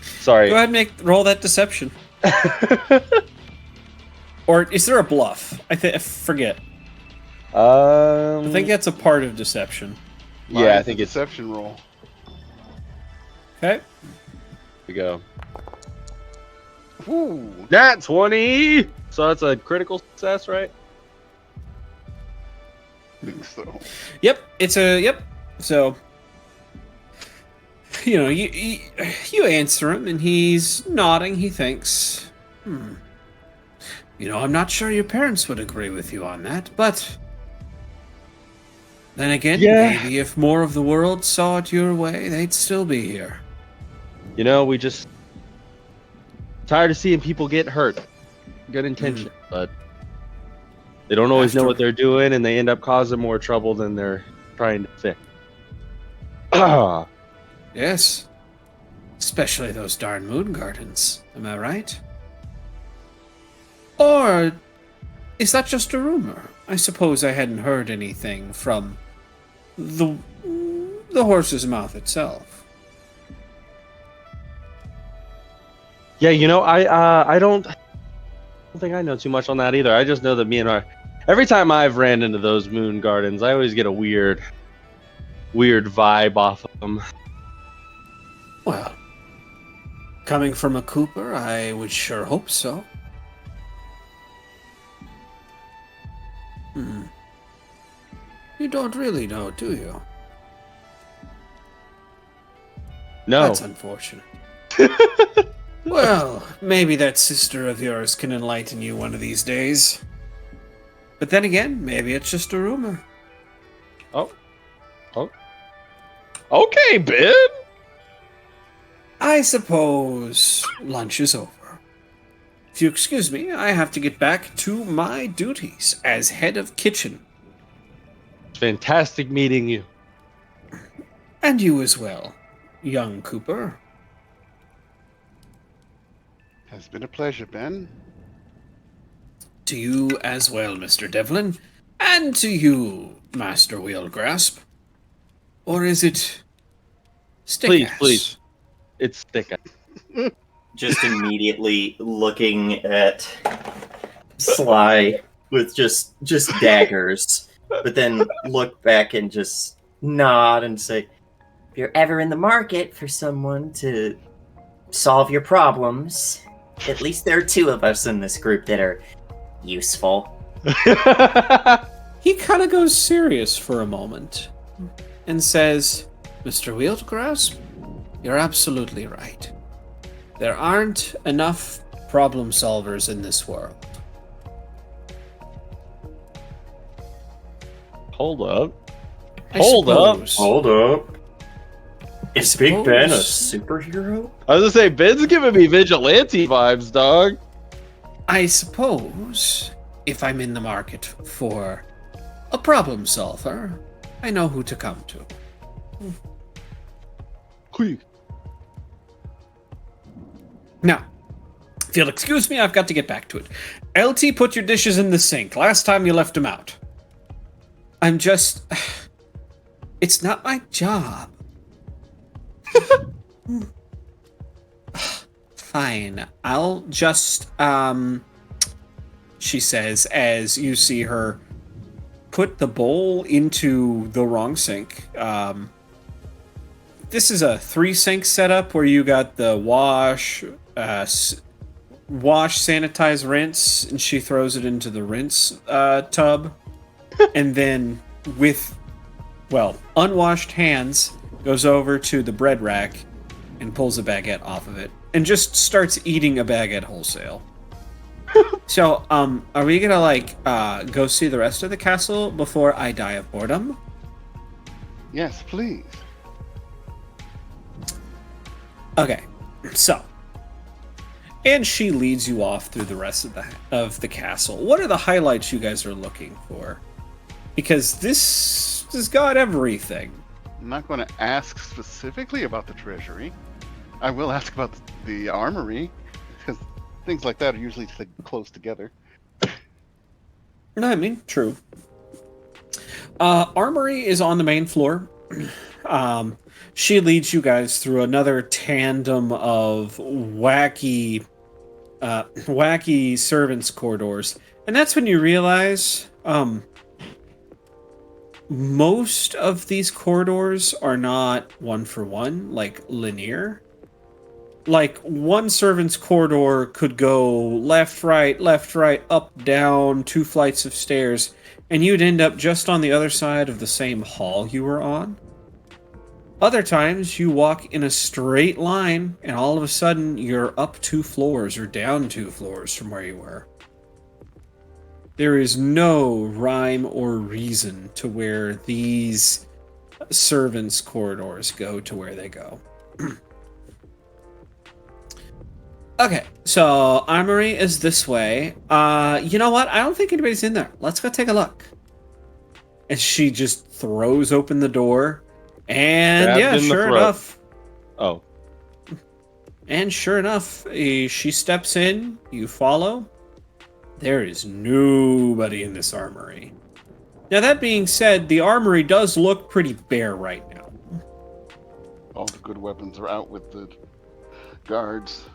Sorry. Go ahead and roll that deception. Or is there a bluff? I forget. I think that's a part of deception. Yeah, I think it's deception roll. Okay. Here we go. Ooh. Nat 20! So that's a critical success, right? I think so. Yep, it's a yep. So you answer him, and he's nodding. He thinks, I'm not sure your parents would agree with you on that, but then again, maybe if more of the world saw it your way, they'd still be here. We just tired of seeing people get hurt. Good intention, but they don't always know what they're doing, and they end up causing more trouble than they're trying to fix. Yes. Especially those darn moon gardens. Am I right? Or is that just a rumor? I suppose I hadn't heard anything from the horse's mouth itself. Yeah, I don't think I know too much on that either. I just know that every time I've ran into those moon gardens, I always get a weird vibe off of them. Well, coming from a Cooper, I would sure hope so. You don't really know, do you? No. That's unfortunate. Well, maybe that sister of yours can enlighten you one of these days. But then again, maybe it's just a rumor. Oh. Okay, Ben. I suppose lunch is over. If you excuse me, I have to get back to my duties as head of kitchen. Fantastic meeting you. And you as well, young Cooper. Has been a pleasure, Ben. To you as well, Mr. Devlin. And to you, Master Wheelgrasp. Or is it Stickass? Please. It's Stickass. Just immediately looking at Sly with just daggers, but then look back and just nod and say, If you're ever in the market for someone to solve your problems, at least there are two of us in this group that are useful. He kind of goes serious for a moment and says, Mr. Wheelgrasp, you're absolutely right. There aren't enough problem solvers in this world. Hold up. I Hold up. suppose- Hold up. Is Big Ben a suppose- superhero? I was gonna say, Ben's giving me vigilante vibes, dog. I suppose if I'm in the market for a problem solver, I know who to come to. Now, if you'll excuse me, I've got to get back to it. LT, put your dishes in the sink. Last time you left them out. I'm just... It's not my job. Fine. I'll just, she says as you see her put the bowl into the wrong sink. This is a 3-sink setup where you got the wash, sanitize, rinse, and she throws it into the rinse tub. And then with, unwashed hands, goes over to the bread rack and pulls a baguette off of it and just starts eating a baguette wholesale. So, are we gonna, go see the rest of the castle before I die of boredom? Yes, please. Okay, so. And she leads you off through the rest of the castle. What are the highlights you guys are looking for? Because this has got everything. I'm not going to ask specifically about the treasury. I will ask about the armory, because things like that are usually close together. No, I mean, true. Armory is on the main floor. She leads you guys through another tandem of wacky servants' corridors. And that's when you realize, most of these corridors are not one-for-one, like linear. Like, one servant's corridor could go left, right, up, down, 2 flights of stairs, and you'd end up just on the other side of the same hall you were on. Other times, you walk in a straight line, and all of a sudden, you're up 2 floors or down 2 floors from where you were. There is no rhyme or reason to where these servants' corridors go to where they go. Okay, so armory is this way. You know what? I don't think anybody's in there. Let's go take a look. And she just throws open the door. And Grabbed in the sure throat. enough. Oh. And sure enough, she steps in. You follow. There is nobody in this armory. Now, that being said, the armory does look pretty bare right now. All the good weapons are out with the guards.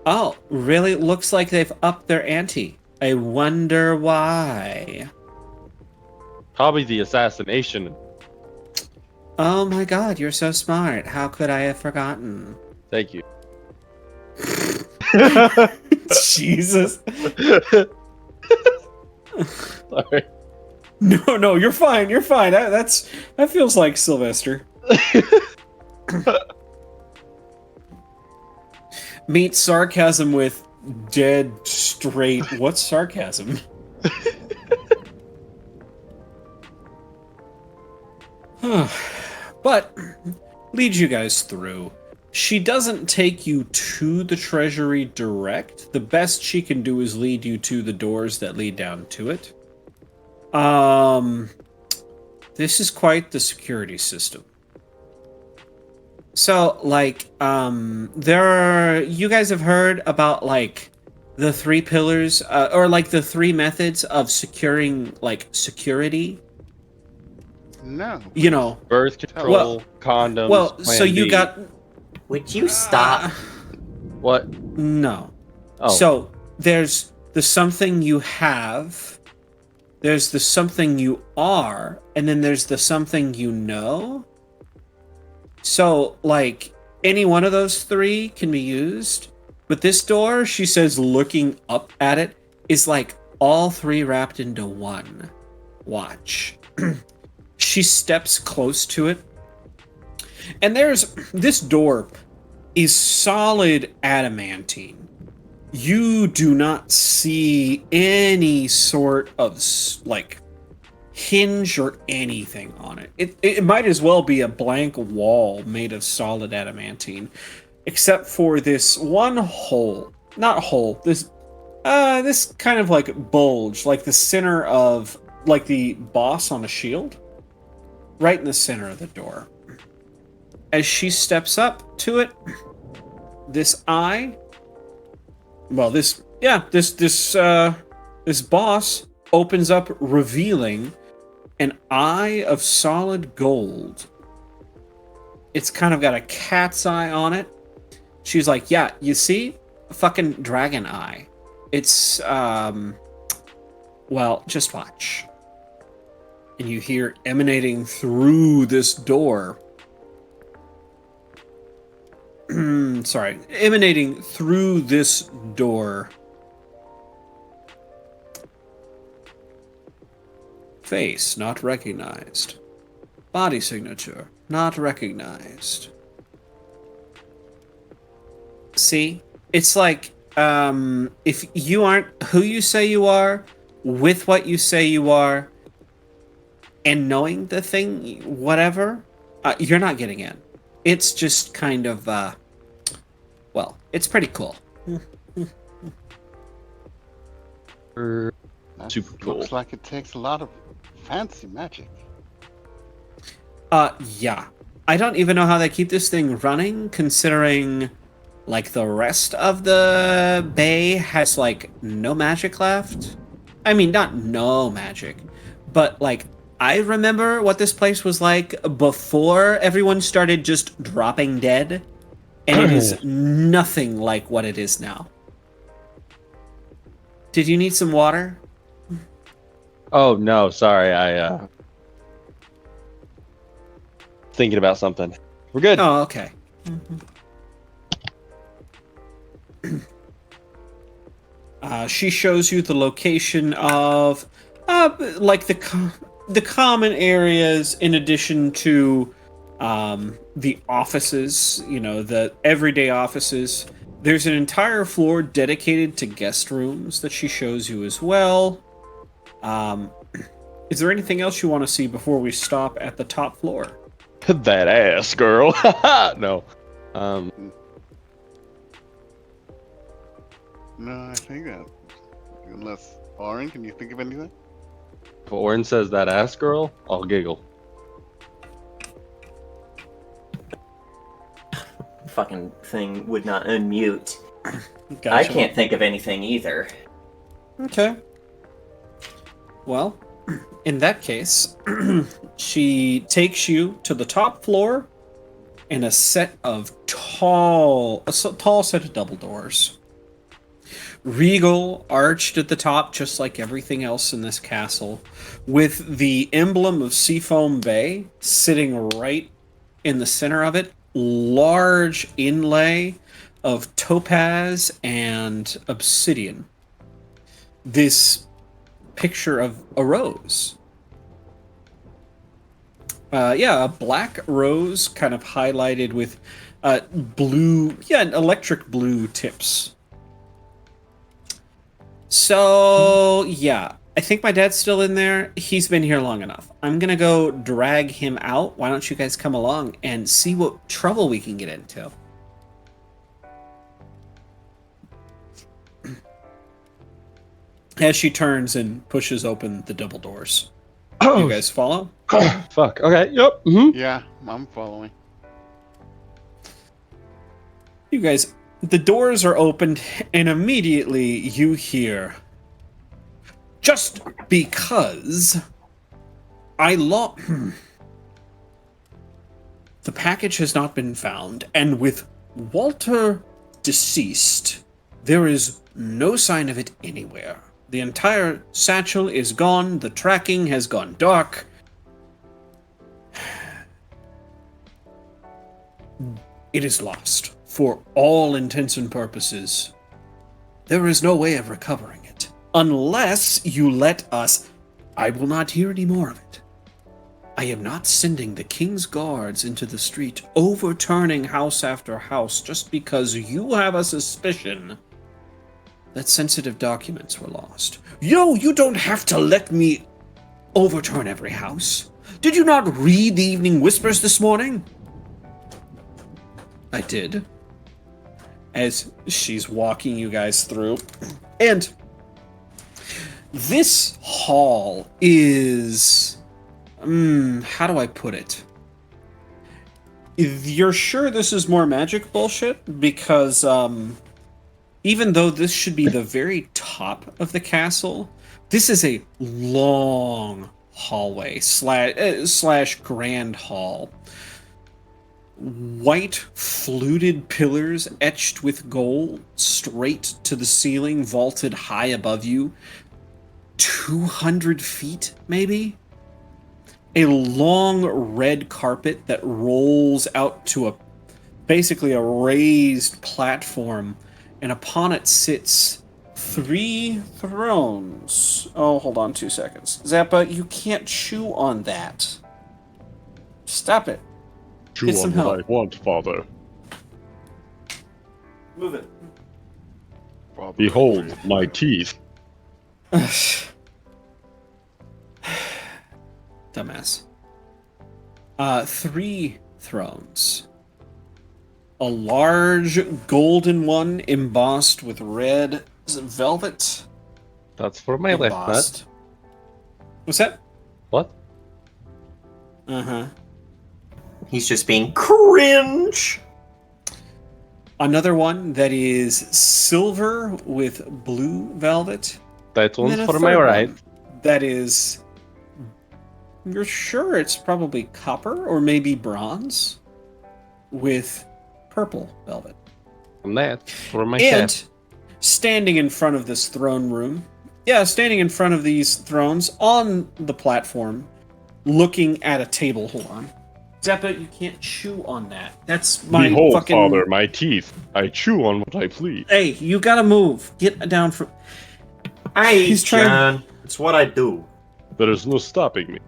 Oh, really? Looks like they've upped their ante. I wonder why. Probably the assassination. Oh my god, you're so smart. How could I have forgotten? Thank you. Jesus. Sorry. No, you're fine. You're fine. That feels like Sylvester. Meet sarcasm with dead straight. What's sarcasm? But leads you guys through. She doesn't take you to the treasury direct. The best she can do is lead you to the doors that lead down to it. This is quite the security system. So, like, you guys have heard about, like, the 3 pillars, or, like, the 3 methods of securing, like, security? No. You know. Birth control, condoms. Well, Plan so you B. got... Would you stop? What? No. Oh. So, there's the something you have, there's the something you are, and then there's the something you know. So, like, any one of those 3 can be used. But this door, she says, looking up at it, is like all 3 wrapped into one. Watch. She steps close to it. And this door is solid adamantine. You do not see any sort of, like, hinge or anything on it. It might as well be a blank wall made of solid adamantine, except for this one hole. Not hole. This kind of like bulge, like the center of, like the boss on a shield, right in the center of the door. as she steps up to it, this eye, well, this boss opens up, revealing an eye of solid gold. It's kind of got a cat's eye on it. She's like, yeah, you see? A fucking dragon eye. It's, well, just watch. And you hear emanating through this door. Sorry. Emanating through this door. Face not recognized. Body signature not recognized. See? It's like, if you aren't who you say you are, with what you say you are, and knowing the thing, whatever, you're not getting in. It's just kind of, well, it's pretty cool. That Super cool. Looks like it takes a lot of fancy magic. Yeah. I don't even know how they keep this thing running, considering, like, the rest of the bay has, like, no magic left. I mean, not no magic, but, like, I remember what this place was like before everyone started just dropping dead, and it is nothing like what it is now. Did you need some water? Oh no, sorry. I thinking about something. We're good. Oh, okay. She shows you the location of, like the common areas, in addition to the offices. You know, the everyday offices. There's an entire floor dedicated to guest rooms that she shows you as well. Is there anything else you want to see before we stop at the top floor? That ass, girl. No. No, I think that. Unless, Oren, can you think of anything? If Oren says that ass, girl, I'll giggle. Fucking thing would not unmute. Gotcha. I can't think of anything either. Okay. Well, in that case, she takes you to the top floor and a tall set of double doors. Regal, arched at the top, just like everything else in this castle, with the emblem of Seafoam Bay sitting right in the center of it. Large inlay of topaz and obsidian. This picture of a rose. A black rose kind of highlighted with blue, electric blue tips. So, yeah, I think my dad's still in there. He's been here long enough. I'm gonna go drag him out. Why don't you guys come along and see what trouble we can get into? As she turns and pushes open the double doors. You guys follow? Fuck. Okay. Yep. Mm-hmm. Yeah, I'm following. You guys, the doors are opened, and immediately you hear, just because the package has not been found, and with Walter deceased, there is no sign of it anywhere. The entire satchel is gone, the tracking has gone dark. It is lost, for all intents and purposes. There is no way of recovering it. Unless you let us, I will not hear any more of it. I am not sending the King's Guards into the street, overturning house after house, just because you have a suspicion that sensitive documents were lost. Yo, you don't have to let me overturn every house. Did you not read the Evening Whispers this morning? I did. As she's walking you guys through. And this hall is... how do I put it? You're sure this is more magic bullshit? Because even though this should be the very top of the castle, this is a long hallway slash grand hall. White fluted pillars etched with gold straight to the ceiling, vaulted high above you. 200 feet, maybe? A long red carpet that rolls out to basically a raised platform, and upon it sits 3 thrones. Oh, hold on 2 seconds. Zappa, you can't chew on that. Stop it. Chew Get some on what help. I want, Father. Move it. Probably. Behold my teeth. Dumbass. 3 thrones. A large golden one embossed with red velvet. That's for my left Embossed. nut. What's that? What? Uh-huh. He's just being cringe. Another one that is silver with blue velvet. That And one's then a for my third right. one that is... You're sure it's probably copper or maybe bronze with purple velvet. And that's for my And left. standing in front of this throne room, standing in front of these thrones on the platform, looking at a table. Hold on. Zappa, you can't chew on that. That's my Behold, fucking... Father, my teeth. I chew on what I please. Hey, you gotta move. Get down from... Hey, He's trying- John. It's what I do. There is no stopping me.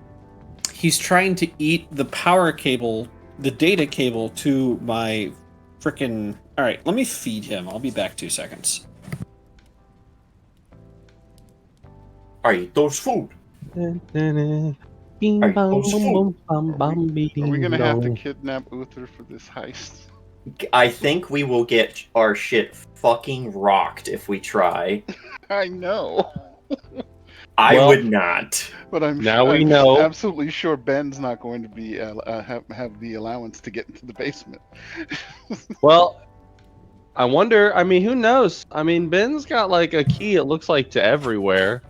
He's trying to eat the power cable, the data cable to my frickin'... Alright, let me feed him. I'll be back 2 seconds. I eat those food. Are we Are we gonna have to kidnap Uther for this heist? I think we will get our shit fucking rocked if we try. I know, I Well, would not. but I'm we know. absolutely sure Ben's not going to be have the allowance to get into the basement. Well, I wonder. I mean, who knows? I mean, Ben's got like a key. It looks like to everywhere.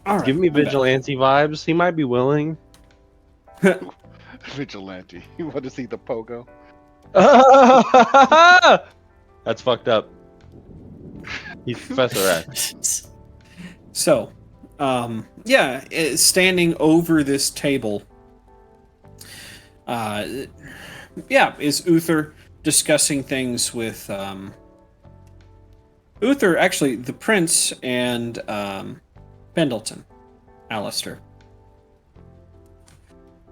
Alright, Give me I'm back. vigilante vibes. He might be willing. Vigilante. What is he, the pogo? That's fucked up. He's Professor X. So, standing over this table, is Uther discussing things with, Uther, actually, the prince and, Pendleton, Alistair.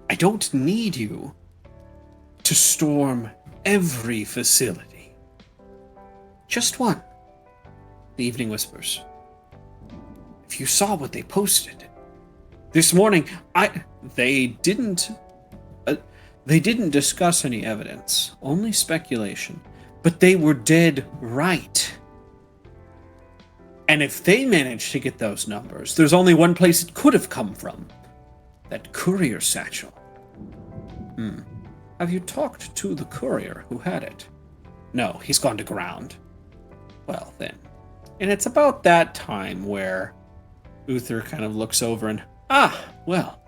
I don't need you to storm every facility. Just one. The Evening Whispers. If you saw what they posted this morning, they didn't discuss any evidence, only speculation, but they were dead right. And if they managed to get those numbers, there's only one place it could have come from. That courier satchel. Have you talked to the courier who had it? No, he's gone to ground. Well, then. And it's about that time where Uther kind of looks over and, well,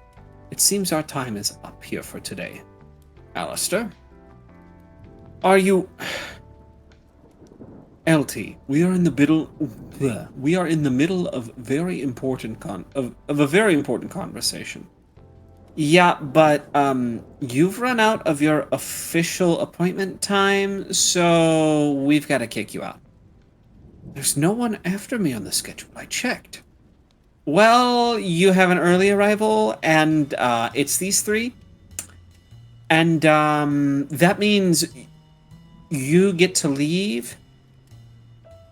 it seems our time is up here for today. Alistair? Are you... LT, we are in the middle of a very important conversation. Yeah, but you've run out of your official appointment time, so we've got to kick you out. There's no one after me on the schedule. I checked. Well, you have an early arrival, and it's these 3. And that means you get to leave,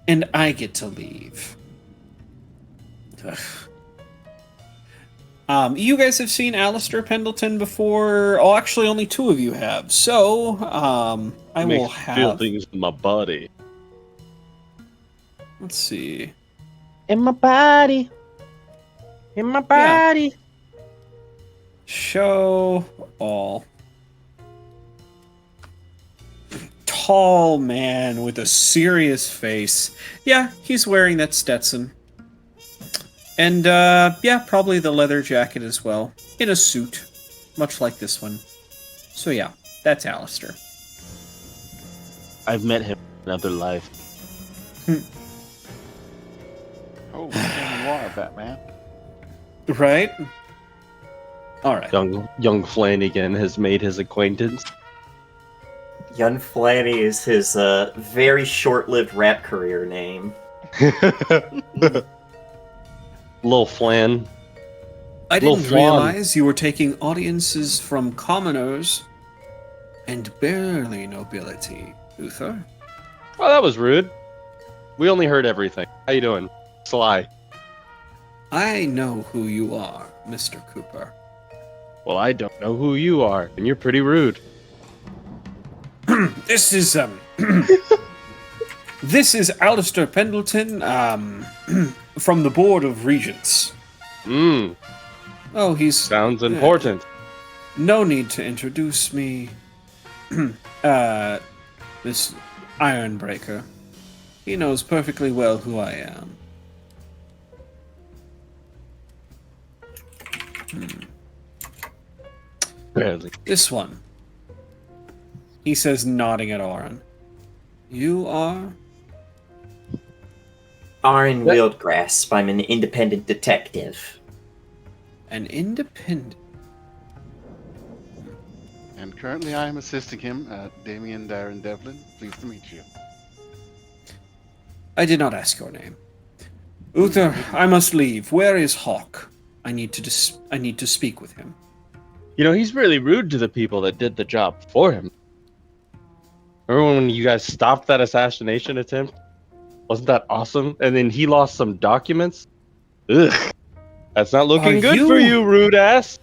and I get to leave. Ugh. You guys have seen Alistair Pendleton before. Oh, actually, only 2 of you have. So, I will Feel have... things in my body. Let's see. In my body. In my body. Show all. tall man with a serious face. Yeah, he's wearing that Stetson. And, yeah, probably the leather jacket as well. In a suit, much like this one. So yeah, that's Alistair. I've met him in another life. Oh, damn, you are Batman. Right? Alright. Young Flanagan has made his acquaintance. Young Flanny is his very short-lived rap career name. Lil Flan. I Little didn't Flan. realize you were taking audiences from commoners and barely nobility, Uther. Oh, that was rude. We only heard everything. How you doing? Sly. I know who you are, Mr. Cooper. Well, I don't know who you are, and you're pretty rude. This is, this is Alistair Pendleton, from the Board of Regents. Oh, he's... Sounds important. No need to introduce me. This Ironbreaker. He knows perfectly well who I am. Barely. This one. He says, nodding at Oren. You are? Aaron Wildgrasp. I'm an independent detective. An independent. And currently I am assisting him, Damien Darren Devlin. Pleased to meet you. I did not ask your name. Uther, I must leave. Where is Hawk? I need to speak with him. You know, he's really rude to the people that did the job for him. Remember when you guys stopped that assassination attempt? Wasn't that awesome? And then he lost some documents? Ugh. That's not looking Are good you- for you, rude ass.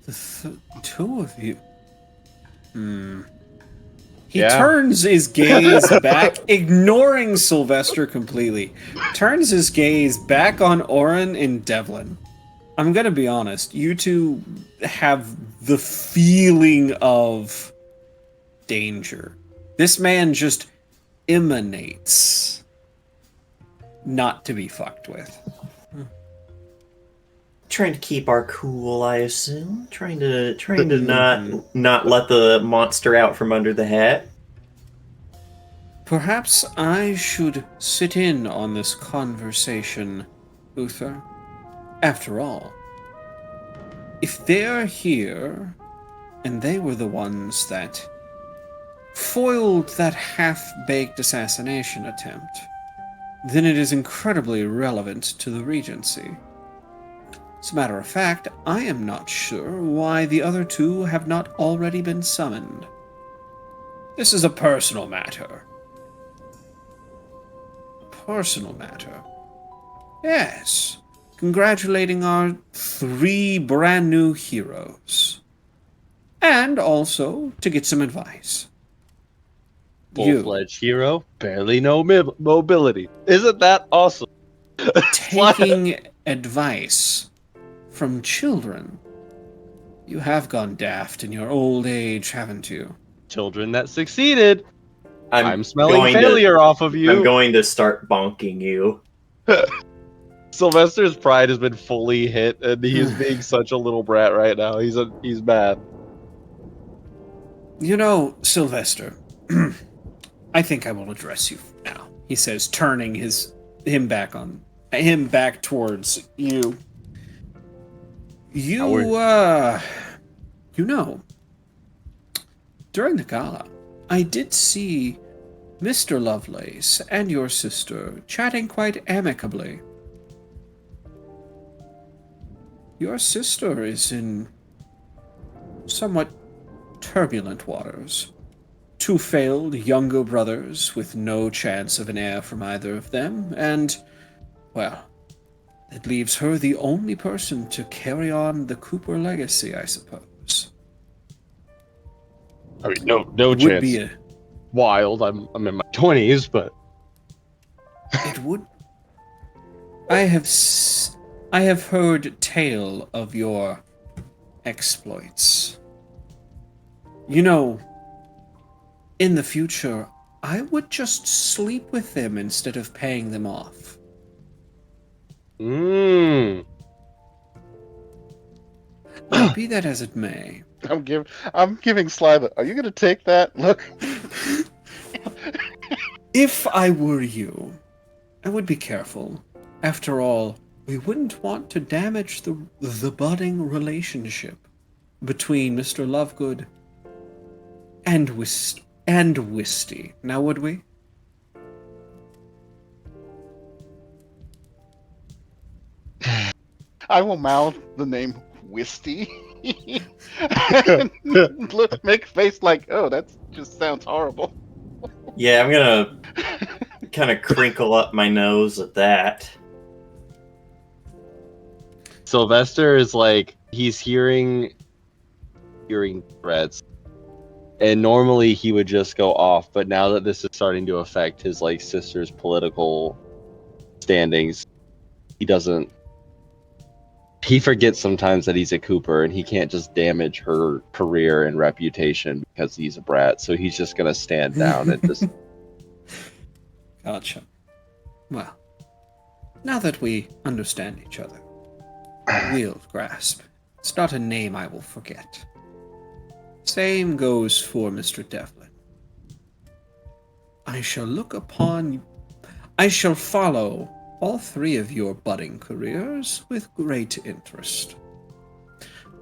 The two of you. He Yeah. turns his gaze back, ignoring Sylvester completely. Turns his gaze back on Oren and Devlin. I'm gonna be honest, you two have the feeling of danger. This man just emanates not to be fucked with. Trying to keep our cool, I assume. Trying to not let the monster out from under the hat. Perhaps I should sit in on this conversation, Uther. After all, if they're here, and they were the ones that foiled that half-baked assassination attempt, then it is incredibly relevant to the Regency. As a matter of fact, I am not sure why the other two have not already been summoned. This is a personal matter. Personal matter. Yes. Congratulating our 3 brand new heroes. And also to get some advice. You, Full-fledged hero, barely no mobility. Isn't that awesome? taking advice from children. You have gone daft in your old age, haven't you? Children that succeeded. I'm smelling going to- failure off of you. I'm going to start bonking you. Sylvester's pride has been fully hit, and he is being such a little brat right now. He's mad. You know, Sylvester, I think I will address you now, he says, turning him back towards you. You know, during the gala, I did see Mr. Lovelace and your sister chatting quite amicably. Your sister is in somewhat turbulent waters. 2 failed younger brothers with no chance of an heir from either of them, and, well, it leaves her the only person to carry on the Cooper legacy, I suppose. I mean, no Would chance. be Wild. I'm in my 20s, but it would. I have heard tale of your exploits. You know, in the future, I would just sleep with them instead of paying them off. Mmm. Now, be that as it may, I'm giving Sly the. Are you gonna take that? Look. if I were you, I would be careful. After all, we wouldn't want to damage the budding relationship between Mr. Lovegood and Wisty. Now, would we? I will mouth the name Wisty. And look, make a face like, oh, that just sounds horrible. Yeah, I'm gonna kind of crinkle up my nose at that. Sylvester is like, he's hearing threats. And normally he would just go off, but now that this is starting to affect his like sister's political standings, he forgets sometimes that he's a Cooper and he can't just damage her career and reputation because he's a brat. So he's just gonna stand down and just. Gotcha. Well, now that we understand each other, Wield Grasp. It's not a name I will forget. Same goes for Mr. Devlin. I shall follow all three of your budding careers with great interest.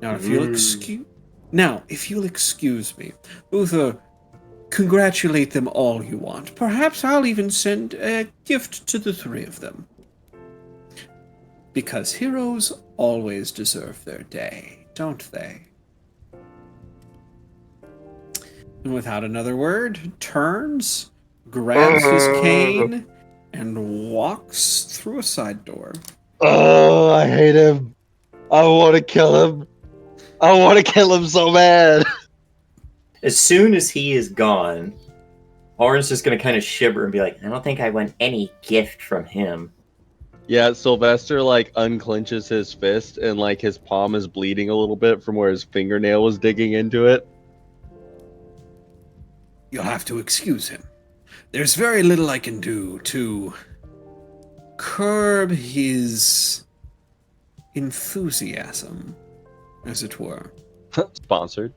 Now, if you'll excuse me, Uther, congratulate them all you want. Perhaps I'll even send a gift to the three of them. Because heroes always deserve their day, don't they? And without another word, turns, grabs his cane, and walks through a side door. Oh, I hate him. I want to kill him. I want to kill him so bad. As soon as he is gone, Orin's just gonna kind of shiver and be like, I don't think I want any gift from him. Yeah, Sylvester like unclenches his fist and like his palm is bleeding a little bit from where his fingernail was digging into it. You'll have to excuse him. There's very little I can do to curb his enthusiasm, as it were. Sponsored.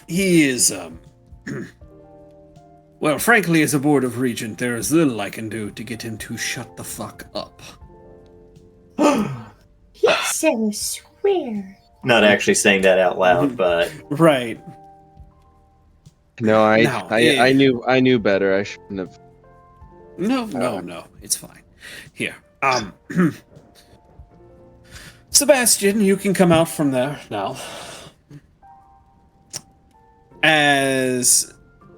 He is, well, frankly, as a Board of Regent, there is little I can do to get him to shut the fuck up. He's so swear. not actually saying that out loud, but Right. No, I knew better. I shouldn't have. No. It's fine. Here. Sebastian, you can come out from there now. As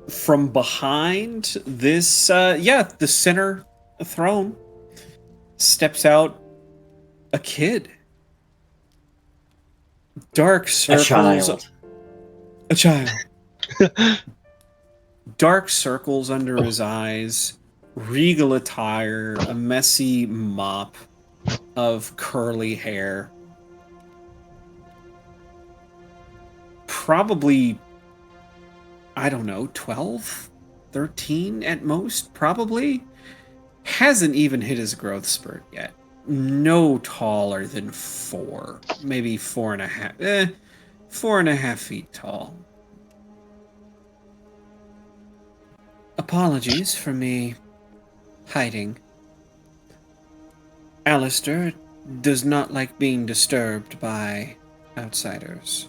from behind this, the center throne steps out a kid. Dark circles. A child. Dark circles under his eyes, regal attire, a messy mop of curly hair. Probably, I don't know, 12? 13 at most, probably. Hasn't even hit his growth spurt yet. No taller than 4. Maybe 4.5. 4.5 feet tall. Apologies for me hiding. Alistair does not like being disturbed by outsiders.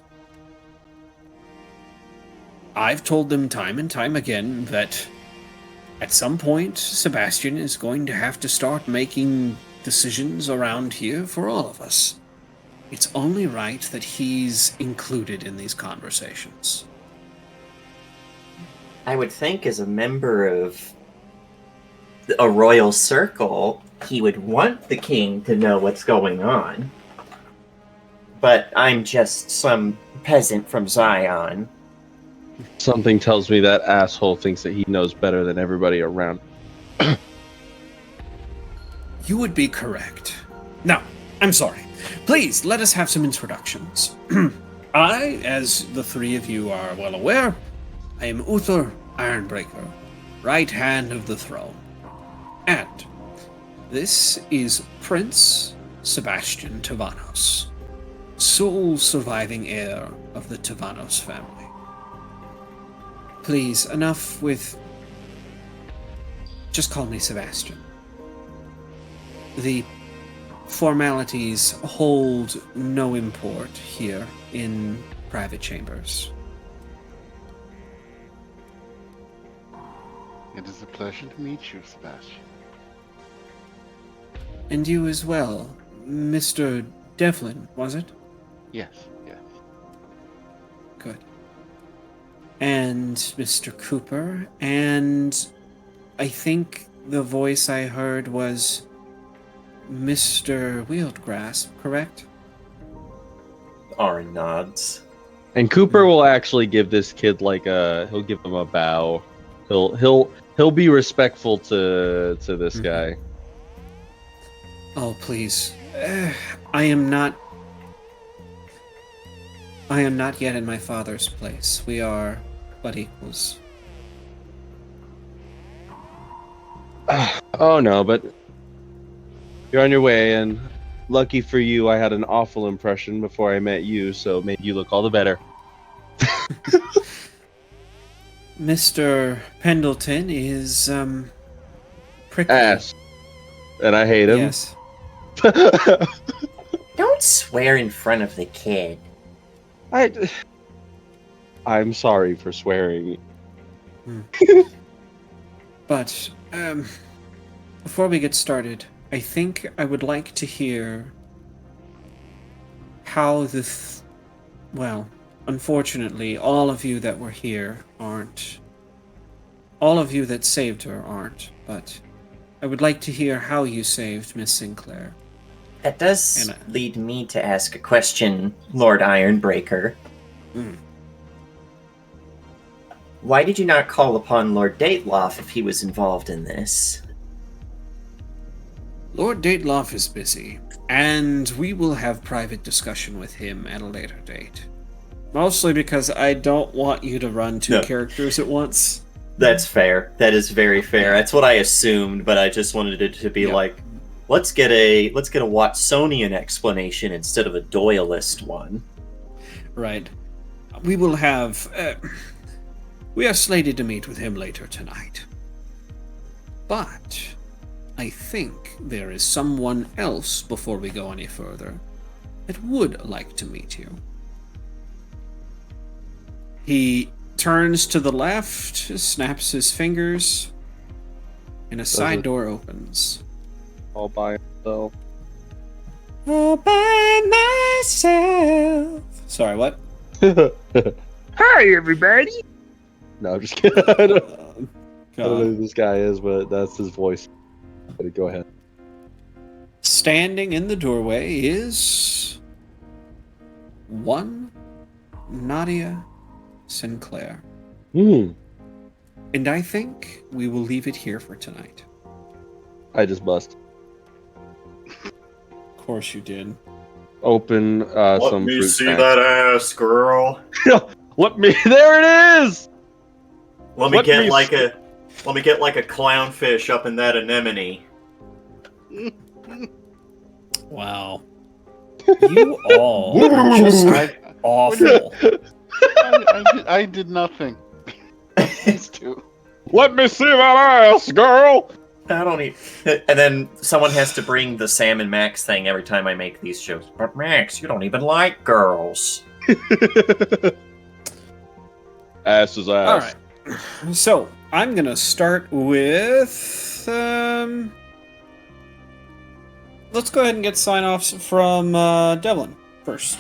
I've told them time and time again that at some point Sebastian is going to have to start making decisions around here for all of us. It's only right that he's included in these conversations. I would think as a member of a royal circle, he would want the king to know what's going on. But I'm just some peasant from Zion. Something tells me that asshole thinks that he knows better than everybody around. You would be correct. Now, I'm sorry. Please, let us have some introductions. I, as the three of you are well aware, I am Uther Ironbreaker, right hand of the throne. And this is Prince Sebastian Tavanos, sole surviving heir of the Tavanos family. Please, enough with... Just call me Sebastian. The formalities hold no import here in private chambers. It is a pleasure to meet you, Sebastian. And you as well, Mr. Devlin, was it? Yes, yes. Good. And Mr. Cooper, and I think the voice I heard was Mr. Wieldgrasp, correct? Arn nods. And Cooper will actually give this kid he'll give him a bow. He'll be respectful to this guy. Oh, please. I am not yet in my father's place. We are but equals. Oh no, but you're on your way, and lucky for you, I had an awful impression before I met you, so made you look all the better. Mr. Pendleton is, prickly. Ass. And I hate him. Yes. Don't swear in front of the kid. I'm sorry for swearing. But, before we get started, I think I would like to hear how well, unfortunately, all of you that were here aren't. All of you that saved her aren't, but I would like to hear how you saved Miss Sinclair. That does lead me to ask a question, Lord Ironbreaker. Why did you not call upon Lord Dateloff if he was involved in this? Lord Dateloff is busy, and we will have private discussion with him at a later date. Mostly because I don't want you to run two characters at once. That's fair. That is very fair. That's what I assumed, but I just wanted it to be like, let's get a Watsonian explanation instead of a Doyleist one. Right. We will have. We are slated to meet with him later tonight. But I think there is someone else before we go any further that would like to meet you. He turns to the left, snaps his fingers, and a side door opens. All by himself. All by myself. Sorry, what? Hi, everybody! No, I'm just kidding. I don't know who this guy is, but that's his voice. Go ahead. Standing in the doorway is one Nadia Sinclair. And I think we will leave it here for tonight. I just bust. Of course you did. Open some fruit snack. that ass, girl. Let me. There it is. Let me get like a clownfish up in that anemone. Wow. You all are just awful. I did nothing. These two. Let me see that ass, girl. I don't need. And then someone has to bring the Sam and Max thing every time I make these shows. But Max, you don't even like girls. Ass is ass. All right. So I'm gonna start with. Let's go ahead and get sign-offs from Devlin first.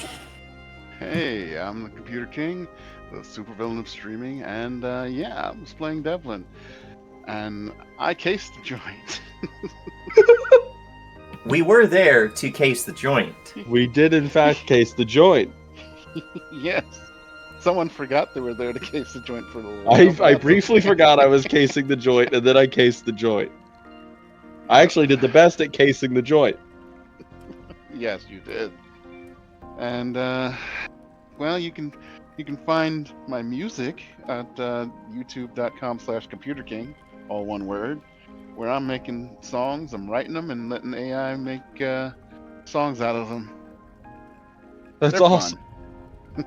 Hey, I'm the Computer King, the supervillain of streaming, and I was playing Devlin. And I cased the joint. We were there to case the joint. We did, in fact, case the joint. Yes. Someone forgot they were there to case the joint for a little while. I briefly forgot I was casing the joint, and then I cased the joint. I actually did the best at casing the joint. Yes, you did. And, well, you can You can find my music at youtube.com/computerking, all one word, where I'm making songs, I'm writing them, and letting AI make songs out of them. That's They're awesome. fun.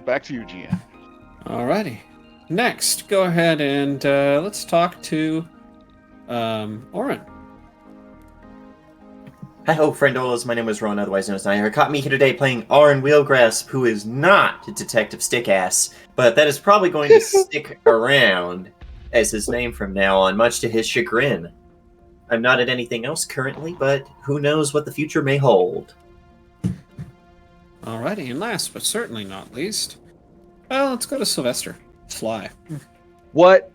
Back to you, GM. Alrighty. Next, go ahead and let's talk to Oren. Hi ho, friendos. My name is Ron, otherwise known as Niner. Caught me here today playing Aaron Wheelgrasp, who is not Detective Stickass, but that is probably going to stick around as his name from now on, much to his chagrin. I'm not at anything else currently, but who knows what the future may hold. Alrighty, and last but certainly not least, well, let's go to Sylvester. Sly. What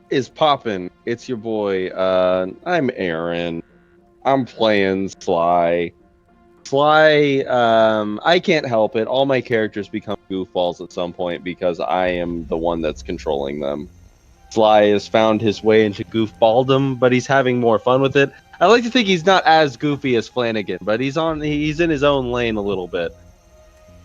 is poppin'? It's your boy. I'm Aaron. I'm playing Sly. Sly, I can't help it. All my characters become goofballs at some point because I am the one that's controlling them. Sly has found his way into goofballdom, but he's having more fun with it. I like to think he's not as goofy as Flanagan, but he's in his own lane a little bit.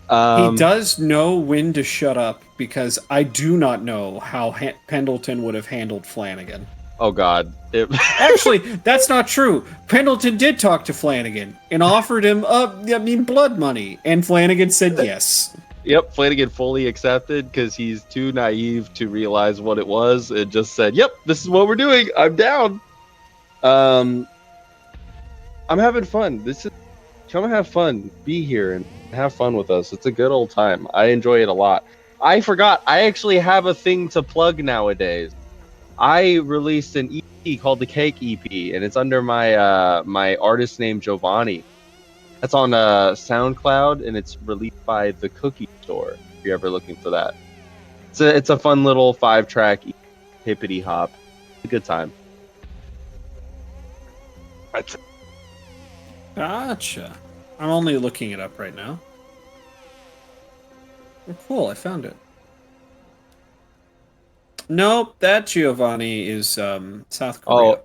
He does know when to shut up because I do not know how Pendleton would have handled Flanagan. Oh God! Actually, that's not true. Pendleton did talk to Flanagan and offered him, blood money, and Flanagan said yes. Yep, Flanagan fully accepted because he's too naive to realize what it was and just said, "Yep, this is what we're doing. I'm down." I'm having fun. Come and have fun. Be here and have fun with us. It's a good old time. I enjoy it a lot. I forgot. I actually have a thing to plug nowadays. I released an EP called the Cake EP, and it's under my my artist name Giovanni. That's on SoundCloud, and it's released by the Cookie Store. If you're ever looking for that, it's a fun little 5-track hippity hop. It's a good time. Gotcha. I'm only looking it up right now. Oh, cool, I found it. Nope, that Giovanni is South Korea. Oh,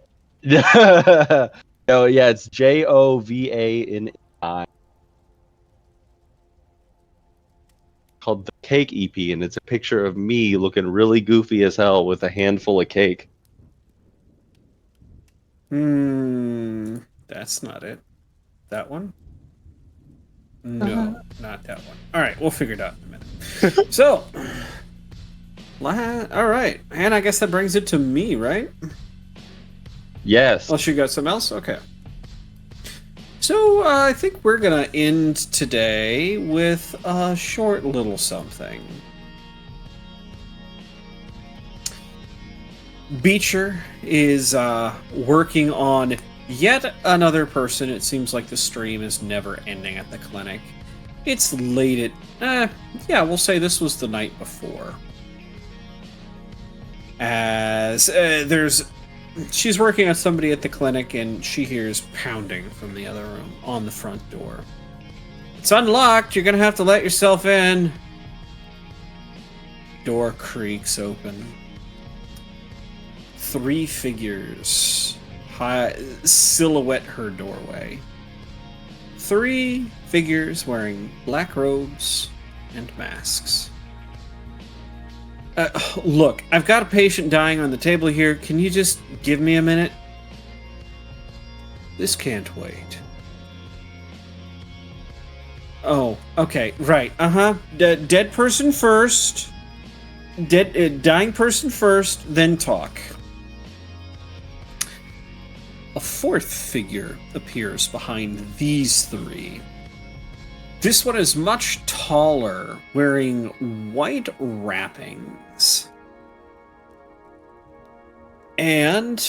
oh yeah, it's Jovani. Called the Cake EP, and it's a picture of me looking really goofy as hell with a handful of cake. That's not it. That one? No, not that one. All right, we'll figure it out in a minute. So, all right, and I guess that brings it to me, right? Yes. Unless you got something else? Okay. So, I think we're going to end today with a short little something. Beecher is working on yet another person. It seems like the stream is never ending at the clinic. It's late at... yeah, we'll say this was the night before. As she's working on somebody at the clinic, and she hears pounding from the other room on the front door. It's unlocked. You're going to have to let yourself in. Door creaks open. 3 figures silhouette her doorway. 3 figures wearing black robes and masks. Look, I've got a patient dying on the table here. Can you just give me a minute? This can't wait. Oh, okay, right. Dead person first. Dying person first, then talk. A 4th figure appears behind these 3. This one is much taller, wearing white wrappings. And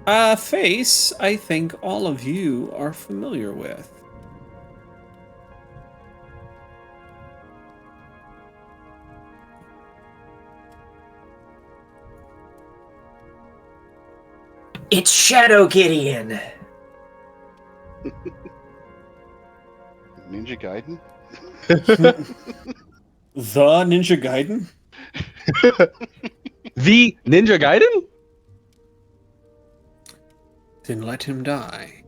a face I think all of you are familiar with. It's Shadow Gideon. Ninja Gaiden? The Ninja Gaiden? The Ninja Gaiden? Then let him die.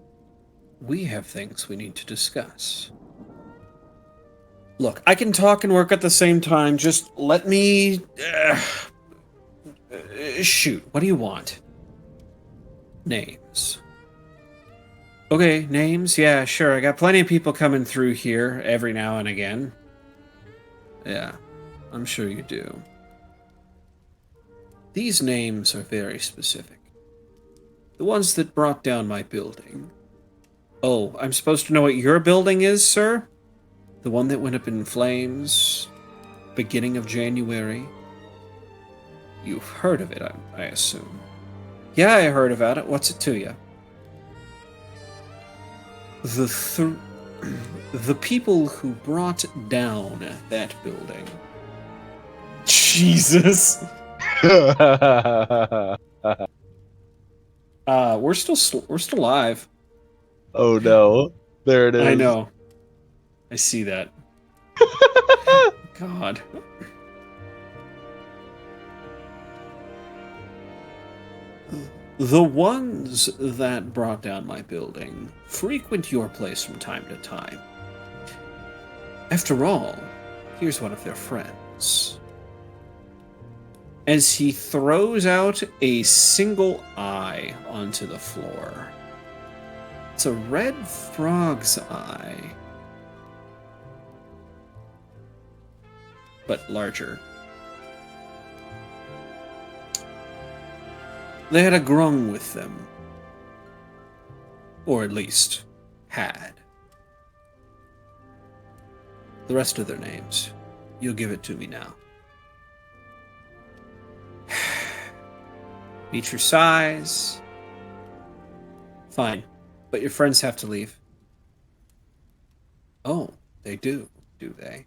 We have things we need to discuss. Look, I can talk and work at the same time. Just let me... shoot, what do you want? Names. Okay, names? Yeah, sure. I got plenty of people coming through here every now and again. Yeah, I'm sure you do. These names are very specific. The ones that brought down my building. Oh, I'm supposed to know what your building is, sir? The one that went up in flames, beginning of January. You've heard of it, I assume. Yeah, I heard about it. What's it to you? The people who brought down that building. Jesus. We're still live. Oh no. There it is. I know. I see that. God. The ones that brought down my building frequent your place from time to time. After all, here's one of their friends. As he throws out a single eye onto the floor. It's a red frog's eye. But larger. They had a grung with them. Or at least, had. The rest of their names. You'll give it to me now. Meet your size. Fine. But your friends have to leave. Oh, they do they?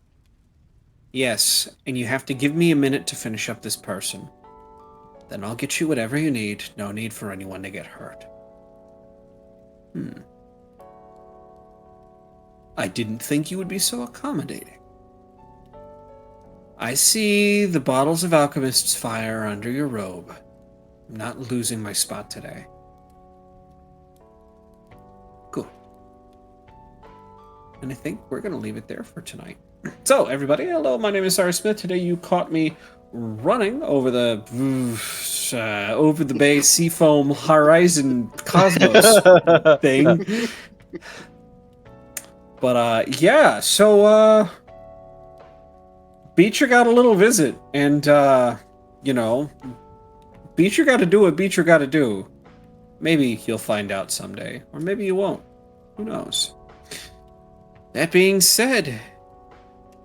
Yes, and you have to give me a minute to finish up this person. Then I'll get you whatever you need. No need for anyone to get hurt. I didn't think you would be so accommodating. I see the bottles of Alchemist's fire under your robe. I'm not losing my spot today. Cool. And I think we're going to leave it there for tonight. So, everybody, hello, my name is Sarah Smith. Today you caught me running over the bay Seafoam Horizon Cosmos thing. But, yeah, so, Beecher got a little visit, and, you know, Beecher got to do what Beecher got to do. Maybe you'll find out someday, or maybe you won't. Who knows? That being said,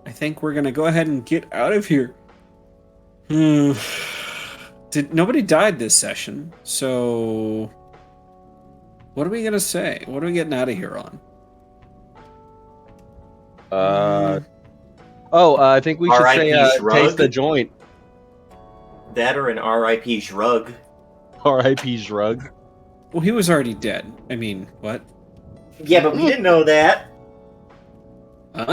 I think we're gonna go ahead and get out of here. Nobody died this session, so what are we gonna say? What are we getting out of here on? I think we should say R.I.P. Shrug? taste the joint. That or an R.I.P. Shrug. R.I.P. Shrug. Well, he was already dead. I mean, what? Yeah, but we didn't know that. He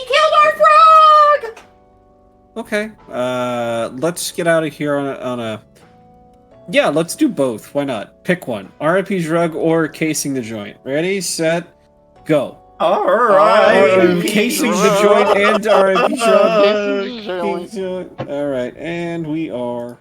killed our frog! Okay. Let's get out of here on a... Yeah, let's do both. Why not? Pick one. R.I.P. Shrug or casing the joint. Ready, set, go. R.I.P. Casing the joint and R.I.P. Shrug. All right, and we are...